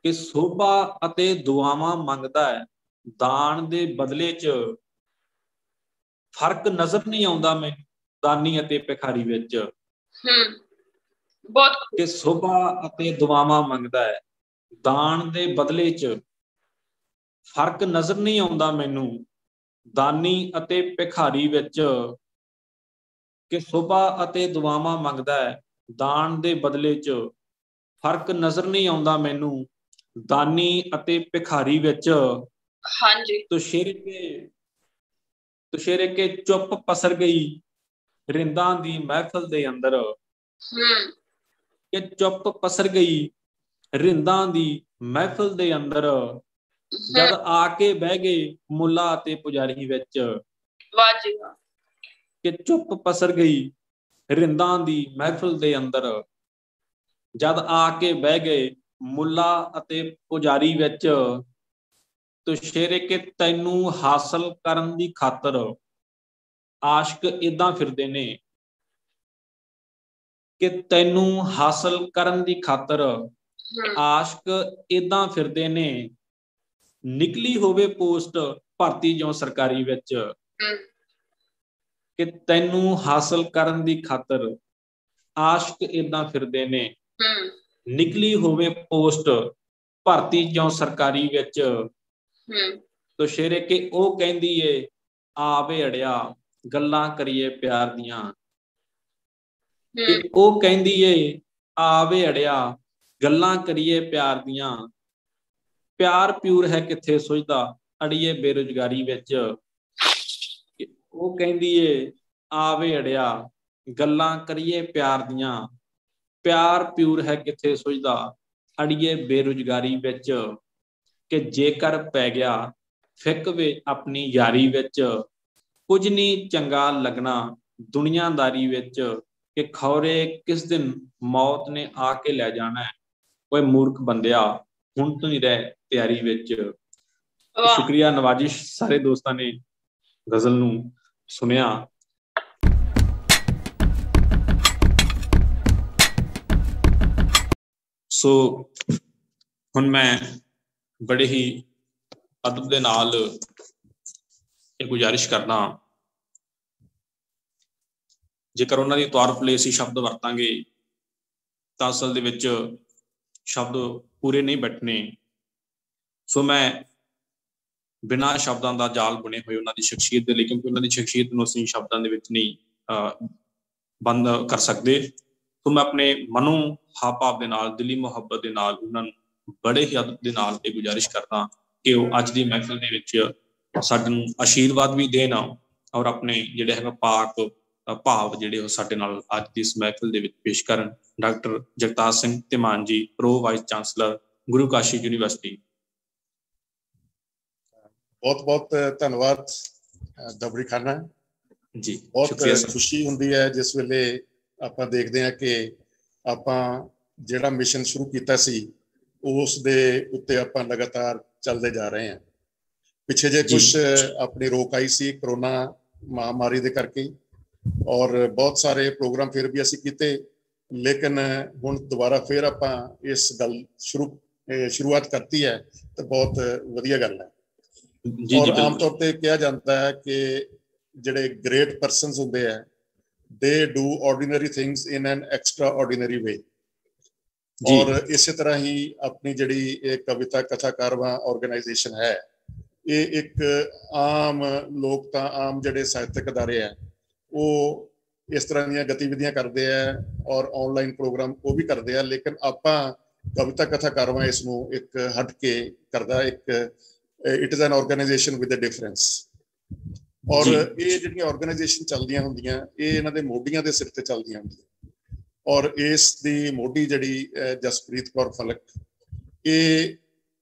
ਕਿ ਸੋਭਾ ਅਤੇ ਦੁਆਵਾਂ ਮੰਗਦਾ ਹੈ ਦਾਨ ਦੇ ਬਦਲੇ 'ਚ, ਫਰਕ ਨਜ਼ਰ ਨਹੀਂ ਆਉਂਦਾ ਮੈਨੂੰ ਦਾਨੀ ਅਤੇ ਭਿਖਾਰੀ ਵਿੱਚ। ਕਿ ਸੋਭਾ ਅਤੇ ਦੁਆਵਾਂ ਮੰਗਦਾ ਹੈ ਦਾਨ ਦੇ ਬਦਲੇ 'ਚ, ਫਰਕ ਨਜ਼ਰ ਨਹੀਂ ਆਉਂਦਾ ਮੈਨੂੰ ਦਾਨੀ ਅਤੇ ਭਿਖਾਰੀ ਵਿੱਚ। ਕਿ ਸੋਭਾ ਅਤੇ ਦੁਆਵਾਂ ਮੰਗਦਾ ਹੈ ਦਾਨ ਦੇ ਬਦਲੇ 'ਚ, ਫਰਕ ਨਜ਼ਰ ਨਹੀਂ ਆਉਂਦਾ ਮੈਨੂੰ ਦਾਨੀ ਅਤੇ ਭਿਖਾਰੀ ਵਿੱਚ। ਹਾਂਜੀ। ਤੁਸ਼ੇਰੇ ਕੇ ਚੁੱਪ ਪਸਰ ਗਈ ਰਿੰਦਾਂ ਦੀ ਮਹਿਫਲ ਦੇ ਅੰਦਰ। ਕਿ ਚੁੱਪ ਪਸਰ ਗਈ ਰਿੰਦਾਂ ਦੀ ਮਹਿਫਲ ਦੇ ਅੰਦਰ, ਜਦ ਆ ਕੇ ਬਹਿ ਗਏ ਮੁੱਲਾ ਅਤੇ ਪੁਜਾਰੀ ਵਿੱਚ। ਵਾਹ ਜੀ ਵਾਹ। ਕਿ ਚੁੱਪ ਪਸਰ ਗਈ ਰਿੰਦਾਂ ਦੀ ਮਹਿਫਲ ਦੇ ਅੰਦਰ, ਜਦ ਆ ਕੇ ਬਹਿ ਗਏ ਮੁੱਲਾ ਅਤੇ ਪੁਜਾਰੀ ਵਿੱਚ। ਤੁਸ਼ੇਰੇ ਕੇ ਤੈਨੂੰ ਹਾਸਲ ਕਰਨ ਦੀ ਖਾਤਰ ਆਸ਼ਕ ਏਦਾਂ ਫਿਰਦੇ ਨੇ। ਕਿ ਤੈਨੂੰ ਹਾਸਲ ਕਰਨ ਦੀ ਖਾਤਰ ਆਸ਼ਕ ਏਦਾਂ ਫਿਰਦੇ ਨੇ, ਨਿਕਲੀ ਹੋਵੇ ਪੋਸਟ ਭਰਤੀ ਜਿਉਂ ਸਰਕਾਰੀ ਵਿੱਚ। ਕਿ ਤੈਨੂੰ ਹਾਸਲ ਕਰਨ ਦੀ ਖਾਤਰ ਆਸ਼ਕ ਏਦਾਂ ਫਿਰਦੇ ਨੇ, ਨਿਕਲੀ ਹੋਵੇ ਪੋਸਟ ਭਰਤੀ ਜਿਉਂ ਸਰਕਾਰੀ ਵਿੱਚ। ਤੁਸ਼ੇਰੇ ਕੇ ਉਹ ਕਹਿੰਦੀ ਏ ਆ ਵੇ ਅੜਿਆ ਗੱਲਾਂ ਕਰੀਏ ਪਿਆਰ ਦੀਆਂ। ਕਿ ਉਹ ਕਹਿੰਦੀ ਏ ਆ ਵੇ ਅੜਿਆ ਗੱਲਾਂ ਕਰੀਏ ਪਿਆਰ ਦੀਆਂ, ਪਿਆਰ ਪਿਊਰ ਹੈ ਕਿੱਥੇ ਸੁਝਦਾ ਅੜੀਏ ਬੇਰੁਜ਼ਗਾਰੀ ਵਿੱਚ। ਉਹ ਕਹਿੰਦੀ ਏ ਆਵੇ ਅੜਿਆ ਗੱਲਾਂ ਕਰੀਏ ਪਿਆਰ ਦੀਆਂ, ਪਿਆਰ ਪਿਊਰ ਹੈ ਕਿੱਥੇ ਸੁਝਦਾ ਅੜੀਏ ਬੇਰੁਜ਼ਗਾਰੀ ਵਿੱਚ। ਕਿ ਜੇਕਰ ਪੈ ਗਿਆ ਫਿੱਕ ਵੇ ਆਪਣੀ ਯਾਰੀ ਵਿੱਚ, ਕੁਝ ਨਹੀਂ ਚੰਗਾ ਲੱਗਣਾ ਦੁਨੀਆਦਾਰੀ ਵਿੱਚ। ਕਿ ਖੌਰੇ ਕਿਸ ਦਿਨ ਮੌਤ ਨੇ ਆ ਕੇ ਲੈ ਜਾਣਾ ਹੈ, ਓਏ ਮੂਰਖ ਬੰਦਿਆ ਹੁਣ ਤੋਂ ਹੀ ਰਹਿ ਤਿਆਰੀ ਵਿੱਚ। ਸ਼ੁਕਰੀਆ ਨਵਾਜ਼ਿਸ਼ ਸਾਰੇ ਦੋਸਤਾਂ ਨੇ ਗਜ਼ਲ ਨੂੰ ਸੁਣਿਆ। ਸੋ ਹੁਣ ਮੈਂ ਬੜੇ ਹੀ ਅਦਬ ਦੇ ਨਾਲ ਇਹ ਗੁਜ਼ਾਰਿਸ਼ ਕਰਦਾ, ਜੇਕਰ ਉਹਨਾਂ ਦੀ ਤੌਰ ਲਈ ਅਸੀਂ ਸ਼ਬਦ ਵਰਤਾਂਗੇ ਤਾਂ ਅਸਲ ਦੇ ਵਿੱਚ ਸ਼ਬਦ ਪੂਰੇ ਨਹੀਂ ਬੈਠਣੇ। ਸੋ ਮੈਂ ਬਿਨਾਂ ਸ਼ਬਦਾਂ ਦਾ ਜਾਲ ਬੁਣੇ ਹੋਏ ਉਹਨਾਂ ਦੀ ਸ਼ਖਸੀਅਤ ਦੇ ਲਈ, ਕਿਉਂਕਿ ਉਹਨਾਂ ਦੀ ਸ਼ਖਸੀਅਤ ਨੂੰ ਅਸੀਂ ਸ਼ਬਦਾਂ ਦੇ ਵਿੱਚ ਨਹੀਂ ਬੰਦ ਕਰ ਸਕਦੇ। ਸੋ ਮੈਂ ਆਪਣੇ ਮਨੋਂ ਹਾਵ ਭਾਵ ਦੇ ਨਾਲ, ਦਿਲੀ ਮੁਹੱਬਤ ਦੇ ਨਾਲ ਉਹਨਾਂ ਨੂੰ ਬੜੇ ਹੀ ਅਦਬ ਦੇ ਨਾਲ ਇਹ ਗੁਜ਼ਾਰਿਸ਼ ਕਰਦਾ ਕਿ ਉਹ ਅੱਜ ਦੀ ਮਹਿਫਿਲ ਦੇ ਵਿੱਚ ਸਾਨੂੰ ਆਸ਼ੀਰਵਾਦ ਵੀ ਦੇਣ ਔਰ ਆਪਣੇ ਜਿਹੜੇ ਹੈਗਾ ਪਾਕ ਭਾਵ ਜਿਹੜੇ ਉਹ ਸਾਡੇ ਨਾਲ ਅੱਜ ਦੀ ਇਸ ਮਹਿਫਿਲ ਦੇ ਵਿੱਚ ਪੇਸ਼ ਕਰਨ। ਡਾਕਟਰ ਜਗਤਾਰ ਸਿੰਘ ਧੀਮਾਨ ਜੀ, ਪ੍ਰੋ ਵਾਈਸ ਚਾਂਸਲਰ, ਗੁਰੂ ਕਾਸ਼ੀ ਯੂਨੀਵਰਸਿਟੀ। ਬਹੁਤ ਬਹੁਤ ਧੰਨਵਾਦ ਦਬੜੀ ਖਾਨਾ ਜੀ। ਬਹੁਤ ਖੁਸ਼ੀ ਹੁੰਦੀ ਹੈ ਜਿਸ ਵੇਲੇ ਆਪਾਂ ਦੇਖਦੇ ਹਾਂ ਕਿ ਆਪਾਂ ਜਿਹੜਾ ਮਿਸ਼ਨ ਸ਼ੁਰੂ ਕੀਤਾ ਸੀ ਉਸ ਦੇ ਉੱਤੇ ਆਪਾਂ ਲਗਾਤਾਰ ਚੱਲਦੇ ਜਾ ਰਹੇ ਹਾਂ। ਪਿੱਛੇ ਜੇ ਕੁਛ ਆਪਣੀ ਰੋਕ ਆਈ ਸੀ ਕਰੋਨਾ ਮਹਾਮਾਰੀ ਦੇ ਕਰਕੇ, ਔਰ ਬਹੁਤ ਸਾਰੇ ਪ੍ਰੋਗਰਾਮ ਫਿਰ ਵੀ ਅਸੀਂ ਕੀਤੇ, ਲੇਕਿਨ ਹੁਣ ਦੁਬਾਰਾ ਫਿਰ ਆਪਾਂ ਇਸ ਗੱਲ ਸ਼ੁਰੂਆਤ ਕਰਤੀ ਹੈ ਤਾਂ ਬਹੁਤ ਵਧੀਆ ਗੱਲ ਹੈ। ਔਰ ਆਮ ਤੌਰ ਤੇ ਕਿਹਾ ਜਾਂਦਾ ਹੈ ਕਿ ਜਿਹੜੇ ਗ੍ਰੇਟ ਪਰਸਨਸ ਹੁੰਦੇ ਆ they do ordinary things in an extraordinary way। ਔਰ ਇਸੇ ਤਰ੍ਹਾਂ ਹੀ ਆਪਣੀ ਜਿਹੜੀ ਇਹ ਕਵਿਤਾ ਕਥਾ ਕਾਰਵਾਂ ਆਰਗੇਨਾਈਜੇਸ਼ਨ ਹੈ, ਇਹ ਇੱਕ ਆਮ ਲੋਕ ਤਾਂ ਆਮ ਜਿਹੜੇ ਸਾਹਿਤਕ ਅਦਾਰੇ ਆ ਉਹ ਇਸ ਤਰ੍ਹਾਂ ਦੀਆਂ ਗਤੀਵਿਧੀਆਂ ਕਰਦੇ ਆ ਔਰ ਆਨਲਾਈਨ ਪ੍ਰੋਗਰਾਮ ਉਹ ਵੀ ਕਰਦੇ ਆ, ਲੇਕਿਨ ਆਪਾਂ ਕਵਿਤਾ ਕਥਾ ਕਾਰਵਾਂ ਇਸ ਨੂੰ ਇੱਕ ਹਟ ਕੇ ਕਰਦਾ, ਇੱਕ it is an organization with a difference. ਔਰ ਇਹ ਜਿਹੜੀਆਂ ਆਰਗੇਨਾਈਜੇਸ਼ਨ ਚੱਲਦੀਆਂ ਹੁੰਦੀਆਂ ਇਹ ਇਹਨਾਂ ਦੇ ਮੋਢੀਆਂ ਦੇ ਸਿਰ ਤੇ ਚੱਲਦੀਆਂ ਹੁੰਦੀਆਂ, ਔਰ ਇਸ ਦੀ ਮੋਢੀ ਜਿਹੜੀ ਜਸਪ੍ਰੀਤ ਕੌਰ ਫਲਕ, ਇਹ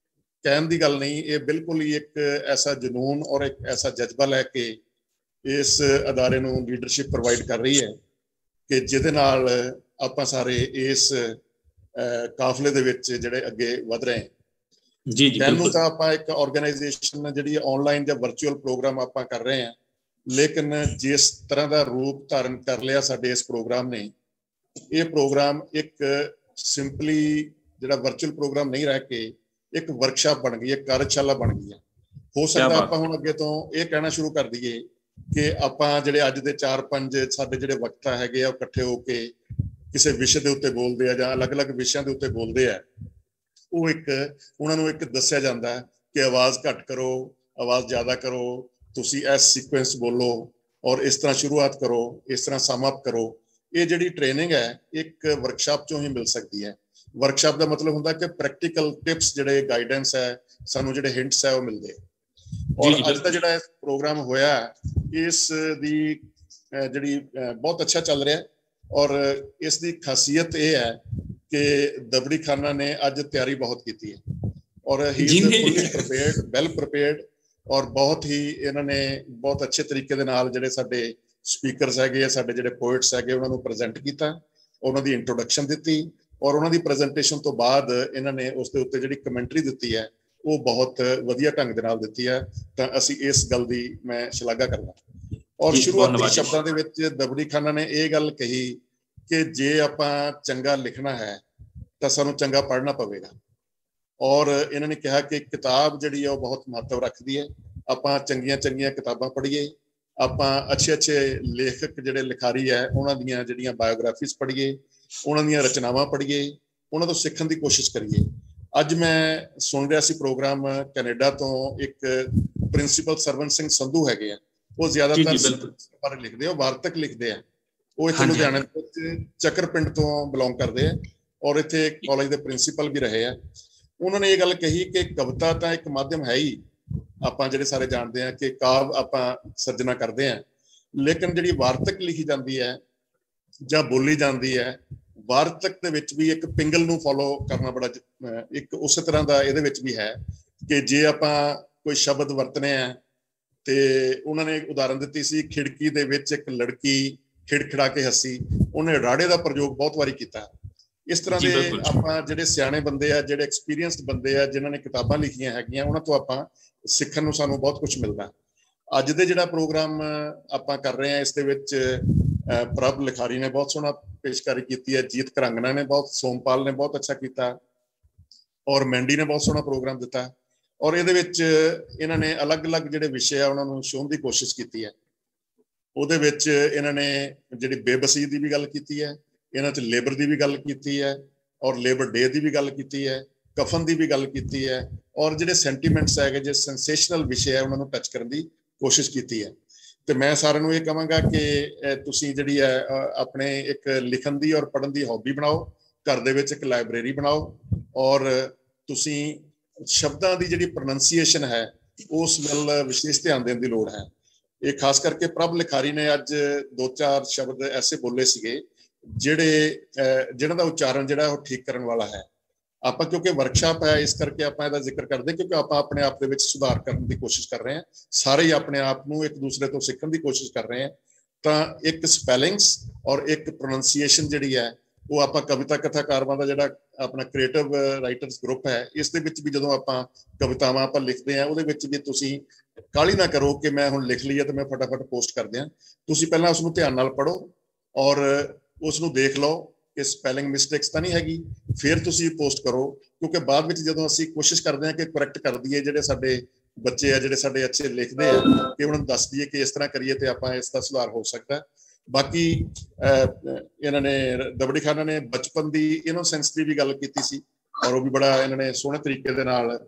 ਕਹਿਣ ਦੀ ਗੱਲ ਨਹੀਂ, ਇਹ ਬਿਲਕੁਲ ਹੀ ਇੱਕ ਐਸਾ ਜਨੂਨ ਔਰ ਇੱਕ ਐਸਾ ਜਜ਼ਬਾ ਲੈ ਕੇ ਇਸ ਅਦਾਰੇ ਨੂੰ ਲੀਡਰਸ਼ਿਪ ਪ੍ਰੋਵਾਈਡ ਕਰ ਰਹੀ ਹੈ ਕਿ ਜਿਹਦੇ ਨਾਲ ਆਪਾਂ ਸਾਰੇ ਇਸ ਕਾਫਲੇ ਦੇ ਵਿੱਚ ਜਿਹੜੇ ਅੱਗੇ ਵਧ ਰਹੇ ਜੀ ਜੀ ਮੈਨੂੰ ਤਾਂ ਆਪਾਂ ਇੱਕ ਆਰਗੇਨਾਈਜੇਸ਼ਨ ਜਿਹੜੀ ਆਨਲਾਈਨ ਜਾਂ ਵਰਚੁਅਲ ਪ੍ਰੋਗਰਾਮ ਆਪਾਂ ਕਰ ਰਹੇ ਹਾਂ, ਲੇਕਿਨ ਜਿਸ ਤਰ੍ਹਾਂ ਦਾ ਰੂਪ ਧਾਰਨ ਕਰ ਲਿਆ ਸਾਡੇ ਇਸ ਪ੍ਰੋਗਰਾਮ ਨੇ, ਇਹ ਪ੍ਰੋਗਰਾਮ ਇੱਕ ਸਿੰਪਲੀ ਜਿਹੜਾ ਵਰਚੁਅਲ ਪ੍ਰੋਗਰਾਮ ਨਹੀਂ ਰਹਿ ਕੇ ਇੱਕ ਵਰਕਸ਼ਾਪ ਬਣ ਗਈ ਹੈ, ਕਾਰਜਸ਼ਾਲਾ ਬਣ ਗਈ ਹੈ। ਹੋ ਸਕਦਾ ਆਪਾਂ ਹੁਣ ਅੱਗੇ ਤੋਂ ਇਹ ਕਹਿਣਾ ਸ਼ੁਰੂ ਕਰ ਦਈਏ ਕਿ ਆਪਾਂ ਜਿਹੜੇ ਅੱਜ ਦੇ 4-5 ਸਾਡੇ ਜਿਹੜੇ ਵਕਤਾ ਹੈਗੇ ਆ, ਉਹ ਇਕੱਠੇ ਹੋ ਕੇ ਕਿਸੇ ਵਿਸ਼ੇ ਦੇ ਉੱਤੇ ਬੋਲਦੇ ਆ ਜਾਂ ਅਲੱਗ-ਅਲੱਗ ਵਿਸ਼ਿਆਂ ਦੇ ਉੱਤੇ ਬੋਲਦੇ ਆ, ਉਹ ਇੱਕ ਉਹਨਾਂ ਨੂੰ ਇੱਕ ਦੱਸਿਆ ਜਾਂਦਾ ਕਿ ਆਵਾਜ਼ ਘੱਟ ਕਰੋ, ਆਵਾਜ਼ ਜ਼ਿਆਦਾ ਕਰੋ, ਤੁਸੀਂ ਇਸ ਸੀਕੁਐਂਸ ਬੋਲੋ ਔਰ ਇਸ ਤਰ੍ਹਾਂ ਸ਼ੁਰੂਆਤ ਕਰੋ, ਇਸ ਤਰ੍ਹਾਂ ਸਮ ਅਪ ਕਰੋ। ਇਹ ਜਿਹੜੀ ਟ੍ਰੇਨਿੰਗ ਹੈ ਇੱਕ ਵਰਕਸ਼ਾਪ ਚੋਂ ਹੀ ਮਿਲ ਸਕਦੀ ਹੈ। ਵਰਕਸ਼ਾਪ ਦਾ ਮਤਲਬ ਹੁੰਦਾ ਕਿ ਪ੍ਰੈਕਟੀਕਲ ਟਿਪਸ, ਜਿਹੜੇ ਗਾਈਡੈਂਸ ਹੈ, ਸਾਨੂੰ ਜਿਹੜੇ ਹਿੰਟਸ ਹੈ ਉਹ ਮਿਲਦੇ। ਔਰ ਅੱਜ ਦਾ ਜਿਹੜਾ ਪ੍ਰੋਗਰਾਮ ਹੋਇਆ, ਇਸ ਦੀ ਜਿਹੜੀ ਬਹੁਤ ਅੱਛਾ ਚੱਲ ਰਿਹਾ, ਔਰ ਇਸ ਦੀ ਖਾਸੀਅਤ ਇਹ ਹੈ ਕਿ ਦਬੜੀ ਖਾਨਾ ਨੇ ਅੱਜ ਤਿਆਰੀ ਬਹੁਤ ਕੀਤੀ ਹੈ ਔਰ ਹੀ is fully prepared, well prepared, ਔਰ ਬਹੁਤ ਹੀ ਇਹਨਾਂ ਨੇ ਬਹੁਤ ਅੱਛੇ ਤਰੀਕੇ ਦੇ ਨਾਲ ਜਿਹੜੇ ਸਾਡੇ ਸਪੀਕਰਸ ਹੈਗੇ ਆ, ਸਾਡੇ ਜਿਹੜੇ ਪੋਇਟਸ ਹੈਗੇ, ਉਹਨਾਂ ਨੂੰ ਪ੍ਰੈਜ਼ੈਂਟ ਕੀਤਾ, ਉਹਨਾਂ ਦੀ ਇੰਟਰੋਡਕਸ਼ਨ ਦਿੱਤੀ, ਔਰ ਉਹਨਾਂ ਦੀ ਪ੍ਰੈਜ਼ੈਂਟੇਸ਼ਨ ਤੋਂ ਬਾਅਦ ਇਹਨਾਂ ਨੇ ਉਸ ਦੇ ਉੱਤੇ ਜਿਹੜੀ ਕਮੈਂਟਰੀ ਦਿੱਤੀ ਹੈ ਉਹ ਬਹੁਤ ਵਧੀਆ ਢੰਗ ਦੇ ਨਾਲ ਦਿੱਤੀ ਹੈ। ਤਾਂ ਅਸੀਂ ਇਸ ਗੱਲ ਦੀ ਮੈਂ ਸ਼ਲਾਘਾ ਕਰਦਾ। ਔਰ ਸ਼ੁਰੂਆਤੀ ਸ਼ਬਦਾਂ ਦੇ ਵਿੱਚ ਦਬੜੀ ਖਾਨਾ ਨੇ ਇਹ ਗੱਲ ਕਹੀ ਕਿ ਜੇ ਆਪਾਂ ਚੰਗਾ ਲਿਖਣਾ ਹੈ ਤਾਂ ਸਾਨੂੰ ਚੰਗਾ ਪੜ੍ਹਨਾ ਪਵੇਗਾ। ਔਰ ਇਹਨਾਂ ਨੇ ਕਿਹਾ ਕਿ ਕਿਤਾਬ ਜਿਹੜੀ ਹੈ ਉਹ ਬਹੁਤ ਮਹੱਤਵ ਰੱਖਦੀ ਹੈ। ਆਪਾਂ ਚੰਗੀਆਂ ਕਿਤਾਬਾਂ ਪੜ੍ਹੀਏ, ਆਪਾਂ ਅੱਛੇ ਲੇਖਕ ਜਿਹੜੇ ਲਿਖਾਰੀ ਹੈ ਉਹਨਾਂ ਦੀਆਂ ਜਿਹੜੀਆਂ ਬਾਇਓਗ੍ਰਾਫੀਜ਼ ਪੜ੍ਹੀਏ, ਉਹਨਾਂ ਦੀਆਂ ਰਚਨਾਵਾਂ ਪੜ੍ਹੀਏ, ਉਹਨਾਂ ਤੋਂ ਸਿੱਖਣ ਦੀ ਕੋਸ਼ਿਸ਼ ਕਰੀਏ। ਅੱਜ ਮੈਂ ਸੁਣ ਰਿਹਾ ਸੀ ਪ੍ਰੋਗਰਾਮ ਕੈਨੇਡਾ ਤੋਂ, ਇੱਕ ਪ੍ਰਿੰਸੀਪਲ ਸਰਵਨ ਸਿੰਘ ਸੰਧੂ ਹੈਗੇ ਆ, ਉਹ ਜ਼ਿਆਦਾਤਰ ਲਿਖਦੇ ਆ, ਉਹ ਵਾਰਤਕ ਲਿਖਦੇ ਆ। ਉਹ ਇੱਥੇ ਲੁਧਿਆਣੇ ਵਿੱਚ ਚੱਕਰ ਪਿੰਡ ਤੋਂ ਬਿਲੋਂਗ ਕਰਦੇ ਆ ਔਰ ਇੱਥੇ ਕਾਲਜ ਦੇ ਪ੍ਰਿੰਸੀਪਲ ਵੀ ਰਹੇ ਆ। ਉਹਨਾਂ ਨੇ ਇਹ ਗੱਲ ਕਹੀ ਕਿ ਕਵਿਤਾ ਤਾਂ ਇੱਕ ਮਾਧਿਅਮ ਹੈ ਹੀ, ਆਪਾਂ ਜਿਹੜੇ ਸਾਰੇ ਜਾਣਦੇ ਆ ਕਿ ਕਾਵ ਆਪਾਂ ਸਿਰਜਣਾ ਕਰਦੇ ਆ, ਲੇਕਿਨ ਜਿਹੜੀ ਵਾਰਤਕ ਲਿਖੀ ਜਾਂਦੀ ਹੈ ਜਾਂ ਬੋਲੀ ਜਾਂਦੀ ਹੈ, ਵਾਰਤਕ ਦੇ ਵਿੱਚ ਵੀ ਇੱਕ ਪਿੰਗਲ ਨੂੰ ਫੋਲੋ ਕਰਨਾ ਬੜਾ ਇੱਕ ਉਸੇ ਤਰ੍ਹਾਂ ਦਾ ਇਹਦੇ ਵਿੱਚ ਵੀ ਹੈ ਕਿ ਜੇ ਆਪਾਂ ਕੋਈ ਸ਼ਬਦ ਵਰਤਨੇ ਆ, ਤੇ ਉਹਨਾਂ ਨੇ ਉਦਾਹਰਨ ਦਿੱਤੀ ਸੀ, ਖਿੜਕੀ ਦੇ ਵਿੱਚ ਇੱਕ ਲੜਕੀ ਖਿੜਖਿੜਾ ਕੇ ਹੱਸੀ, ਉਹਨੇ ਰਾੜੇ ਦਾ ਪ੍ਰਯੋਗ ਬਹੁਤ ਵਾਰੀ ਕੀਤਾ। ਇਸ ਤਰ੍ਹਾਂ ਦੇ ਆਪਾਂ ਜਿਹੜੇ ਸਿਆਣੇ ਬੰਦੇ ਆ, ਜਿਹੜੇ ਐਕਸਪੀਰੀਅੰਸਡ ਬੰਦੇ ਆ, ਜਿਨ੍ਹਾਂ ਨੇ ਕਿਤਾਬਾਂ ਲਿਖੀਆਂ ਹੈਗੀਆਂ, ਉਹਨਾਂ ਤੋਂ ਆਪਾਂ ਸਿੱਖਣ ਨੂੰ ਸਾਨੂੰ ਬਹੁਤ ਕੁਝ ਮਿਲਦਾ। ਅੱਜ ਦੇ ਜਿਹੜਾ ਪ੍ਰੋਗਰਾਮ ਆਪਾਂ ਕਰ ਰਹੇ ਹਾਂ, ਇਸ ਦੇ ਵਿੱਚ ਪ੍ਰਭ ਲਿਖਾਰੀ ਨੇ ਬਹੁਤ ਸੋਹਣਾ ਪੇਸ਼ਕਾਰੀ ਕੀਤੀ ਹੈ, ਜੀਤ ਘਰੰਗਣਾ ਨੇ ਬਹੁਤ, ਸੋਮਪਾਲ ਨੇ ਬਹੁਤ ਅੱਛਾ ਕੀਤਾ, ਔਰ ਮੈਂਡੀ ਨੇ ਬਹੁਤ ਸੋਹਣਾ ਪ੍ਰੋਗਰਾਮ ਦਿੱਤਾ। ਔਰ ਇਹਦੇ ਵਿੱਚ ਇਹਨਾਂ ਨੇ ਅਲੱਗ-ਅਲੱਗ ਜਿਹੜੇ ਵਿਸ਼ੇ ਆ ਉਹਨਾਂ ਨੂੰ ਛੂਹਣ ਦੀ ਕੋਸ਼ਿਸ਼ ਕੀਤੀ ਹੈ। ਉਹਦੇ ਵਿੱਚ ਇਹਨਾਂ ਨੇ ਜਿਹੜੀ ਬੇਬਸੀ ਦੀ ਵੀ ਗੱਲ ਕੀਤੀ ਹੈ, ਇਹਨਾਂ 'ਚ ਲੇਬਰ ਦੀ ਵੀ ਗੱਲ ਕੀਤੀ ਹੈ, ਔਰ ਲੇਬਰ ਡੇ ਦੀ ਵੀ ਗੱਲ ਕੀਤੀ ਹੈ, ਕਫਨ ਦੀ ਵੀ ਗੱਲ ਕੀਤੀ ਹੈ, ਔਰ ਜਿਹੜੇ ਸੈਂਟੀਮੈਂਟਸ ਹੈਗੇ, ਜਿਹੜੇ ਸੈਂਸੇਸ਼ਨਲ ਵਿਸ਼ੇ ਹੈ, ਉਹਨਾਂ ਨੂੰ ਟੱਚ ਕਰਨ ਦੀ ਕੋਸ਼ਿਸ਼ ਕੀਤੀ ਹੈ। ਤੇ ਮੈਂ ਸਾਰਿਆਂ ਨੂੰ ਇਹ ਕਹਾਂਗਾ ਕਿ ਤੁਸੀਂ ਜਿਹੜੀ ਹੈ ਆਪਣੇ ਇੱਕ ਲਿਖਣ ਦੀ ਔਰ ਪੜ੍ਹਨ ਦੀ ਹੌਬੀ ਬਣਾਓ, ਘਰ ਦੇ ਵਿੱਚ ਇੱਕ ਲਾਇਬ੍ਰੇਰੀ ਬਣਾਓ, ਔਰ ਤੁਸੀਂ ਸ਼ਬਦਾਂ ਦੀ ਜਿਹੜੀ ਪ੍ਰੋਨੰਸੀਏਸ਼ਨ ਹੈ ਉਸ ਵੱਲ ਵਿਸ਼ੇਸ਼ ਧਿਆਨ ਦੇਣ ਦੀ ਲੋੜ ਹੈ। ਇਹ ਖਾਸ ਕਰਕੇ ਪ੍ਰਭ ਲਿਖਾਰੀ ਨੇ ਅੱਜ 2-4 ਸ਼ਬਦ ਐਸੇ ਬੋਲੇ ਸੀਗੇ ਜਿਹਨਾਂ ਦਾ ਉਚਾਰਨ ਜਿਹੜਾ ਉਹ ਠੀਕ ਕਰਨ ਵਾਲਾ ਹੈ। ਆਪਾਂ ਕਿਉਂਕਿ ਵਰਕਸ਼ਾਪ ਹੈ, ਇਸ ਕਰਕੇ ਆਪਾਂ ਇਹਦਾ ਜ਼ਿਕਰ ਕਰਦੇ, ਕਿਉਂਕਿ ਆਪਾਂ ਆਪਣੇ ਆਪ ਦੇ ਵਿੱਚ ਸੁਧਾਰ ਕਰਨ ਦੀ ਕੋਸ਼ਿਸ਼ ਕਰ ਰਹੇ ਹਾਂ, ਸਾਰੇ ਹੀ ਆਪਣੇ ਆਪ ਨੂੰ ਇੱਕ ਦੂਸਰੇ ਤੋਂ ਸਿੱਖਣ ਦੀ ਕੋਸ਼ਿਸ਼ ਕਰ ਰਹੇ ਹਾਂ। ਤਾਂ ਇੱਕ ਸਪੈਲਿੰਗਸ ਔਰ ਇੱਕ ਪ੍ਰੋਨੰਸੀਏਸ਼ਨ ਜਿਹੜੀ ਹੈ ਉਹ ਆਪਾਂ ਕਵਿਤਾ ਕਥਾਕਾਰਾਂ ਦਾ ਜਿਹੜਾ ਆਪਣਾ ਕ੍ਰੀਏਟਿਵ ਰਾਈਟਰਸ ਗਰੁੱਪ ਹੈ, ਇਸ ਦੇ ਵਿੱਚ ਵੀ ਜਦੋਂ ਆਪਾਂ ਕਵਿਤਾਵਾਂ ਆਪਾਂ ਲਿਖਦੇ ਹਾਂ, ਉਹਦੇ ਵਿੱਚ ਵੀ ਤੁਸੀਂ ਕਾਹਲੀ ਨਾ ਕਰੋ ਕਿ ਮੈਂ ਹੁਣ ਲਿਖ ਲਈ ਹੈ ਤੇ ਮੈਂ ਫਟਾਫਟ ਪੋਸਟ ਕਰ ਦਿਆਂ। ਤੁਸੀਂ ਪਹਿਲਾਂ ਉਸਨੂੰ ਧਿਆਨ ਨਾਲ ਪੜ੍ਹੋ ਔਰ ਉਸ ਨੂੰ ਦੇਖ ਲਓ ਕਿ ਸਪੈਲਿੰਗ ਮਿਸਟੇਕਸ ਤਾਂ ਨਹੀਂ ਹੈਗੀ, ਫਿਰ ਤੁਸੀਂ ਪੋਸਟ ਕਰੋ। ਕਿਉਂਕਿ ਬਾਅਦ ਵਿੱਚ ਜਦੋਂ ਅਸੀਂ ਕੋਸ਼ਿਸ਼ ਕਰਦੇ ਹਾਂ ਕਿ ਕਰੈਕਟ ਕਰ ਦਈਏ, ਜਿਹੜੇ ਸਾਡੇ ਬੱਚੇ ਆ ਜਿਹੜੇ ਸਾਡੇ ਅੱਛੇ ਲਿਖਦੇ ਆ, ਕਿ ਉਹਨਾਂ ਨੂੰ ਦੱਸ ਦਈਏ ਕਿ ਇਸ ਤਰ੍ਹਾਂ ਕਰੀਏ ਤੇ ਆਪਾਂ ਇਸ ਦਾ ਸੁਧਾਰ ਹੋ ਸਕਦਾ। ਬਾਕੀ ਇਹਨਾਂ ਨੇ ਦਬੜੀ ਖਾਨਾ ਨੇ ਬਚਪਨ ਦੀ ਇਨੋਸੈਂਸ ਦੀ ਵੀ ਗੱਲ ਕੀਤੀ ਸੀ, ਔਰ ਉਹ ਵੀ ਬੜਾ ਇਹਨਾਂ ਨੇ ਸੋਹਣੇ ਤਰੀਕੇ ਦੇ ਨਾਲ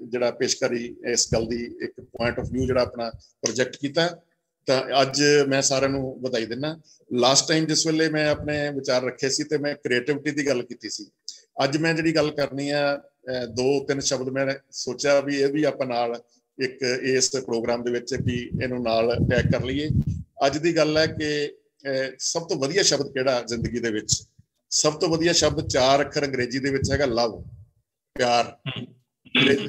ਜਿਹੜਾ ਪੇਸ਼ਕਾਰੀ ਇਸ ਗੱਲ ਦੀ ਇੱਕ ਪੁਆਇੰਟ ਆਫ ਵਿਊ ਜਿਹੜਾ ਆਪਣਾ ਪ੍ਰੋਜੈਕਟ ਕੀਤਾ। ਤਾਂ ਅੱਜ ਮੈਂ ਸਾਰਿਆਂ ਨੂੰ ਵਧਾਈ ਦਿੰਦਾ। ਲਾਸਟ ਟਾਈਮ ਜਿਸ ਵੇਲੇ ਮੈਂ ਆਪਣੇ ਵਿਚਾਰ ਰੱਖੇ ਸੀ ਤੇ ਮੈਂ ਕ੍ਰੀਏਟਿਵਿਟੀ ਦੀ ਗੱਲ ਕੀਤੀ ਸੀ, ਅੱਜ ਮੈਂ ਜਿਹੜੀ ਗੱਲ ਕਰਨੀ ਆ 2-3 ਸ਼ਬਦ ਮੈਂ ਸੋਚਿਆ ਵੀ ਇਹ ਵੀ ਆਪਾਂ ਨਾਲ ਇੱਕ ਇਸ ਪ੍ਰੋਗਰਾਮ ਦੇ ਵਿੱਚ ਵੀ ਇਹਨੂੰ ਨਾਲ ਟੈਗ ਕਰ ਲਈਏ। ਅੱਜ ਦੀ ਗੱਲ ਹੈ ਕਿ ਸਭ ਤੋਂ ਵਧੀਆ ਸ਼ਬਦ ਕਿਹੜਾ ਜ਼ਿੰਦਗੀ ਦੇ ਵਿੱਚ? ਸਭ ਤੋਂ ਵਧੀਆ ਸ਼ਬਦ 4 ਅੱਖਰ ਅੰਗਰੇਜ਼ੀ ਦੇ ਵਿੱਚ ਹੈਗਾ ਲਵ, ਪਿਆਰ।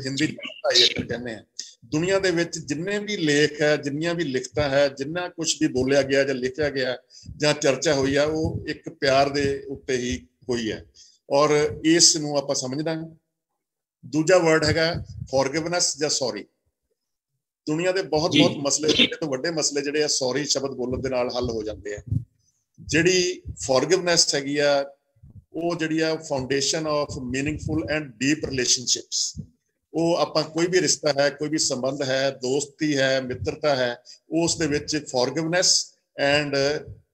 ਹਿੰਦੀ ਕਹਿੰਦੇ ਆ। ਦੁਨੀਆ ਦੇ ਵਿੱਚ ਜਿੰਨੇ ਵੀ ਲੇਖ ਹੈ, ਜਿੰਨੀਆਂ ਵੀ ਲਿਖਤਾਂ ਹੈ, ਜਿੰਨਾ ਕੁਛ ਵੀ ਬੋਲਿਆ ਗਿਆ ਜਾਂ ਲਿਖਿਆ ਗਿਆ ਜਾਂ ਚਰਚਾ ਹੋਈ ਆ, ਉਹ ਇੱਕ ਪਿਆਰ ਦੇ ਉੱਤੇ ਹੀ ਹੋਈ ਹੈ। ਔਰ ਇਸ ਨੂੰ ਆਪਾਂ ਸਮਝਣਾ ਦੂਜਾ ਵਰਡ ਹੈਗਾ ਫੋਰਗਿਵਨੈਸ ਜਾਂ ਸੌਰੀ। ਦੁਨੀਆ ਦੇ ਬਹੁਤ ਮਸਲੇ, ਜਿਹੜੇ ਤੋਂ ਵੱਡੇ ਮਸਲੇ ਜਿਹੜੇ ਆ ਸੌਰੀ ਸ਼ਬਦ ਬੋਲਣ ਦੇ ਨਾਲ ਹੱਲ ਹੋ ਜਾਂਦੇ ਆ। ਜਿਹੜੀ ਫੋਰਗਿਵਨੈਸ ਹੈਗੀ ਆ ਉਹ ਜਿਹੜੀ ਆ foundation of meaningful and deep relationships. ਉਹ ਆਪਾਂ ਕੋਈ ਵੀ ਰਿਸ਼ਤਾ ਹੈ, ਕੋਈ ਵੀ ਸੰਬੰਧ ਹੈ, ਦੋਸਤੀ ਹੈ, ਮਿੱਤਰਤਾ ਹੈ, ਉਸ ਦੇ ਵਿੱਚ ਫੋਰਗਿਵਨੈਸ ਐਂਡ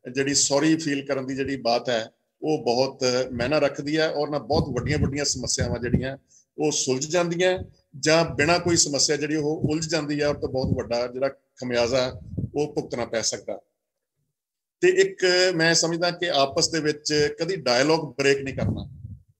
ਜਿਹੜੀ ਸੌਰੀ ਫੀਲ ਕਰਨ ਦੀ ਜਿਹੜੀ ਬਾਤ ਹੈ ਉਹ ਬਹੁਤ ਮਾਇਨਾ ਰੱਖਦੀ ਹੈ। ਔਰ ਨਾ ਬਹੁਤ ਵੱਡੀਆਂ ਵੱਡੀਆਂ ਸਮੱਸਿਆਵਾਂ ਜਿਹੜੀਆਂ ਉਹ ਸੁਲਝ ਜਾਂਦੀਆਂ, ਜਾਂ ਬਿਨਾਂ ਕੋਈ ਸਮੱਸਿਆ ਜਿਹੜੀ ਉਹ ਉਲਝ ਜਾਂਦੀ ਹੈ, ਔਰ ਤਾਂ ਬਹੁਤ ਵੱਡਾ ਜਿਹੜਾ ਖਮਿਆਜ਼ਾ ਉਹ ਭੁਗਤਣਾ ਪੈ ਸਕਦਾ। ਤੇ ਇੱਕ ਮੈਂ ਸਮਝਦਾ ਕਿ ਆਪਸ ਦੇ ਵਿੱਚ ਕਦੀ ਡਾਇਲੋਗ ਬ੍ਰੇਕ ਨਹੀਂ ਕਰਨਾ।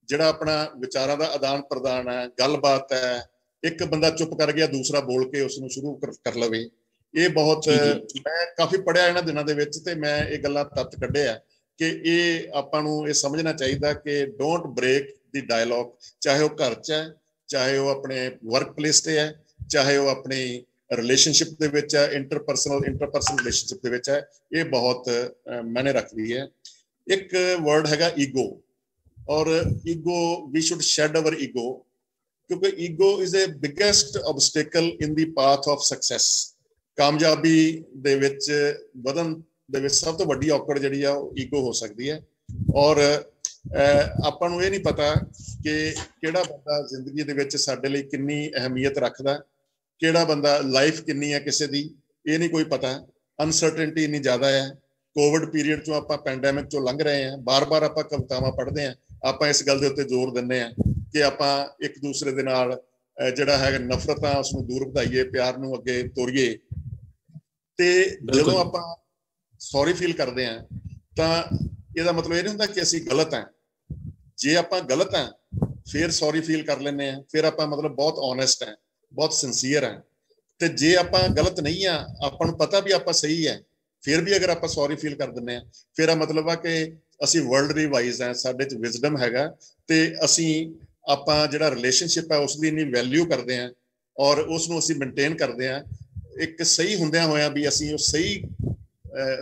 ਜਿਹੜਾ ਆਪਣਾ ਵਿਚਾਰਾਂ ਦਾ ਆਦਾਨ ਪ੍ਰਦਾਨ ਹੈ, ਗੱਲਬਾਤ ਹੈ, ਇੱਕ ਬੰਦਾ ਚੁੱਪ ਕਰ ਗਿਆ, ਦੂਸਰਾ ਬੋਲ ਕੇ ਉਸ ਨੂੰ ਸ਼ੁਰੂ ਕਰ ਲਵੇ, ਇਹ ਬਹੁਤ ਮੈਂ ਕਾਫੀ ਪੜ੍ਹਿਆ ਇਹਨਾਂ ਦਿਨਾਂ ਦੇ ਵਿੱਚ, ਤੇ ਮੈਂ ਇਹ ਗੱਲਾਂ ਤੱਤ ਕੱਢਿਆ ਕਿ ਇਹ ਆਪਾਂ ਨੂੰ ਇਹ ਸਮਝਣਾ ਚਾਹੀਦਾ ਕਿ ਡੋਂਟ ਬ੍ਰੇਕ ਦੀ ਡਾਇਲੋਗ, ਚਾਹੇ ਉਹ ਘਰ 'ਚ ਹੈ, ਚਾਹੇ ਉਹ ਆਪਣੇ ਵਰਕ ਪਲੇਸ ਤੇ ਹੈ, ਚਾਹੇ ਉਹ ਆਪਣੀ ਰਿਲੇਸ਼ਨਸ਼ਿਪ ਦੇ ਵਿੱਚ ਹੈ, ਇੰਟਰਪਰਸਨਲ ਰਿਲੇਸ਼ਨਸ਼ਿਪ ਦੇ ਵਿੱਚ ਹੈ। ਇਹ ਬਹੁਤ ਮਾਇਨੇ ਰੱਖਦੀ ਹੈ। ਇੱਕ ਵਰਡ ਹੈਗਾ ਈਗੋ, ਔਰ ego we should shed our ego, ਕਿਉਂਕਿ ego is a biggest obstacle in the path of success. ਕਾਮਯਾਬੀ ਦੇ ਵਿੱਚ ਵਧਣ ਦੇ ਵਿੱਚ ਸਭ ਤੋਂ ਵੱਡੀ ਔਕੜ ਜਿਹੜੀ ਆ ਉਹ ਈਗੋ ਹੋ ਸਕਦੀ ਹੈ। ਔਰ ਆਪਾਂ ਨੂੰ ਇਹ ਨਹੀਂ ਪਤਾ ਕਿ ਕਿਹੜਾ ਬੰਦਾ ਜ਼ਿੰਦਗੀ ਦੇ ਵਿੱਚ ਸਾਡੇ ਲਈ ਕਿੰਨੀ ਅਹਿਮੀਅਤ ਰੱਖਦਾ, ਕਿਹੜਾ ਬੰਦਾ ਲਾਈਫ ਕਿੰਨੀ ਹੈ ਕਿਸੇ ਦੀ, ਇਹ ਨਹੀਂ ਕੋਈ ਪਤਾ। ਅਨਸਰਟਨਟੀ ਇੰਨੀ ਜ਼ਿਆਦਾ ਹੈ। ਕੋਵਿਡ ਪੀਰੀਅਡ ਚੋਂ ਆਪਾਂ ਪੈਂਡੈਮਿਕ ਚੋਂ ਲੰਘ ਰਹੇ ਹਾਂ, ਬਾਰ-ਬਾਰ ਆਪਾਂ ਕਵਿਤਾਵਾਂ ਪੜ੍ਹਦੇ ਹਾਂ, ਆਪਾਂ ਇਸ ਗੱਲ ਦੇ ਉੱਤੇ ਜ਼ੋਰ ਦਿੰਦੇ ਹਾਂ ਕਿ ਆਪਾਂ ਇੱਕ ਦੂਸਰੇ ਦੇ ਨਾਲ ਜਿਹੜਾ ਹੈਗਾ ਨਫ਼ਰਤਾਂ ਉਸਨੂੰ ਦੂਰ ਵਧਾਈਏ, ਪਿਆਰ ਨੂੰ ਅੱਗੇ ਤੋਰੀਏ। ਤੇ ਜਦੋਂ ਆਪਾਂ ਸੌਰੀ ਫੀਲ ਕਰਦੇ ਹਾਂ ਤਾਂ ਇਹਦਾ ਮਤਲਬ ਇਹ ਨਹੀਂ ਹੁੰਦਾ ਕਿ ਅਸੀਂ ਗਲਤ ਹਾਂ। ਜੇ ਆਪਾਂ ਗਲਤ ਹਾਂ ਫਿਰ ਸੌਰੀ ਫੀਲ ਕਰ ਲੈਂਦੇ ਹਾਂ, ਫਿਰ ਆਪਾਂ ਮਤਲਬ ਬਹੁਤ ਓਨੈਸਟ ਹੈ, ਬਹੁਤ ਸਿੰਸੀਅਰ ਹੈ। ਤੇ ਜੇ ਆਪਾਂ ਗਲਤ ਨਹੀਂ ਆ, ਆਪਾਂ ਨੂੰ ਪਤਾ ਵੀ ਆਪਾਂ ਸਹੀ ਹੈ, ਫਿਰ ਵੀ ਅਗਰ ਆਪਾਂ ਸੌਰੀ ਫੀਲ ਕਰ ਦਿੰਦੇ ਹਾਂ, ਫਿਰ ਆ ਮਤਲਬ ਆ ਕਿ ਅਸੀਂ ਵਰਲਡਲੀ ਵਾਈਜ਼ ਹੈ, ਸਾਡੇ 'ਚ ਵਿਜ਼ਡਮ ਹੈਗਾ, ਤੇ ਅਸੀਂ ਆਪਾਂ ਜਿਹੜਾ ਰਿਲੇਸ਼ਨਸ਼ਿਪ ਹੈ ਉਸ ਦੀ ਇੰਨੀ ਵੈਲਿਊ ਕਰਦੇ ਹਾਂ ਔਰ ਉਸ ਨੂੰ ਅਸੀਂ ਮੇਨਟੇਨ ਕਰਦੇ ਹਾਂ, ਇੱਕ ਸਹੀ ਹੁੰਦਿਆਂ ਹੋਇਆਂ ਵੀ ਅਸੀਂ ਉਹ ਸਹੀ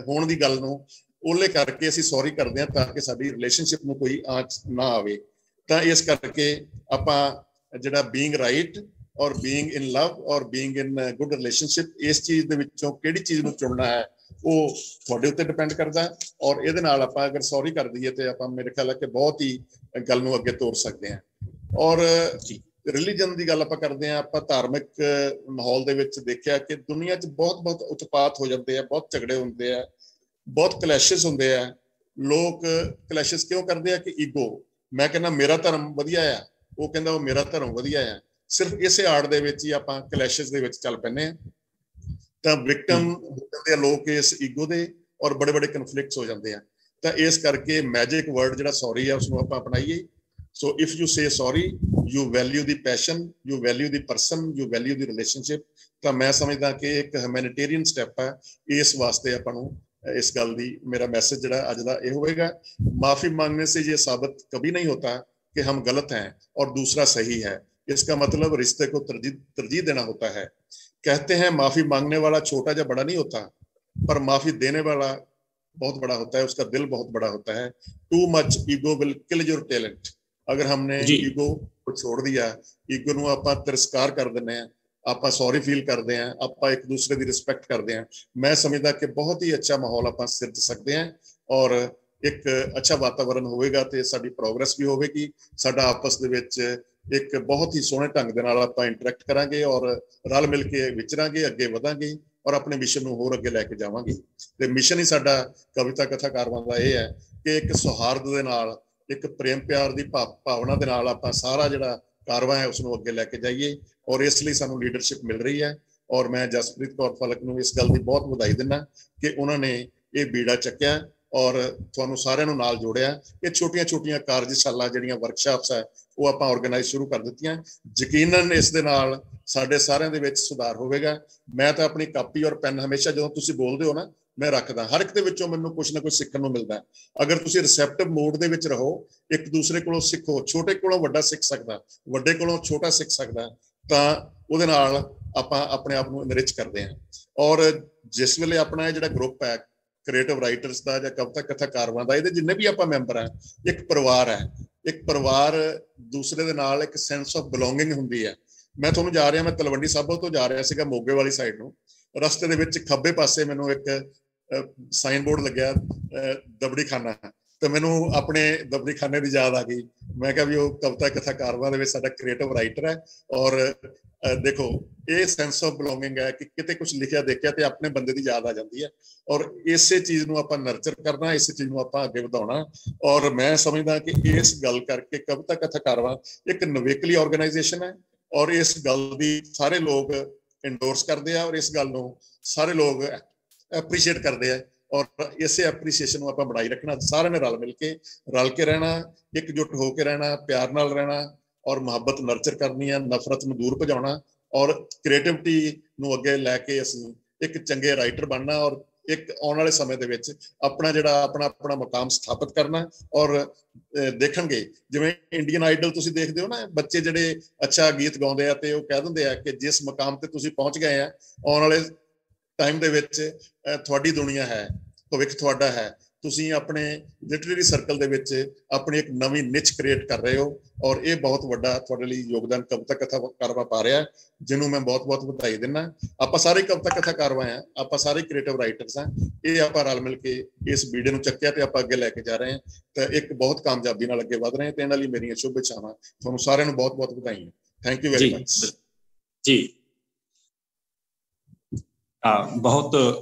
ਹੋਣ ਦੀ ਗੱਲ ਨੂੰ ਉਹਲੇ ਕਰਕੇ ਅਸੀਂ ਸੌਰੀ ਕਰਦੇ ਹਾਂ, ਤਾਂ ਕਿ ਸਾਡੀ ਰਿਲੇਸ਼ਨਸ਼ਿਪ ਨੂੰ ਕੋਈ ਆਂਚ ਨਾ ਆਵੇ। ਤਾਂ ਇਸ ਕਰਕੇ ਆਪਾਂ ਜਿਹੜਾ ਬੀਇੰਗ ਰਾਈਟ ਔਰ ਬੀਇੰਗ ਇਨ ਲਵ ਔਰ ਬੀਇੰਗ ਇਨ ਗੁੱਡ ਰਿਲੇਸ਼ਨਸ਼ਿਪ, ਇਸ ਚੀਜ਼ ਦੇ ਵਿੱਚੋਂ ਕਿਹੜੀ ਚੀਜ਼ ਨੂੰ ਚੁਣਨਾ ਹੈ ਉਹ ਤੁਹਾਡੇ ਉੱਤੇ ਡਿਪੈਂਡ ਕਰਦਾ। ਔਰ ਇਹਦੇ ਨਾਲ ਆਪਾਂ ਅਗਰ ਸੌਰੀ ਕਰ ਦਈਏ ਤੇ ਆਪਾਂ ਮੇਰੇ ਖਿਆਲ ਹੈ ਕਿ ਬਹੁਤ ਹੀ ਗੱਲ ਨੂੰ ਅੱਗੇ ਤੋਰ ਸਕਦੇ ਹਾਂ। ਔਰ ਰਿਲੀਜਨ ਦੀ ਗੱਲ ਆਪਾਂ ਕਰਦੇ ਹਾਂ, ਆਪਾਂ ਧਾਰਮਿਕ ਮਾਹੌਲ ਦੇ ਵਿੱਚ ਦੇਖਿਆ ਕਿ ਦੁਨੀਆ 'ਚ ਬਹੁਤ ਉਤਪਾਤ ਹੋ ਜਾਂਦੇ ਆ, ਬਹੁਤ ਝਗੜੇ ਹੁੰਦੇ ਆ, ਬਹੁਤ ਕਲੈਸ਼ਿਸ ਹੁੰਦੇ ਆ। ਲੋਕ ਕਲੈਸ਼ਿਸ ਕਿਉਂ ਕਰਦੇ ਆ ਕਿ ਈਗੋ, ਮੈਂ ਕਹਿੰਦਾ ਮੇਰਾ ਧਰਮ ਵਧੀਆ ਆ, ਉਹ ਕਹਿੰਦਾ ਉਹ ਮੇਰਾ ਧਰਮ ਵਧੀਆ ਆ। ਸਿਰਫ ਇਸੇ ਆੜ ਦੇ ਵਿੱਚ ਹੀ ਆਪਾਂ ਕਲੈਸ਼ਿਸ ਦੇ ਵਿੱਚ ਚੱਲ ਪੈਂਦੇ ਆ, ਤਾਂ ਵਿਕਟਮ ਹੋ ਜਾਂਦੇ ਆ ਲੋਕ ਇਸ ਈਗੋ ਦੇ, ਔਰ ਬੜੇ ਕਨਫਲਿਕਟਸ ਹੋ ਜਾਂਦੇ ਆ। ਤਾਂ ਇਸ ਕਰਕੇ ਮੈਜਿਕ ਵਰਡ ਜਿਹੜਾ ਸੌਰੀ ਆ ਉਸਨੂੰ ਆਪਾਂ ਅਪਣਾਈਏ। So if you say sorry, you value the passion, you value the person, you value the relationship। ਤਾਂ ਮੈਂ ਸਮਝਦਾ ਕਿ ਇੱਕ ਹਿਊਮੈਨਿਟੇਰੀਅਨ ਸਟੈਪ ਹੈ। ਇਸ ਵਾਸਤੇ ਆਪਾਂ ਨੂੰ ਇਸ ਗੱਲ ਦੀ ਮੇਰਾ ਮੈਸੇਜ ਜਿਹੜਾ ਅੱਜ ਦਾ ਇਹ ਹੋਵੇਗਾ, माफी मांगने से ये साबित कभी नहीं होता कि हम गलत हैं और दूसरा सही है। इसका मतलब रिश्ते को तरजीह देना होता है। कहते हैं माफी मांगने वाला छोटा या बड़ा नहीं होता, पर माफी देने वाला बहुत बड़ा होता है, उसका दिल बहुत बड़ा होता है। Too much ego will kill your talent। अगर हमने ईगो को छोड़ दिया, ईगो ਨੂੰ ਆਪਾਂ ਤਿਰਸਕਾਰ ਕਰ ਦਿੰਦੇ ਆ, ਆਪਾਂ ਸੌਰੀ ਫੀਲ ਕਰਦੇ ਆ, ਆਪਾਂ ਇੱਕ ਦੂਸਰੇ ਦੀ ਰਿਸਪੈਕਟ ਕਰਦੇ ਆ, ਮੈਂ ਸਮਝਦਾ ਕਿ ਬਹੁਤ ਹੀ ਅੱਛਾ ਮਾਹੌਲ ਆਪਾਂ ਸਿਰਜ ਸਕਦੇ ਆ ਔਰ ਇੱਕ ਅੱਛਾ ਵਾਤਾਵਰਨ ਹੋਵੇਗਾ ਤੇ ਸਾਡੀ ਪ੍ਰੋਗਰੈਸ ਵੀ ਹੋਵੇਗੀ। ਸਾਡਾ ਆਪਸ ਦੇ ਵਿੱਚ ਇੱਕ ਬਹੁਤ ਹੀ ਸੋਹਣੇ ਢੰਗ ਦੇ ਨਾਲ ਆਪਾਂ ਇੰਟਰੈਕਟ ਕਰਾਂਗੇ ਔਰ ਰਲ ਮਿਲ ਕੇ ਵਿਚਰਾਂਗੇ, ਅੱਗੇ ਵਧਾਂਗੇ ਔਰ ਆਪਣੇ ਮਿਸ਼ਨ ਨੂੰ ਹੋਰ ਅੱਗੇ ਲੈ ਕੇ ਜਾਵਾਂਗੇ। ਤੇ ਮਿਸ਼ਨ ਹੀ ਸਾਡਾ ਕਵਿਤਾ ਕਥਾ ਕਾਰਵਾਂ ਦਾ ਇਹ ਹੈ ਕਿ ਇੱਕ ਸੌਹਾਰਦ ਦੇ ਨਾਲ, ਇੱਕ ਪ੍ਰੇਮ ਪਿਆਰ ਦੀ ਭਾਵਨਾ ਦੇ ਨਾਲ ਆਪਾਂ ਸਾਰਾ ਜਿਹੜਾ ਕਾਰਵਾਂ ਹੈ ਉਸ ਨੂੰ ਅੱਗੇ ਲੈ ਕੇ ਜਾਈਏ। ਔਰ ਇਸ ਲਈ ਸਾਨੂੰ ਲੀਡਰਸ਼ਿਪ ਮਿਲ ਰਹੀ ਹੈ ਔਰ ਮੈਂ ਜਸਪ੍ਰੀਤ ਕੌਰ ਫਲਕ ਨੂੰ ਇਸ ਗੱਲ ਦੀ ਬਹੁਤ ਵਧਾਈ ਦਿੰਦਾ ਕਿ ਉਹਨਾਂ ਨੇ ਇਹ ਬੀੜਾ ਚੱਕਿਆ ਔਰ ਤੁਹਾਨੂੰ ਸਾਰਿਆਂ ਨੂੰ ਨਾਲ ਜੋੜਿਆ। ਇਹ ਛੋਟੀਆਂ ਕਾਰਜਸ਼ਾਲਾ ਜਿਹੜੀਆਂ ਵਰਕਸ਼ਾਪਸ ਹੈ ਉਹ ਆਪਾਂ ਆਰਗੇਨਾਈਜ਼ ਸ਼ੁਰੂ ਕਰ ਦਿੱਤੀਆਂ। ਯਕੀਨਨ ਇਸ ਦੇ ਨਾਲ ਸਾਡੇ ਸਾਰਿਆਂ ਦੇ ਵਿੱਚ ਸੁਧਾਰ ਹੋਵੇਗਾ। ਮੈਂ ਤਾਂ ਆਪਣੀ ਕਾਪੀ ਔਰ ਪੈਨ ਹਮੇਸ਼ਾ ਜਦੋਂ ਤੁਸੀਂ ਬੋਲਦੇ ਹੋ ਨਾ ਮੈਂ ਰੱਖਦਾ, ਹਰ ਇੱਕ ਦੇ ਵਿੱਚੋਂ ਮੈਨੂੰ ਕੁਛ ਨਾ ਕੁਛ ਸਿੱਖਣ ਨੂੰ ਮਿਲਦਾ। ਅਗਰ ਤੁਸੀਂ ਰਿਸੈਪਟਿਵ ਮੋਡ ਦੇ ਵਿੱਚ ਰਹੋ, ਇੱਕ ਦੂਸਰੇ ਕੋਲੋਂ ਸਿੱਖੋ, ਛੋਟੇ ਕੋਲੋਂ ਵੱਡਾ ਸਿੱਖ ਸਕਦਾ, ਵੱਡੇ ਕੋਲੋਂ ਛੋਟਾ ਸਿੱਖ ਸਕਦਾ, ਤਾਂ ਉਹਦੇ ਨਾਲ ਆਪਾਂ ਆਪਣੇ ਆਪ ਨੂੰ ਇਨਰਿਚ ਕਰਦੇ ਹਾਂ। ਔਰ ਜਿਸ ਵੇਲੇ ਆਪਣਾ ਇਹ ਜਿਹੜਾ ਗਰੁੱਪ ਹੈ ਕ੍ਰੀਏਟਿਵ ਰਾਈਟਰਸ ਦਾ ਜਾਂ ਕਵਿਤਾ ਕਥਾ ਕਾਰਵਾਂ ਦਾ, ਇਹਦੇ ਜਿੰਨੇ ਵੀ ਆਪਾਂ ਮੈਂਬਰ ਆ, ਇੱਕ ਪਰਿਵਾਰ ਹੈ। ਇੱਕ ਪਰਿਵਾਰ ਦੂਸਰੇ ਦੇ ਨਾਲ ਇੱਕ ਸੈਂਸ ਆਫ ਬਿਲੋਂਗਿੰਗ ਹੁੰਦੀ ਹੈ। ਮੈਂ ਤੁਹਾਨੂੰ ਜਾ ਰਿਹਾ, ਮੈਂ ਤਲਵੰਡੀ ਸਾਬੋ ਤੋਂ ਜਾ ਰਿਹਾ ਸੀਗਾ ਮੋਗੇ ਵਾਲੀ ਸਾਈਡ ਨੂੰ, ਰਸਤੇ ਦੇ ਵਿੱਚ ਖੱਬੇ ਪਾਸੇ ਮੈਨੂੰ ਇੱਕ ਸਾਈਨ ਬੋਰਡ ਲੱਗਿਆ ਦਬੜੀ ਖਾਨਾ, ਤੇ ਮੈਨੂੰ ਆਪਣੇ ਦਬੜੀ ਖਾਨੇ ਦੀ ਯਾਦ ਆ ਗਈ। ਮੈਂ ਕਿਹਾ ਵੀ ਉਹ ਕਵਿਤਾ ਕਥਾ ਕਾਰਵਾਂ ਦੇ ਵਿੱਚ ਸਾਡਾ ਕ੍ਰੀਏਟਿਵ ਰਾਈਟਰ ਹੈ। ਔਰ ਦੇਖੋ ਇਹ ਸੈਂਸ ਆਫ ਬਿਲੋਂਗਿੰਗ ਹੈ ਕਿ ਕਿਤੇ ਕੁਝ ਲਿਖਿਆ ਦੇਖਿਆ ਤੇ ਆਪਣੇ ਬੰਦੇ ਦੀ ਯਾਦ ਆ ਜਾਂਦੀ ਹੈ। ਔਰ ਇਸੇ ਚੀਜ਼ ਨੂੰ ਆਪਾਂ ਨਰਚਰ ਕਰਨਾ, ਇਸੇ ਚੀਜ਼ ਨੂੰ ਆਪਾਂ ਅੱਗੇ ਵਧਾਉਣਾ। ਔਰ ਮੈਂ ਸਮਝਦਾ ਕਿ ਇਸ ਗੱਲ ਕਰਕੇ ਕਵਿਤਾ ਕਥਾ ਕਾਰਵਾਂ ਇੱਕ ਨਵੇਕਲੀ ਆਰਗੇਨਾਈਜੇਸ਼ਨ ਹੈ, ਔਰ ਇਸ ਗੱਲ ਦੀ ਸਾਰੇ ਲੋਕ ਇੰਡੋਰਸ ਕਰਦੇ ਆ, ਔਰ ਇਸ ਗੱਲ ਨੂੰ ਸਾਰੇ ਲੋਕ ਐਪਰੀਸ਼ੀਏਟ ਕਰਦੇ ਆ। ਔਰ ਇਸੇ ਐਪਰੀਸ਼ੀਏਸ਼ਨ ਨੂੰ ਆਪਾਂ ਬਣਾਈ ਰੱਖਣਾ, ਸਾਰਿਆਂ ਨੇ ਰਲ ਕੇ ਰਹਿਣਾ, ਇਕਜੁੱਟ ਹੋ ਕੇ ਰਹਿਣਾ, ਪਿਆਰ ਨਾਲ ਰਹਿਣਾ, ਔਰ ਮੁਹੱਬਤ ਨਰਚਰ ਕਰਨੀ ਹੈ, ਨਫ਼ਰਤ ਨੂੰ ਦੂਰ ਭਜਾਉਣਾ, ਔਰ ਕ੍ਰੀਏਟਿਵਿਟੀ ਨੂੰ ਅੱਗੇ ਲੈ ਕੇ ਅਸੀਂ ਇੱਕ ਚੰਗੇ ਰਾਈਟਰ ਬਣਨਾ, ਔਰ ਇੱਕ ਆਉਣ ਵਾਲੇ ਸਮੇਂ ਦੇ ਵਿੱਚ ਆਪਣਾ ਜਿਹੜਾ ਆਪਣਾ ਮੁਕਾਮ ਸਥਾਪਿਤ ਕਰਨਾ। ਔਰ ਦੇਖਣਗੇ ਜਿਵੇਂ ਇੰਡੀਅਨ ਆਈਡਲ ਤੁਸੀਂ ਦੇਖਦੇ ਹੋ ਨਾ, ਬੱਚੇ ਜਿਹੜੇ ਅੱਛਾ ਗੀਤ ਗਾਉਂਦੇ ਆ ਤੇ ਉਹ ਕਹਿ ਦਿੰਦੇ ਆ ਕਿ ਜਿਸ ਮੁਕਾਮ ਤੇ ਤੁਸੀਂ ਪਹੁੰਚ ਗਏ ਆ, ਆਉਣ ਵਾਲੇ ਟਾਈਮ ਦੇ ਵਿੱਚ ਤੁਹਾਡੀ ਦੁਨੀਆ ਹੈ, ਭਵਿੱਖ ਤੁਹਾਡਾ ਹੈ। ਤੁਸੀਂ ਆਪਣੇ ਲਿਟਰੇਰੀ ਸਰਕਲ ਦੇ ਵਿੱਚ ਆਪਣੀ ਇੱਕ ਨਵੀਂ ਨਿਚ ਕ੍ਰੀਏਟ ਕਰ ਰਹੇ ਹੋ, ਔਰ ਇਹ ਬਹੁਤ ਵੱਡਾ ਤੁਹਾਡੇ ਲਈ ਯੋਗਦਾਨ ਕਵਿਤਾ ਕਥਾ ਕਾਰਵਾਂ ਪਾ ਰਿਹਾ, ਜਿਹਨੂੰ ਮੈਂ ਬਹੁਤ ਵਧਾਈ ਦਿੰਦਾ। ਆਪਾਂ ਸਾਰੇ ਕਵਿਤਾ ਕਥਾ ਕਾਰਵਾਂ ਆ, ਆਪਾਂ ਸਾਰੇ ਕ੍ਰੀਏਟਿਵ ਰਾਈਟਰਸ ਆ, ਇਹ ਆਪਾਂ ਰਲ ਮਿਲ ਕੇ ਇਸ ਵੀਡੀਓ ਨੂੰ ਚੱਕਿਆ ਤੇ ਆਪਾਂ ਅੱਗੇ ਲੈ ਕੇ ਜਾ ਰਹੇ ਹਾਂ, ਤੇ ਇੱਕ ਬਹੁਤ ਕਾਮਯਾਬੀ ਨਾਲ ਅੱਗੇ ਵਧ ਰਹੇ ਹਾਂ। ਤੇ ਇਹਨਾਂ ਲਈ ਮੇਰੀਆਂ ਸ਼ੁਭ ਇੱਛਾਵਾਂ, ਤੁਹਾਨੂੰ ਸਾਰਿਆਂ ਨੂੰ ਬਹੁਤ ਵਧਾਈਆਂ। ਥੈਂਕ ਯੂ ਵੈਰੀ ਮਚ ਜੀ। ਬਹੁਤ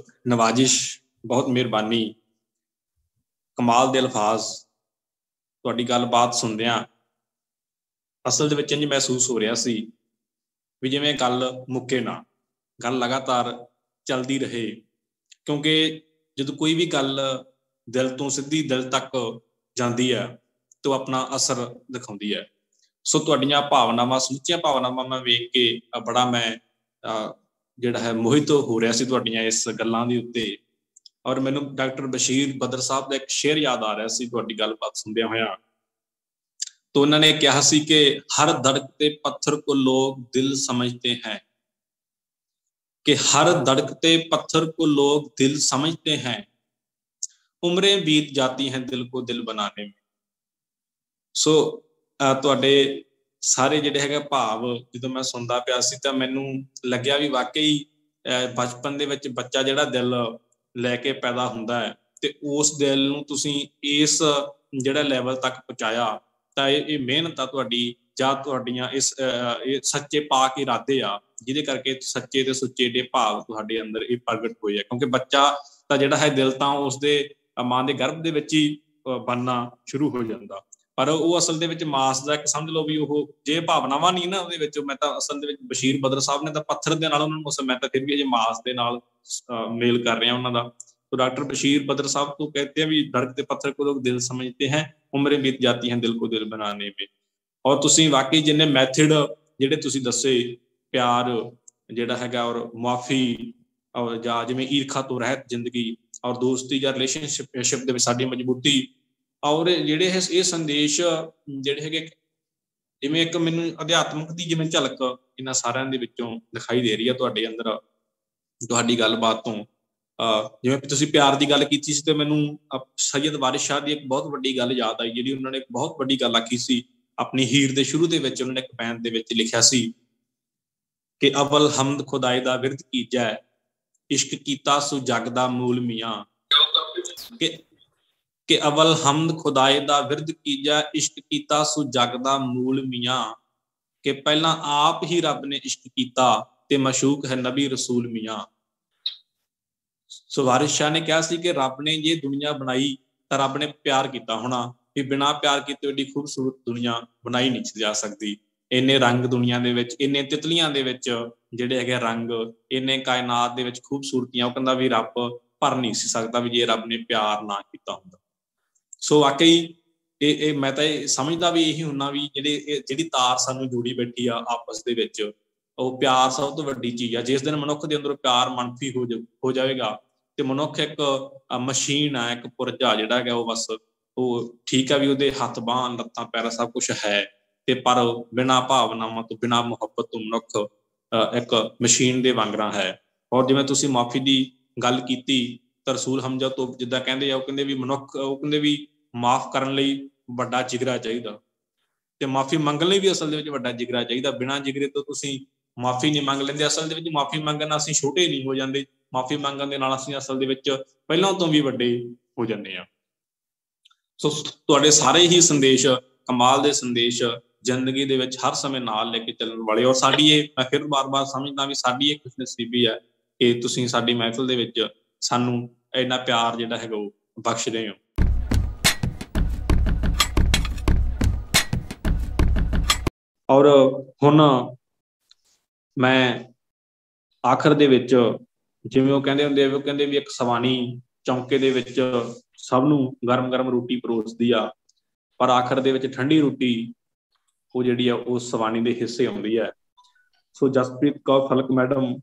ਨਵਾਜ਼ਿਸ਼, ਬਹੁਤ ਮਿਹਰਬਾਨੀ, ਕਮਾਲ ਦੇ ਅਲਫਾਜ਼। ਤੁਹਾਡੀ ਗੱਲਬਾਤ ਸੁਣਦਿਆਂ ਅਸਲ ਦੇ ਵਿੱਚ ਇੰਝ ਮਹਿਸੂਸ ਹੋ ਰਿਹਾ ਸੀ ਵੀ ਜਿਵੇਂ ਗੱਲ ਮੁੱਕੇ ਨਾ, ਗੱਲ ਲਗਾਤਾਰ ਚੱਲਦੀ ਰਹੇ, ਕਿਉਂਕਿ ਜਦੋਂ ਕੋਈ ਵੀ ਗੱਲ ਦਿਲ ਤੋਂ ਸਿੱਧੀ ਦਿਲ ਤੱਕ ਜਾਂਦੀ ਹੈ ਤਾਂ ਉਹ ਆਪਣਾ ਅਸਰ ਦਿਖਾਉਂਦੀ ਹੈ। ਸੋ ਤੁਹਾਡੀਆਂ ਭਾਵਨਾਵਾਂ, ਸਮੁੱਚੀਆਂ ਭਾਵਨਾਵਾਂ ਮੈਂ ਵੇਖ ਕੇ ਬੜਾ ਮੈਂ ਜਿਹੜਾ ਹੈ ਮੋਹਿਤ ਹੋ ਰਿਹਾ ਸੀ ਤੁਹਾਡੀਆਂ ਇਸ ਗੱਲਾਂ ਦੇ ਉੱਤੇ। ਔਰ ਮੈਨੂੰ ਡਾਕਟਰ ਬਸ਼ੀਰ ਬਦਰ ਸਾਹਿਬ ਦਾ ਇੱਕ ਸ਼ੇਅਰ ਯਾਦ ਆ ਰਿਹਾ ਸੀ ਤੁਹਾਡੀ ਗੱਲਬਾਤ ਸੁਣਦਿਆਂ ਹੋਇਆਂ। तो उन्होंने कहा सी कि हर धड़कते पत्थर को लोग दिल समझते हैं, कि हर धड़कते पत्थर को लोग दिल समझते हैं, उम्रें बीत जाती हैं दिल को दिल बनाने में। सो तुहाडे सारे जिहड़े हैगे भाव जदों मैं सुनदा पिया सी तां मैनूं लग्गिया भी वाकई बचपन दे विच बच्चा जिहड़ा दिल लैके पैदा हुंदा है ते उस दिल नूं तुसीं इस जिहड़ा लैवल तक पहुंचाया ਤਾਂ ਇਹ ਮਿਹਨਤ ਆ ਤੁਹਾਡੀ, ਜਾਂ ਤੁਹਾਡੀਆਂ ਇਸ ਸੱਚੇ ਪਾਕ ਇਰਾਦੇ ਆ ਜਿਹਦੇ ਕਰਕੇ ਸੱਚੇ ਤੇ ਸੁੱਚੇ ਦੇ ਭਾਵ ਤੁਹਾਡੇ ਅੰਦਰ ਇਹ ਪ੍ਰਗਟ ਹੋਏ ਆ। ਕਿਉਂਕਿ ਬੱਚਾ ਤਾਂ ਜਿਹੜਾ ਹੈ ਦਿਲ ਤਾਂ ਉਸਦੇ ਮਾਂ ਦੇ ਗਰਭ ਦੇ ਵਿੱਚ ਹੀ ਬਣਨਾ ਸ਼ੁਰੂ ਹੋ ਜਾਂਦਾ, ਪਰ ਉਹ ਅਸਲ ਦੇ ਵਿੱਚ ਮਾਸ ਦਾ ਇੱਕ ਸਮਝ ਲਓ ਵੀ ਉਹ ਜੇ ਭਾਵਨਾਵਾਂ ਨਹੀਂ ਨਾ ਉਹਦੇ ਵਿੱਚ। ਮੈਂ ਤਾਂ ਅਸਲ ਦੇ ਵਿੱਚ ਬਸ਼ੀਰ ਬਦਰ ਸਾਹਿਬ ਨੇ ਤਾਂ ਪੱਥਰ ਦੇ ਨਾਲ ਉਹਨਾਂ ਨੂੰ, ਮੈਂ ਤਾਂ ਫਿਰ ਵੀ ਅਜੇ ਮਾਸ ਦੇ ਨਾਲ ਮੇਲ ਕਰ ਰਿਹਾ ਉਹਨਾਂ ਦਾ। तो डॉक्टर बशीर बदर साहब तो कहते हैं भी धड़कते पत्थर को लोग दिल समझते हैं, उम्रें बीत जाती हैं दिल को दिल बनाने में। और तुसीं वाकई जिन्ने मैथड जिहड़े तुसीं दस्से, प्यार जिहड़ा हैगा और मुआफी और जां जिवें ईरखा तो रहत जिंदगी और दोस्ती या रिलेशनशिप दे विच साडी मजबूती और जिहड़े ये संदेश जिहड़े हैगे जिवें एक मैनूं अध्यात्मक दी जिवें झलक इन्हां सारिਆਂ ਦੇ ਵਿੱਚੋਂ दिखाई दे रही है ਤੁਹਾਡੇ ਅੰਦਰ ਤੁਹਾਡੀ ਗੱਲਬਾਤ ਤੋਂ। ਜਿਵੇਂ ਤੁਸੀਂ ਪਿਆਰ ਦੀ ਗੱਲ ਕੀਤੀ ਸੀ ਤੇ ਮੈਨੂੰ ਸੈਯਦ ਵਾਰਿਸ ਸ਼ਾਹ ਦੀ ਇੱਕ ਬਹੁਤ ਵੱਡੀ ਗੱਲ ਯਾਦ ਆਈ, ਜਿਹੜੀ ਉਹਨਾਂ ਨੇ ਇੱਕ ਬਹੁਤ ਵੱਡੀ ਗੱਲ ਆਖੀ ਸੀ ਆਪਣੀ ਹੀਰ ਦੇ ਸ਼ੁਰੂ ਦੇ ਵਿੱਚ। ਉਹਨਾਂ ਨੇ ਇੱਕ ਬੈਂਤ ਦੇ ਵਿੱਚ ਲਿਖਿਆ ਸੀ ਕਿ ਅਵਲ ਹਮਦ ਖੁਦਾਏ ਦਾ ਵਿਰਦ ਕੀਜੈ, ਇਸ਼ਕ ਕੀਤਾ ਸੋ ਜਗ ਦਾ ਮੂਲ ਮੀਆਂ। ਕਿ ਅਵਲ ਹਮਦ ਖੁਦਾਏ ਦਾ ਵਿਰਦ ਕੀਜੈ, ਇਸ਼ਕ ਕੀਤਾ ਸੋ ਜਗ ਦਾ ਮੂਲ ਮੀਆਂ। ਕਿ ਪਹਿਲਾਂ ਆਪ ਹੀ ਰੱਬ ਨੇ ਇਸ਼ਕ ਕੀਤਾ ਤੇ ਮਸ਼ੂਕ ਹੈ ਨਬੀ ਰਸੂਲ ਮੀਆਂ। ਸੋ ਵਾਰਿਸ ਸ਼ਾਹ ਨੇ ਕਿਹਾ ਸੀ ਕਿ ਰੱਬ ਨੇ ਜੇ ਦੁਨੀਆ ਬਣਾਈ ਤਾਂ ਰੱਬ ਨੇ ਪਿਆਰ ਕੀਤਾ ਹੋਣਾ, ਵੀ ਬਿਨਾਂ ਪਿਆਰ ਕੀਤੇ ਏਡੀ ਖੂਬਸੂਰਤ ਦੁਨੀਆ ਬਣਾਈ ਨਹੀਂ ਜਾ ਸਕਦੀ। ਇੰਨੇ ਰੰਗ ਦੁਨੀਆ ਦੇ ਵਿੱਚ, ਇੰਨੇ ਤਿਤਲੀਆਂ ਦੇ ਵਿੱਚ ਜਿਹੜੇ ਹੈਗੇ ਰੰਗ, ਇੰਨੇ ਕਾਇਨਾਤ ਦੇ ਵਿੱਚ ਖੂਬਸੂਰਤੀਆਂ, ਉਹ ਕਹਿੰਦਾ ਵੀ ਰੱਬ ਭਰ ਨਹੀਂ ਸੀ ਸਕਦਾ ਵੀ ਜੇ ਰੱਬ ਨੇ ਪਿਆਰ ਨਾ ਕੀਤਾ ਹੁੰਦਾ। ਸੋ ਵਾਕਈ ਇਹ ਮੈਂ ਤਾਂ ਇਹ ਸਮਝਦਾ ਵੀ ਇਹੀ ਹੁੰਨਾ ਵੀ ਜਿਹੜੀ ਤਾਰ ਸਾਨੂੰ ਜੋੜੀ ਬੈਠੀ ਆ ਆਪਸ ਦੇ ਵਿੱਚ, ਉਹ ਪਿਆਰ ਸਭ ਤੋਂ ਵੱਡੀ ਚੀਜ਼ ਆ। ਜਿਸ ਦਿਨ ਮਨੁੱਖ ਦੇ ਅੰਦਰ ਪਿਆਰ ਮੰਨਫੀ ਹੋ ਜਾਵੇਗਾ ਤੇ ਮਨੁੱਖ ਇੱਕ ਮਸ਼ੀਨ ਆ, ਇੱਕ ਪੁਰਜਾ ਜਿਹੜਾ ਹੈਗਾ ਉਹ ਬਸ ਉਹ ਠੀਕ ਆ ਵੀ ਉਹਦੇ ਹੱਥ ਬਾਹਾਂ ਲੱਤਾਂ ਪੈਰ ਸਭ ਕੁਛ ਹੈ, ਤੇ ਪਰ ਬਿਨਾਂ ਭਾਵਨਾਵਾਂ ਤੋਂ ਬਿਨਾਂ ਮੁਹੱਬਤ ਤੋਂ ਮਨੁੱਖ ਇੱਕ ਮਸ਼ੀਨ ਦੇ ਵਾਂਗਰਾਂ ਹੈ। ਔਰ ਜਿਵੇਂ ਤੁਸੀਂ ਮਾਫੀ ਦੀ ਗੱਲ ਕੀਤੀ ਤਾਂ ਰਸੂਲ ਹਮਜ਼ਾ ਤੋਂ ਜਿੱਦਾਂ ਕਹਿੰਦੇ ਆ, ਉਹ ਕਹਿੰਦੇ ਵੀ ਮਨੁੱਖ, ਉਹ ਕਹਿੰਦੇ ਵੀ ਮਾਫ ਕਰਨ ਲਈ ਵੱਡਾ ਜਿਗਰਾ ਚਾਹੀਦਾ। ਤੇ ਮਾਫੀ ਮੰਗਣ ਲਈ ਵੀ ਅਸਲ ਦੇ ਵਿੱਚ ਵੱਡਾ ਜਿਗਰਾ ਚਾਹੀਦਾ। ਬਿਨਾਂ ਜਿਗਰੇ ਤੋਂ ਤੁਸੀਂ ਮਾਫੀ ਨਹੀਂ ਮੰਗ ਲੈਂਦੇ। ਅਸਲ ਦੇ ਵਿੱਚ ਮਾਫੀ ਮੰਗਣ ਨਾਲ ਅਸੀਂ ਛੋਟੇ ਨਹੀਂ ਹੋ ਜਾਂਦੇ, ਮਾਫੀ ਮੰਗਣ ਦੇ ਨਾਲ ਅਸੀਂ ਅਸਲ ਦੇ ਵਿੱਚ ਪਹਿਲਾਂ ਤੋਂ ਵੀ ਵੱਡੇ ਹੋ ਜਾਂਦੇ ਹਾਂ। ਸੋ ਤੁਹਾਡੇ ਸਾਰੇ ਹੀ ਸੰਦੇਸ਼ ਕਮਾਲ ਦੇ ਸੰਦੇਸ਼ ਜ਼ਿੰਦਗੀ ਦੇ ਵਿੱਚ ਹਰ ਸਮੇਂ ਨਾਲ ਲੈ ਕੇ ਚੱਲਣ ਵਾਲੇ, ਔਰ ਸਾਡੀ ਇਹ, ਮੈਂ ਫਿਰ ਬਾਰ-ਬਾਰ ਸਮਝਦਾ ਵੀ ਸਾਡੀ ਇਹ ਖੁਸ਼ਨਸੀਬੀ ਹੈ ਕਿ ਤੁਸੀਂ ਸਾਡੀ ਮਹਿਫਿਲ ਦੇ ਵਿੱਚ ਸਾਨੂੰ ਇੰਨਾ ਪਿਆਰ ਜਿਹੜਾ ਹੈਗਾ ਉਹ ਬਖਸ਼ ਰਹੇ ਹੋ। ਔਰ ਹੁਣ ਮੈਂ ਆਖਰ ਦੇ ਵਿੱਚ, ਜਿਵੇਂ ਉਹ ਕਹਿੰਦੇ ਹੁੰਦੇ ਆ, ਉਹ ਕਹਿੰਦੇ ਵੀ ਇੱਕ ਸਵਾਣੀ ਚੌਂਕੇ ਦੇ ਵਿੱਚ ਸਭ ਨੂੰ ਗਰਮ ਗਰਮ ਰੋਟੀ ਪਰੋਸਦੀ ਆ, ਪਰ ਆਖਰ ਦੇ ਵਿੱਚ ਠੰਡੀ ਰੋਟੀ ਉਹ ਜਿਹੜੀ ਆ ਉਹ ਸਵਾਣੀ ਦੇ ਹਿੱਸੇ ਆਉਂਦੀ ਹੈ। ਸੋ ਜਸਪ੍ਰੀਤ ਕੌਰ ਫਲਕ ਮੈਡਮ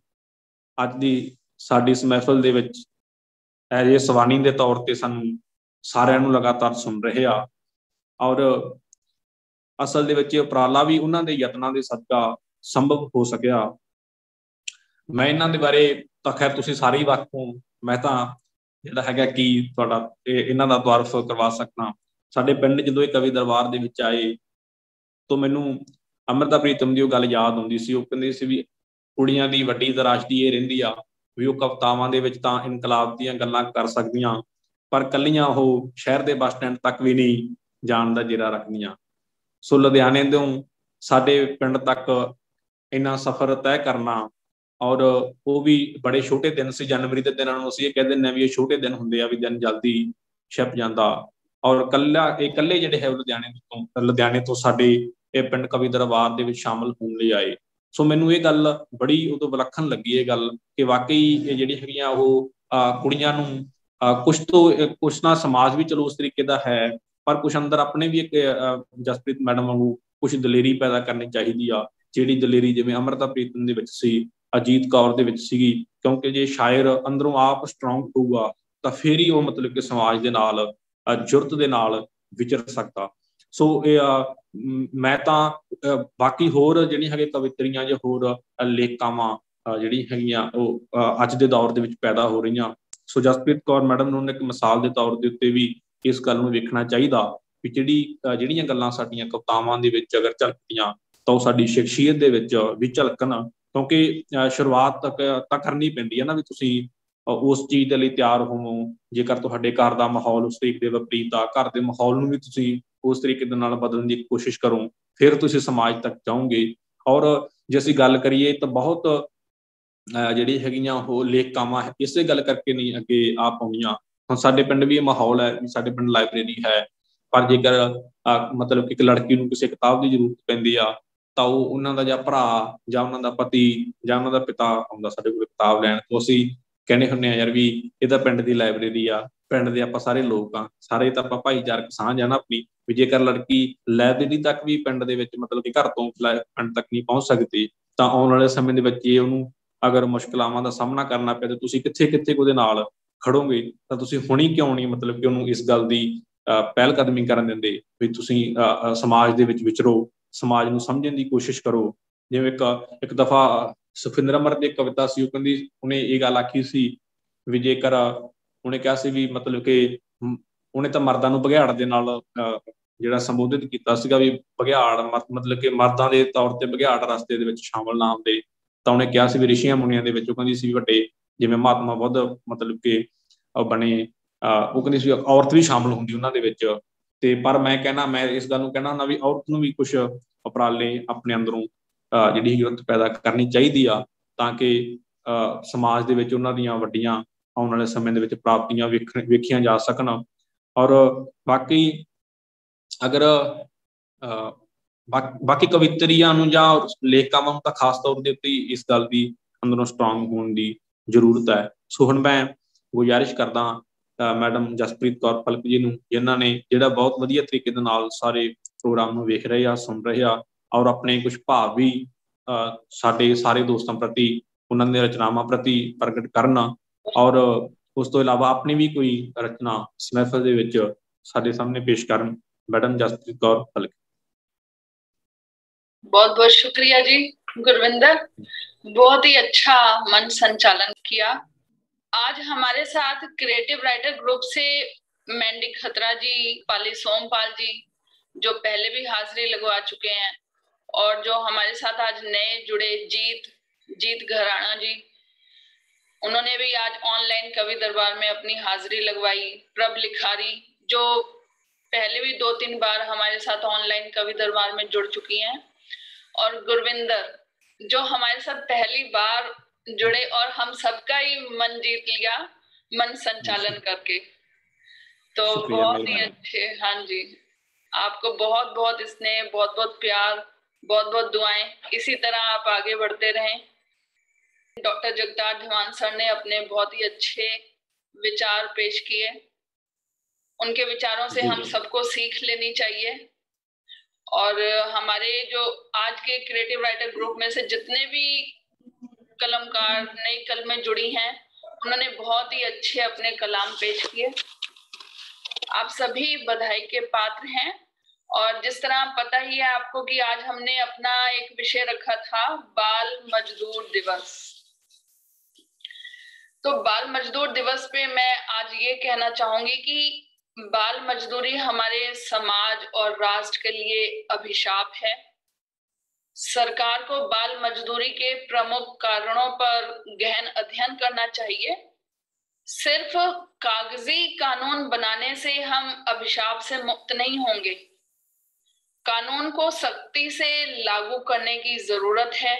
ਅੱਜ ਦੀ ਸਾਡੀ ਇਸ ਮਹਿਫਿਲ ਦੇ ਵਿੱਚ ਐਜ ਏ ਸਵਾਣੀ ਦੇ ਤੌਰ ਤੇ ਸਾਨੂੰ ਸਾਰਿਆਂ ਨੂੰ ਲਗਾਤਾਰ ਸੁਣ ਰਹੇ ਆ, ਔਰ ਅਸਲ ਦੇ ਵਿੱਚ ਇਹ ਉਪਰਾਲਾ ਵੀ ਉਹਨਾਂ ਦੇ ਯਤਨਾਂ ਦੇ ਸਦਕਾ ਸੰਭਵ ਹੋ ਸਕਿਆ। ਮੈਂ ਇਹਨਾਂ ਦੇ ਬਾਰੇ ਤਾਂ ਖੈਰ ਤੁਸੀਂ ਸਾਰੇ ਹੀ ਵਾਕਿਫ ਹੋ, ਮੈਂ ਤਾਂ ਜਿਹੜਾ ਹੈਗਾ ਕਿ ਤੁਹਾਡਾ ਇਹਨਾਂ ਦਾ ਤਾਰਫ ਕਰਵਾ ਸਕਦਾ। ਸਾਡੇ ਪਿੰਡ ਜਦੋਂ ਇਹ ਕਵੀ ਦਰਬਾਰ ਦੇ ਵਿੱਚ ਆਏ ਤਾਂ ਮੈਨੂੰ ਅੰਮ੍ਰਿਤਾ ਪ੍ਰੀਤਮ ਦੀ ਉਹ ਗੱਲ ਯਾਦ ਆਉਂਦੀ ਸੀ। ਉਹ ਕਹਿੰਦੇ ਸੀ ਵੀ ਕੁੜੀਆਂ ਦੀ ਵੱਡੀ ਤਰਾਸ਼ਦੀ ਇਹ ਰਹਿੰਦੀ ਆ ਵੀ ਉਹ ਕਵਿਤਾਵਾਂ ਦੇ ਵਿੱਚ ਤਾਂ ਇਨਕਲਾਬ ਦੀਆਂ ਗੱਲਾਂ ਕਰ ਸਕਦੀਆਂ, ਪਰ ਕੱਲੀਆਂ ਉਹ ਸ਼ਹਿਰ ਦੇ ਬੱਸ ਸਟੈਂਡ ਤੱਕ ਵੀ ਨਹੀਂ ਜਾਣ ਦਾ ਜਿਰਾ ਰੱਖਦੀਆਂ। ਸੋ ਲੁਧਿਆਣੇ ਤੋਂ ਸਾਡੇ ਪਿੰਡ ਤੱਕ ਇੰਨਾ ਸਫ਼ਰ ਤੈਅ ਕਰਨਾ, ਔਰ ਉਹ ਵੀ ਬੜੇ ਛੋਟੇ ਦਿਨ ਸੀ। ਜਨਵਰੀ ਦੇ ਦਿਨਾਂ ਨੂੰ ਅਸੀਂ ਇਹ ਕਹਿ ਦਿੰਦੇ ਹਾਂ ਵੀ ਇਹ ਛੋਟੇ ਦਿਨ ਹੁੰਦੇ ਆ, ਵੀ ਦਿਨ ਜਲਦੀ ਛਿਪ ਜਾਂਦਾ। ਔਰ ਇਕੱਲੇ ਜਿਹੜੇ ਹੈ ਲੁਧਿਆਣੇ ਤੋਂ ਸਾਡੇ ਇਹ ਪਿੰਡ ਕਵੀ ਦਰਬਾਰ ਦੇ ਵਿੱਚ ਸ਼ਾਮਲ ਹੋਣ ਲਈ ਆਏ। ਸੋ ਮੈਨੂੰ ਇਹ ਗੱਲ ਬੜੀ ਉਦੋਂ ਵਿਲੱਖਣ ਲੱਗੀ, ਇਹ ਗੱਲ ਕਿ ਵਾਕਈ ਇਹ ਜਿਹੜੀ ਹੈਗੀਆਂ ਉਹ ਕੁੜੀਆਂ ਨੂੰ ਕੁਛ ਨਾ ਸਮਾਜ ਵੀ ਚਲੋ ਉਸ ਤਰੀਕੇ ਦਾ ਹੈ, ਪਰ ਕੁਛ ਅੰਦਰ ਆਪਣੇ ਵੀ ਇੱਕ ਜਸਪ੍ਰੀਤ ਮੈਡਮ ਵਾਂਗੂ ਕੁਛ ਦਲੇਰੀ ਪੈਦਾ ਕਰਨੀ ਚਾਹੀਦੀ ਆ, ਜਿਹੜੀ ਦਲੇਰੀ ਜਿਵੇਂ ਅੰਮ੍ਰਿਤਾ ਪ੍ਰੀਤਮ ਦੇ ਵਿੱਚ ਸੀ, ਅਜੀਤ ਕੌਰ ਦੇ ਵਿੱਚ ਸੀਗੀ। ਕਿਉਂਕਿ ਜੇ ਸ਼ਾਇਰ ਅੰਦਰੋਂ ਆਪ ਸਟਰੋਂਗ ਹੋਊਗਾ ਤਾਂ ਫਿਰ ਹੀ ਉਹ ਮਤਲਬ ਕਿ ਸਮਾਜ ਦੇ ਨਾਲ ਜੁਰਤ ਦੇ ਨਾਲ ਵਿਚਰ ਸਕਦਾ। ਸੋ ਇਹ ਮੈਂ ਤਾਂ ਬਾਕੀ ਹੋਰ ਜਿਹੜੀਆਂ ਹੈਗੇ ਕਵਿਤਰੀਆਂ ਜਾਂ ਹੋਰ ਲੇਖਕਾਵਾਂ ਜਿਹੜੀ ਹੈਗੀਆਂ ਉਹ ਅੱਜ ਦੇ ਦੌਰ ਦੇ ਵਿੱਚ ਪੈਦਾ ਹੋ ਰਹੀਆਂ। ਸੋ ਜਸਪ੍ਰੀਤ ਕੌਰ ਮੈਡਮ ਨੂੰ ਇੱਕ ਮਿਸਾਲ ਦੇ ਤੌਰ ਦੇ ਉੱਤੇ ਵੀ ਇਸ ਗੱਲ ਨੂੰ ਵੇਖਣਾ ਚਾਹੀਦਾ ਵੀ ਜਿਹੜੀਆਂ ਗੱਲਾਂ ਸਾਡੀਆਂ ਕਵਿਤਾਵਾਂ ਦੇ ਵਿੱਚ ਅਗਰ ਝਲਕਦੀਆਂ ਤਾਂ ਉਹ ਸਾਡੀ ਸ਼ਖਸੀਅਤ ਦੇ ਵਿੱਚ ਵੀ ਝਲਕਣ। ਕਿਉਂਕਿ ਸ਼ੁਰੂਆਤ ਤਾਂ ਕਰਨੀ ਪੈਂਦੀ ਹੈ ਨਾ, ਵੀ ਤੁਸੀਂ ਉਸ ਚੀਜ਼ ਦੇ ਲਈ ਤਿਆਰ ਹੋਵੋ। ਜੇਕਰ ਤੁਹਾਡੇ ਘਰ ਦਾ ਮਾਹੌਲ ਉਸ ਤਰੀਕੇ ਦੇ ਵਿਪਰੀਤ ਆ, ਘਰ ਦੇ ਮਾਹੌਲ ਨੂੰ ਵੀ ਤੁਸੀਂ ਉਸ ਤਰੀਕੇ ਦੇ ਨਾਲ ਬਦਲਣ ਦੀ ਕੋਸ਼ਿਸ਼ ਕਰੋ, ਫਿਰ ਤੁਸੀਂ ਸਮਾਜ ਤੱਕ ਜਾਓਗੇ। ਔਰ ਜੇ ਅਸੀਂ ਗੱਲ ਕਰੀਏ ਤਾਂ ਬਹੁਤ ਜਿਹੜੀ ਹੈਗੀਆਂ ਉਹ ਲੇਖਕਾਵਾਂ ਇਸੇ ਗੱਲ ਕਰਕੇ ਨਹੀਂ ਅੱਗੇ ਆ ਪਾਉਂਦੀਆਂ। ਹੁਣ ਸਾਡੇ ਪਿੰਡ ਵੀ ਇਹ ਮਾਹੌਲ ਹੈ, ਸਾਡੇ ਪਿੰਡ ਲਾਇਬ੍ਰੇਰੀ ਹੈ, ਪਰ ਜੇਕਰ ਮਤਲਬ ਕਿ ਇੱਕ ਲੜਕੀ ਨੂੰ ਕਿਸੇ ਕਿਤਾਬ ਦੀ ਜ਼ਰੂਰਤ ਪੈਂਦੀ ਆ ਤਾਂ ਉਹ ਉਹਨਾਂ ਦਾ ਜਾਂ ਭਰਾ ਜਾਂ ਉਹਨਾਂ ਦਾ ਪਤੀ ਜਾਂ ਉਹਨਾਂ ਦਾ ਪਿਤਾ ਆਉਂਦਾ ਸਾਡੇ ਕੋਲ ਕਿਤਾਬ ਲੈਣ। ਤੋਂ ਅਸੀਂ ਕਹਿੰਦੇ ਹੁੰਦੇ ਹਾਂ ਯਾਰ ਵੀ ਇਹ ਤਾਂ ਪਿੰਡ ਦੀ ਲਾਇਬ੍ਰੇਰੀ ਆ, ਪਿੰਡ ਦੇ ਆਪਾਂ ਸਾਰੇ ਲੋਕ ਆ, ਸਾਰੇ ਤਾਂ ਆਪਾਂ ਭਾਈਚਾਰਕ ਸਾਂਝ ਆ ਨਾ ਆਪਣੀ। ਵੀ ਜੇਕਰ ਲੜਕੀ ਲਾਇਬ੍ਰੇਰੀ ਤੱਕ ਵੀ ਪਿੰਡ ਦੇ ਵਿੱਚ ਮਤਲਬ ਕਿ ਘਰ ਤੋਂ ਪਿੰਡ ਤੱਕ ਨਹੀਂ ਪਹੁੰਚ ਸਕਦੀ ਤਾਂ ਆਉਣ ਵਾਲੇ ਸਮੇਂ ਦੇ ਵਿੱਚ ਇਹ ਉਹਨੂੰ ਅਗਰ ਮੁਸ਼ਕਲਾਵਾਂ ਦਾ ਸਾਹਮਣਾ ਕਰਨਾ ਪਿਆ ਤਾਂ ਤੁਸੀਂ ਕਿੱਥੇ ਉਹਦੇ ਨਾਲ ਖੜੋਗੇ। ਤਾਂ ਤੁਸੀਂ ਹੁਣੀ ਕਿਉਂ ਨਹੀਂ ਮਤਲਬ ਕਿ ਉਹਨੂੰ ਇਸ ਗੱਲ ਦੀ ਪਹਿਲ ਕਦਮੀ ਕਰਨ ਦਿੰਦੇ ਵੀ ਤੁਸੀਂ ਸਮਾਜ ਦੇ ਵਿੱਚ ਵਿਚਰੋ, ਸਮਾਜ ਨੂੰ ਸਮਝਣ ਦੀ ਕੋਸ਼ਿਸ਼ ਕਰੋ। ਜਿਵੇਂ ਇੱਕ ਦਫਾ ਸੁਖਿੰਦਰ ਅਮਰ ਦੀ ਕਵਿਤਾ ਸੀ, ਉਹ ਕਹਿੰਦੀ ਉਹਨੇ ਇਹ ਗੱਲ ਆਖੀ ਸੀ ਵੀ ਜੇਕਰ ਉਹਨੇ ਕਿਹਾ ਸੀ ਵੀ ਮਤਲਬ ਕਿ ਉਹਨੇ ਤਾਂ ਮਰਦਾਂ ਨੂੰ ਬਘਿਆੜ ਦੇ ਨਾਲ ਜਿਹੜਾ ਸੰਬੋਧਿਤ ਕੀਤਾ ਸੀਗਾ ਵੀ ਬਘਿਆੜ ਮਤਲਬ ਕਿ ਮਰਦਾਂ ਦੇ ਤੌਰ ਤੇ ਬਘਿਆੜ ਰਸਤੇ ਦੇ ਵਿੱਚ ਸ਼ਾਮਲ ਨਾ ਹੁੰਦੇ। ਤਾਂ ਉਹਨੇ ਕਿਹਾ ਸੀ ਵੀ ਰਿਸ਼ੀਆਂ ਮੁਨੀਆਂ ਦੇ ਵਿੱਚ ਉਹ ਕਹਿੰਦੀ ਸੀ ਵੱਡੇ ਜਿਵੇਂ ਮਹਾਤਮਾ ਬੁੱਧ ਮਤਲਬ ਕਿ ਬਣੇ, ਉਹ ਕਹਿੰਦੀ ਸੀ ਔਰਤ ਵੀ ਸ਼ਾਮਲ ਹੁੰਦੀ ਉਹਨਾਂ ਦੇ ਵਿੱਚ। ਤੇ ਪਰ ਮੈਂ ਇਸ ਗੱਲ ਨੂੰ ਕਹਿਣਾ ਹੁੰਦਾ ਵੀ ਔਰਤ ਨੂੰ ਵੀ ਕੁਛ ਉਪਰਾਲੇ ਆਪਣੇ ਅੰਦਰੋਂ ਜਿਹੜੀ ਜੁਰਤ ਪੈਦਾ ਕਰਨੀ ਚਾਹੀਦੀ ਆ, ਤਾਂ ਕਿ ਸਮਾਜ ਦੇ ਵਿੱਚ ਉਹਨਾਂ ਦੀਆਂ ਵੱਡੀਆਂ ਆਉਣ ਵਾਲੇ ਸਮੇਂ ਦੇ ਵਿੱਚ ਪ੍ਰਾਪਤੀਆਂ ਵੇਖੀਆਂ ਜਾ ਸਕਣ। ਔਰ ਬਾਕੀ ਅਗਰ ਬਾਕੀ ਕਵਿਤਰੀਆਂ ਨੂੰ ਜਾਂ ਲੇਖਕਾਵਾਂ ਨੂੰ ਤਾਂ ਖਾਸ ਤੌਰ ਦੇ ਉੱਤੇ ਇਸ ਗੱਲ ਦੀ ਅੰਦਰੋਂ ਸਟਰੋਂਗ ਹੋਣ ਦੀ ਜ਼ਰੂਰਤ ਹੈ। ਸੋ ਹੁਣ ਮੈਂ ਗੁਜ਼ਾਰਿਸ਼ ਕਰਦਾ ਮੈਡਮ ਜਸਪ੍ਰੀਤ ਕੌਰ ਫਲਕ ਜੀ ਨੂੰ, ਜਿਨ੍ਹਾਂ ਨੇ ਜਿਹੜਾ ਬਹੁਤ ਵਧੀਆ ਤਰੀਕੇ ਦੇ ਨਾਲ ਸਾਰੇ ਪ੍ਰੋਗਰਾਮ ਨੂੰ ਵੇਖ ਰਹੇ ਆ, ਸੁਣ ਰਹੇ ਆ, ਔਰ ਆਪਣੇ ਕੁਝ ਭਾਵ ਵੀ ਸਾਡੇ ਸਾਰੇ ਦੋਸਤਾਂ ਪ੍ਰਤੀ, ਉਹਨਾਂ ਦੇ ਰਚਨਾਵਾਂ ਪ੍ਰਤੀ ਪ੍ਰਗਟ ਕਰਨ, ਔਰ ਉਸ ਤੋਂ ਇਲਾਵਾ ਆਪਣੀ ਵੀ ਕੋਈ ਰਚਨਾ ਇਸ ਮਹਿਫਲ ਦੇ ਵਿੱਚ ਸਾਡੇ ਸਾਹਮਣੇ ਪੇਸ਼ ਕਰਨ। मैडम जसप्रीत कौर फलक। बहुत बहुत शुक्रिया जी गुरविंदर, बहुत ही अच्छा मन संचालन किया। आज हमारे साथ क्रिएटिव राइटर ग्रुप से मैंडी खतरा जी, पाली सोमपाल जी, जो पहले भी हाजिरी लगवा चुके हैं, और जो हमारे साथ आज नए जुड़े जीत घराना जी, उन्होंने भी आज ऑनलाइन कवि दरबार में अपनी हाजिरी लगवाई। प्रभ लिखारी जो पहले भी 2-3 बार हमारे साथ ऑनलाइन कवि दरबार में जुड़ चुकी हैं, और गुरविंदर जो हमारे साथ पहली बार जुड़े और हम सबका ही मन जीत लिया मन संचालन करके। तो बहुत ही अच्छे, हाँ जी, आपको बहुत बहुत स्नेह, बहुत बहुत प्यार, बहुत बहुत दुआएं। इसी तरह आप आगे बढ़ते रहें। डॉक्टर जगतार धीमान सर ने अपने बहुत ही अच्छे विचार पेश किए, उनके विचारों से हम सबको सीख लेनी चाहिए। और हमारे जो आज के क्रिएटिव राइटर ग्रुप में से जितने भी कलमकार नई कलमें जुड़ी हैं, उन्होंने बहुत ही अच्छे अपने कलाम पेश किए। आप सभी बधाई के पात्र हैं। और जिस तरह पता ही है आपको कि आज हमने अपना एक विषय रखा था बाल मजदूर दिवस। तो बाल मजदूर दिवस पे मैं आज ये कहना चाहूंगी कि बाल मजदूरी हमारे समाज और राष्ट्र के लिए अभिशाप है। सरकार को बाल मजदूरी के प्रमुख कारणों पर गहन अध्ययन करना चाहिए। सिर्फ कागजी कानून बनाने से हम अभिशाप से मुक्त नहीं होंगे। कानून को सख्ती से लागू करने की जरूरत है।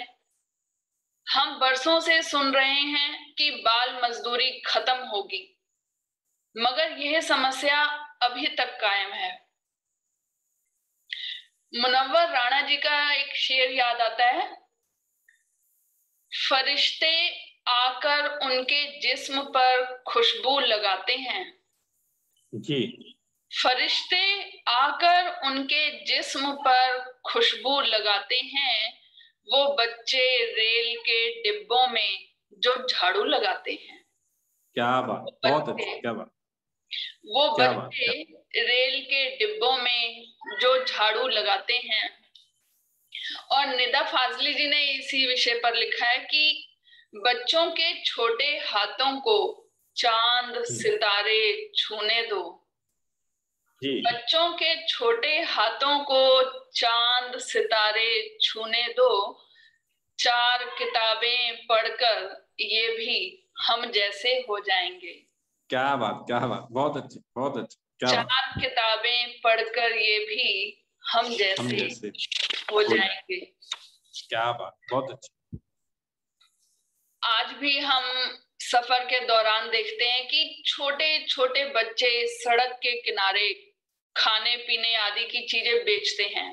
हम बरसों से सुन रहे हैं कि बाल मजदूरी खत्म होगी, मगर यह समस्या अभी तक कायम है। मुनव्वर राणा जी का एक शेर याद आता है, फरिश्ते आकर उनके जिस्म पर खुशबू लगाते हैं जी। फरिश्ते आकर उनके जिस्म पर खुशबू लगाते हैं, वो बच्चे रेल के डिब्बों में जो झाड़ू लगाते हैं। क्या बात, बहुत अच्छी, क्या बात। वो बच्चे रेल के डिब्बों में जो झाड़ू लगाते हैं। और निदा फाजली जी ने इसी विषय पर लिखा है कि बच्चों के छोटे हाथों को चांद सितारे छूने दो। बच्चों के छोटे हाथों को चांद सितारे छूने दो। 4 किताबें पढ़कर ये भी हम जैसे हो जाएंगे। क्या बात, क्या बात, बहुत अच्छी, बहुत अच्छी, क्या 4 किताबें पढ़कर ये भी हम जैसे हो जाएंगे। क्या बात, बहुत अच्छी। आज भी हम सफर के दौरान देखते हैं कि छोटे छोटे बच्चे सड़क के किनारे खाने पीने आदि की चीजें बेचते हैं।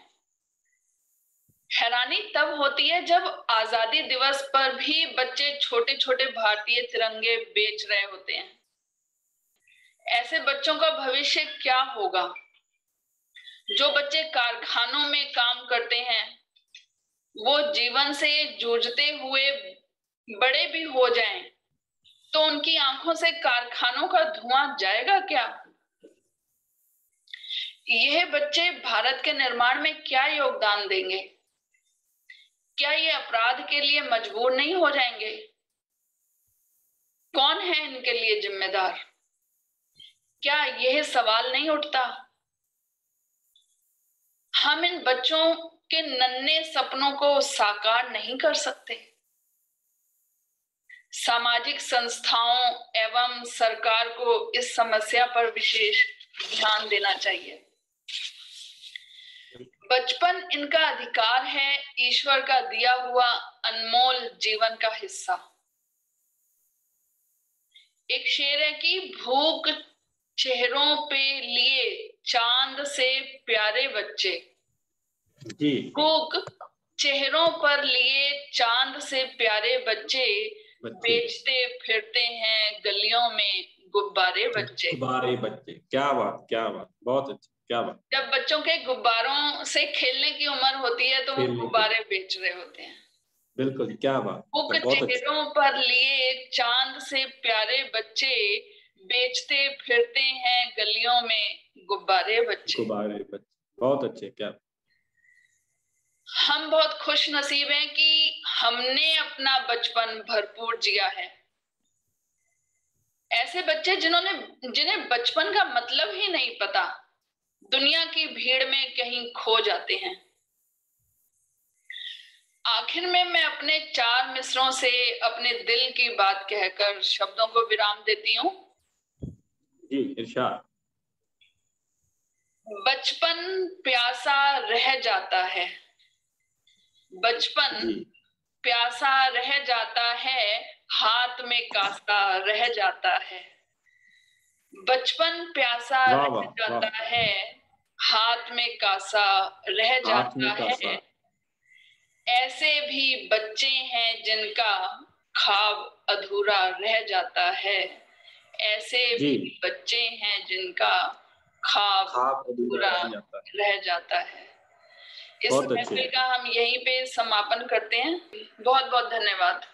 हैरानी तब होती है जब आजादी दिवस पर भी बच्चे छोटे छोटे भारतीय तिरंगे बेच रहे होते हैं। ऐसे बच्चों का भविष्य क्या होगा? जो बच्चे कारखानों में काम करते हैं, वो जीवन से जूझते हुए बड़े भी हो जाएं, तो उनकी आंखों से कारखानों का धुआं जाएगा क्या? यह बच्चे भारत के निर्माण में क्या योगदान देंगे? क्या ये अपराध के लिए मजबूर नहीं हो जाएंगे? कौन है इनके लिए जिम्मेदार? क्या यह सवाल नहीं उठता? हम इन बच्चों के नन्हे सपनों को साकार नहीं कर सकते। सामाजिक संस्थाओं एवं सरकार को इस समस्या पर विशेष ध्यान देना चाहिए। बचपन इनका अधिकार है, ईश्वर का दिया हुआ अनमोल जीवन का हिस्सा। एक शेर है कि भूख चेहरों पे लिए चांद से प्यारे बच्चे। भूख चेहरों पर लिए चांद से प्यारे बच्चे बेचते फिरते हैं गलियों में गुब्बारे बच्चे। गुब्बारे बच्चे, क्या बात, क्या बात, बहुत अच्छी, क्या बात। जब बच्चों के गुब्बारों से खेलने की उम्र होती है तो वो गुब्बारे बेच रहे होते हैं। बिल्कुल, क्या बात। भूख चेहरों पर लिए चांद से प्यारे बच्चे बेचते फिरते हैं गलियों में गुब्बारे बच्चे। गुब्बारे बच्चे, बहुत अच्छे, क्या। हम बहुत खुश नसीब हैं कि हमने अपना बचपन भरपूर जिया है। ऐसे बच्चे जिन्हें बचपन का मतलब ही नहीं पता, दुनिया की भीड़ में कहीं खो जाते हैं। आखिर में मैं अपने 4 मिसरों से अपने दिल की बात कहकर शब्दों को विराम देती हूँ। जी इरशाद। बचपन प्यासा रह जाता है, बचपन जी प्यासा रह जाता है, हाथ में कासा रह जाता है। बचपन प्यासा वाह रह वाह जाता वाह। है, हाथ में कासा रह हाथ जाता में है। कासा। ऐसे भी बच्चे हैं जिनका ख्वाब अधूरा रह जाता है, ऐसे जी भी बच्चे हैं जिनका ख्वाब खाब अधूरा अधूरा रह जाता है। रह जाता है। इस बहुत महफिल अच्छे। का हम यहीं पे समापन करते हैं। बहुत बहुत धन्यवाद।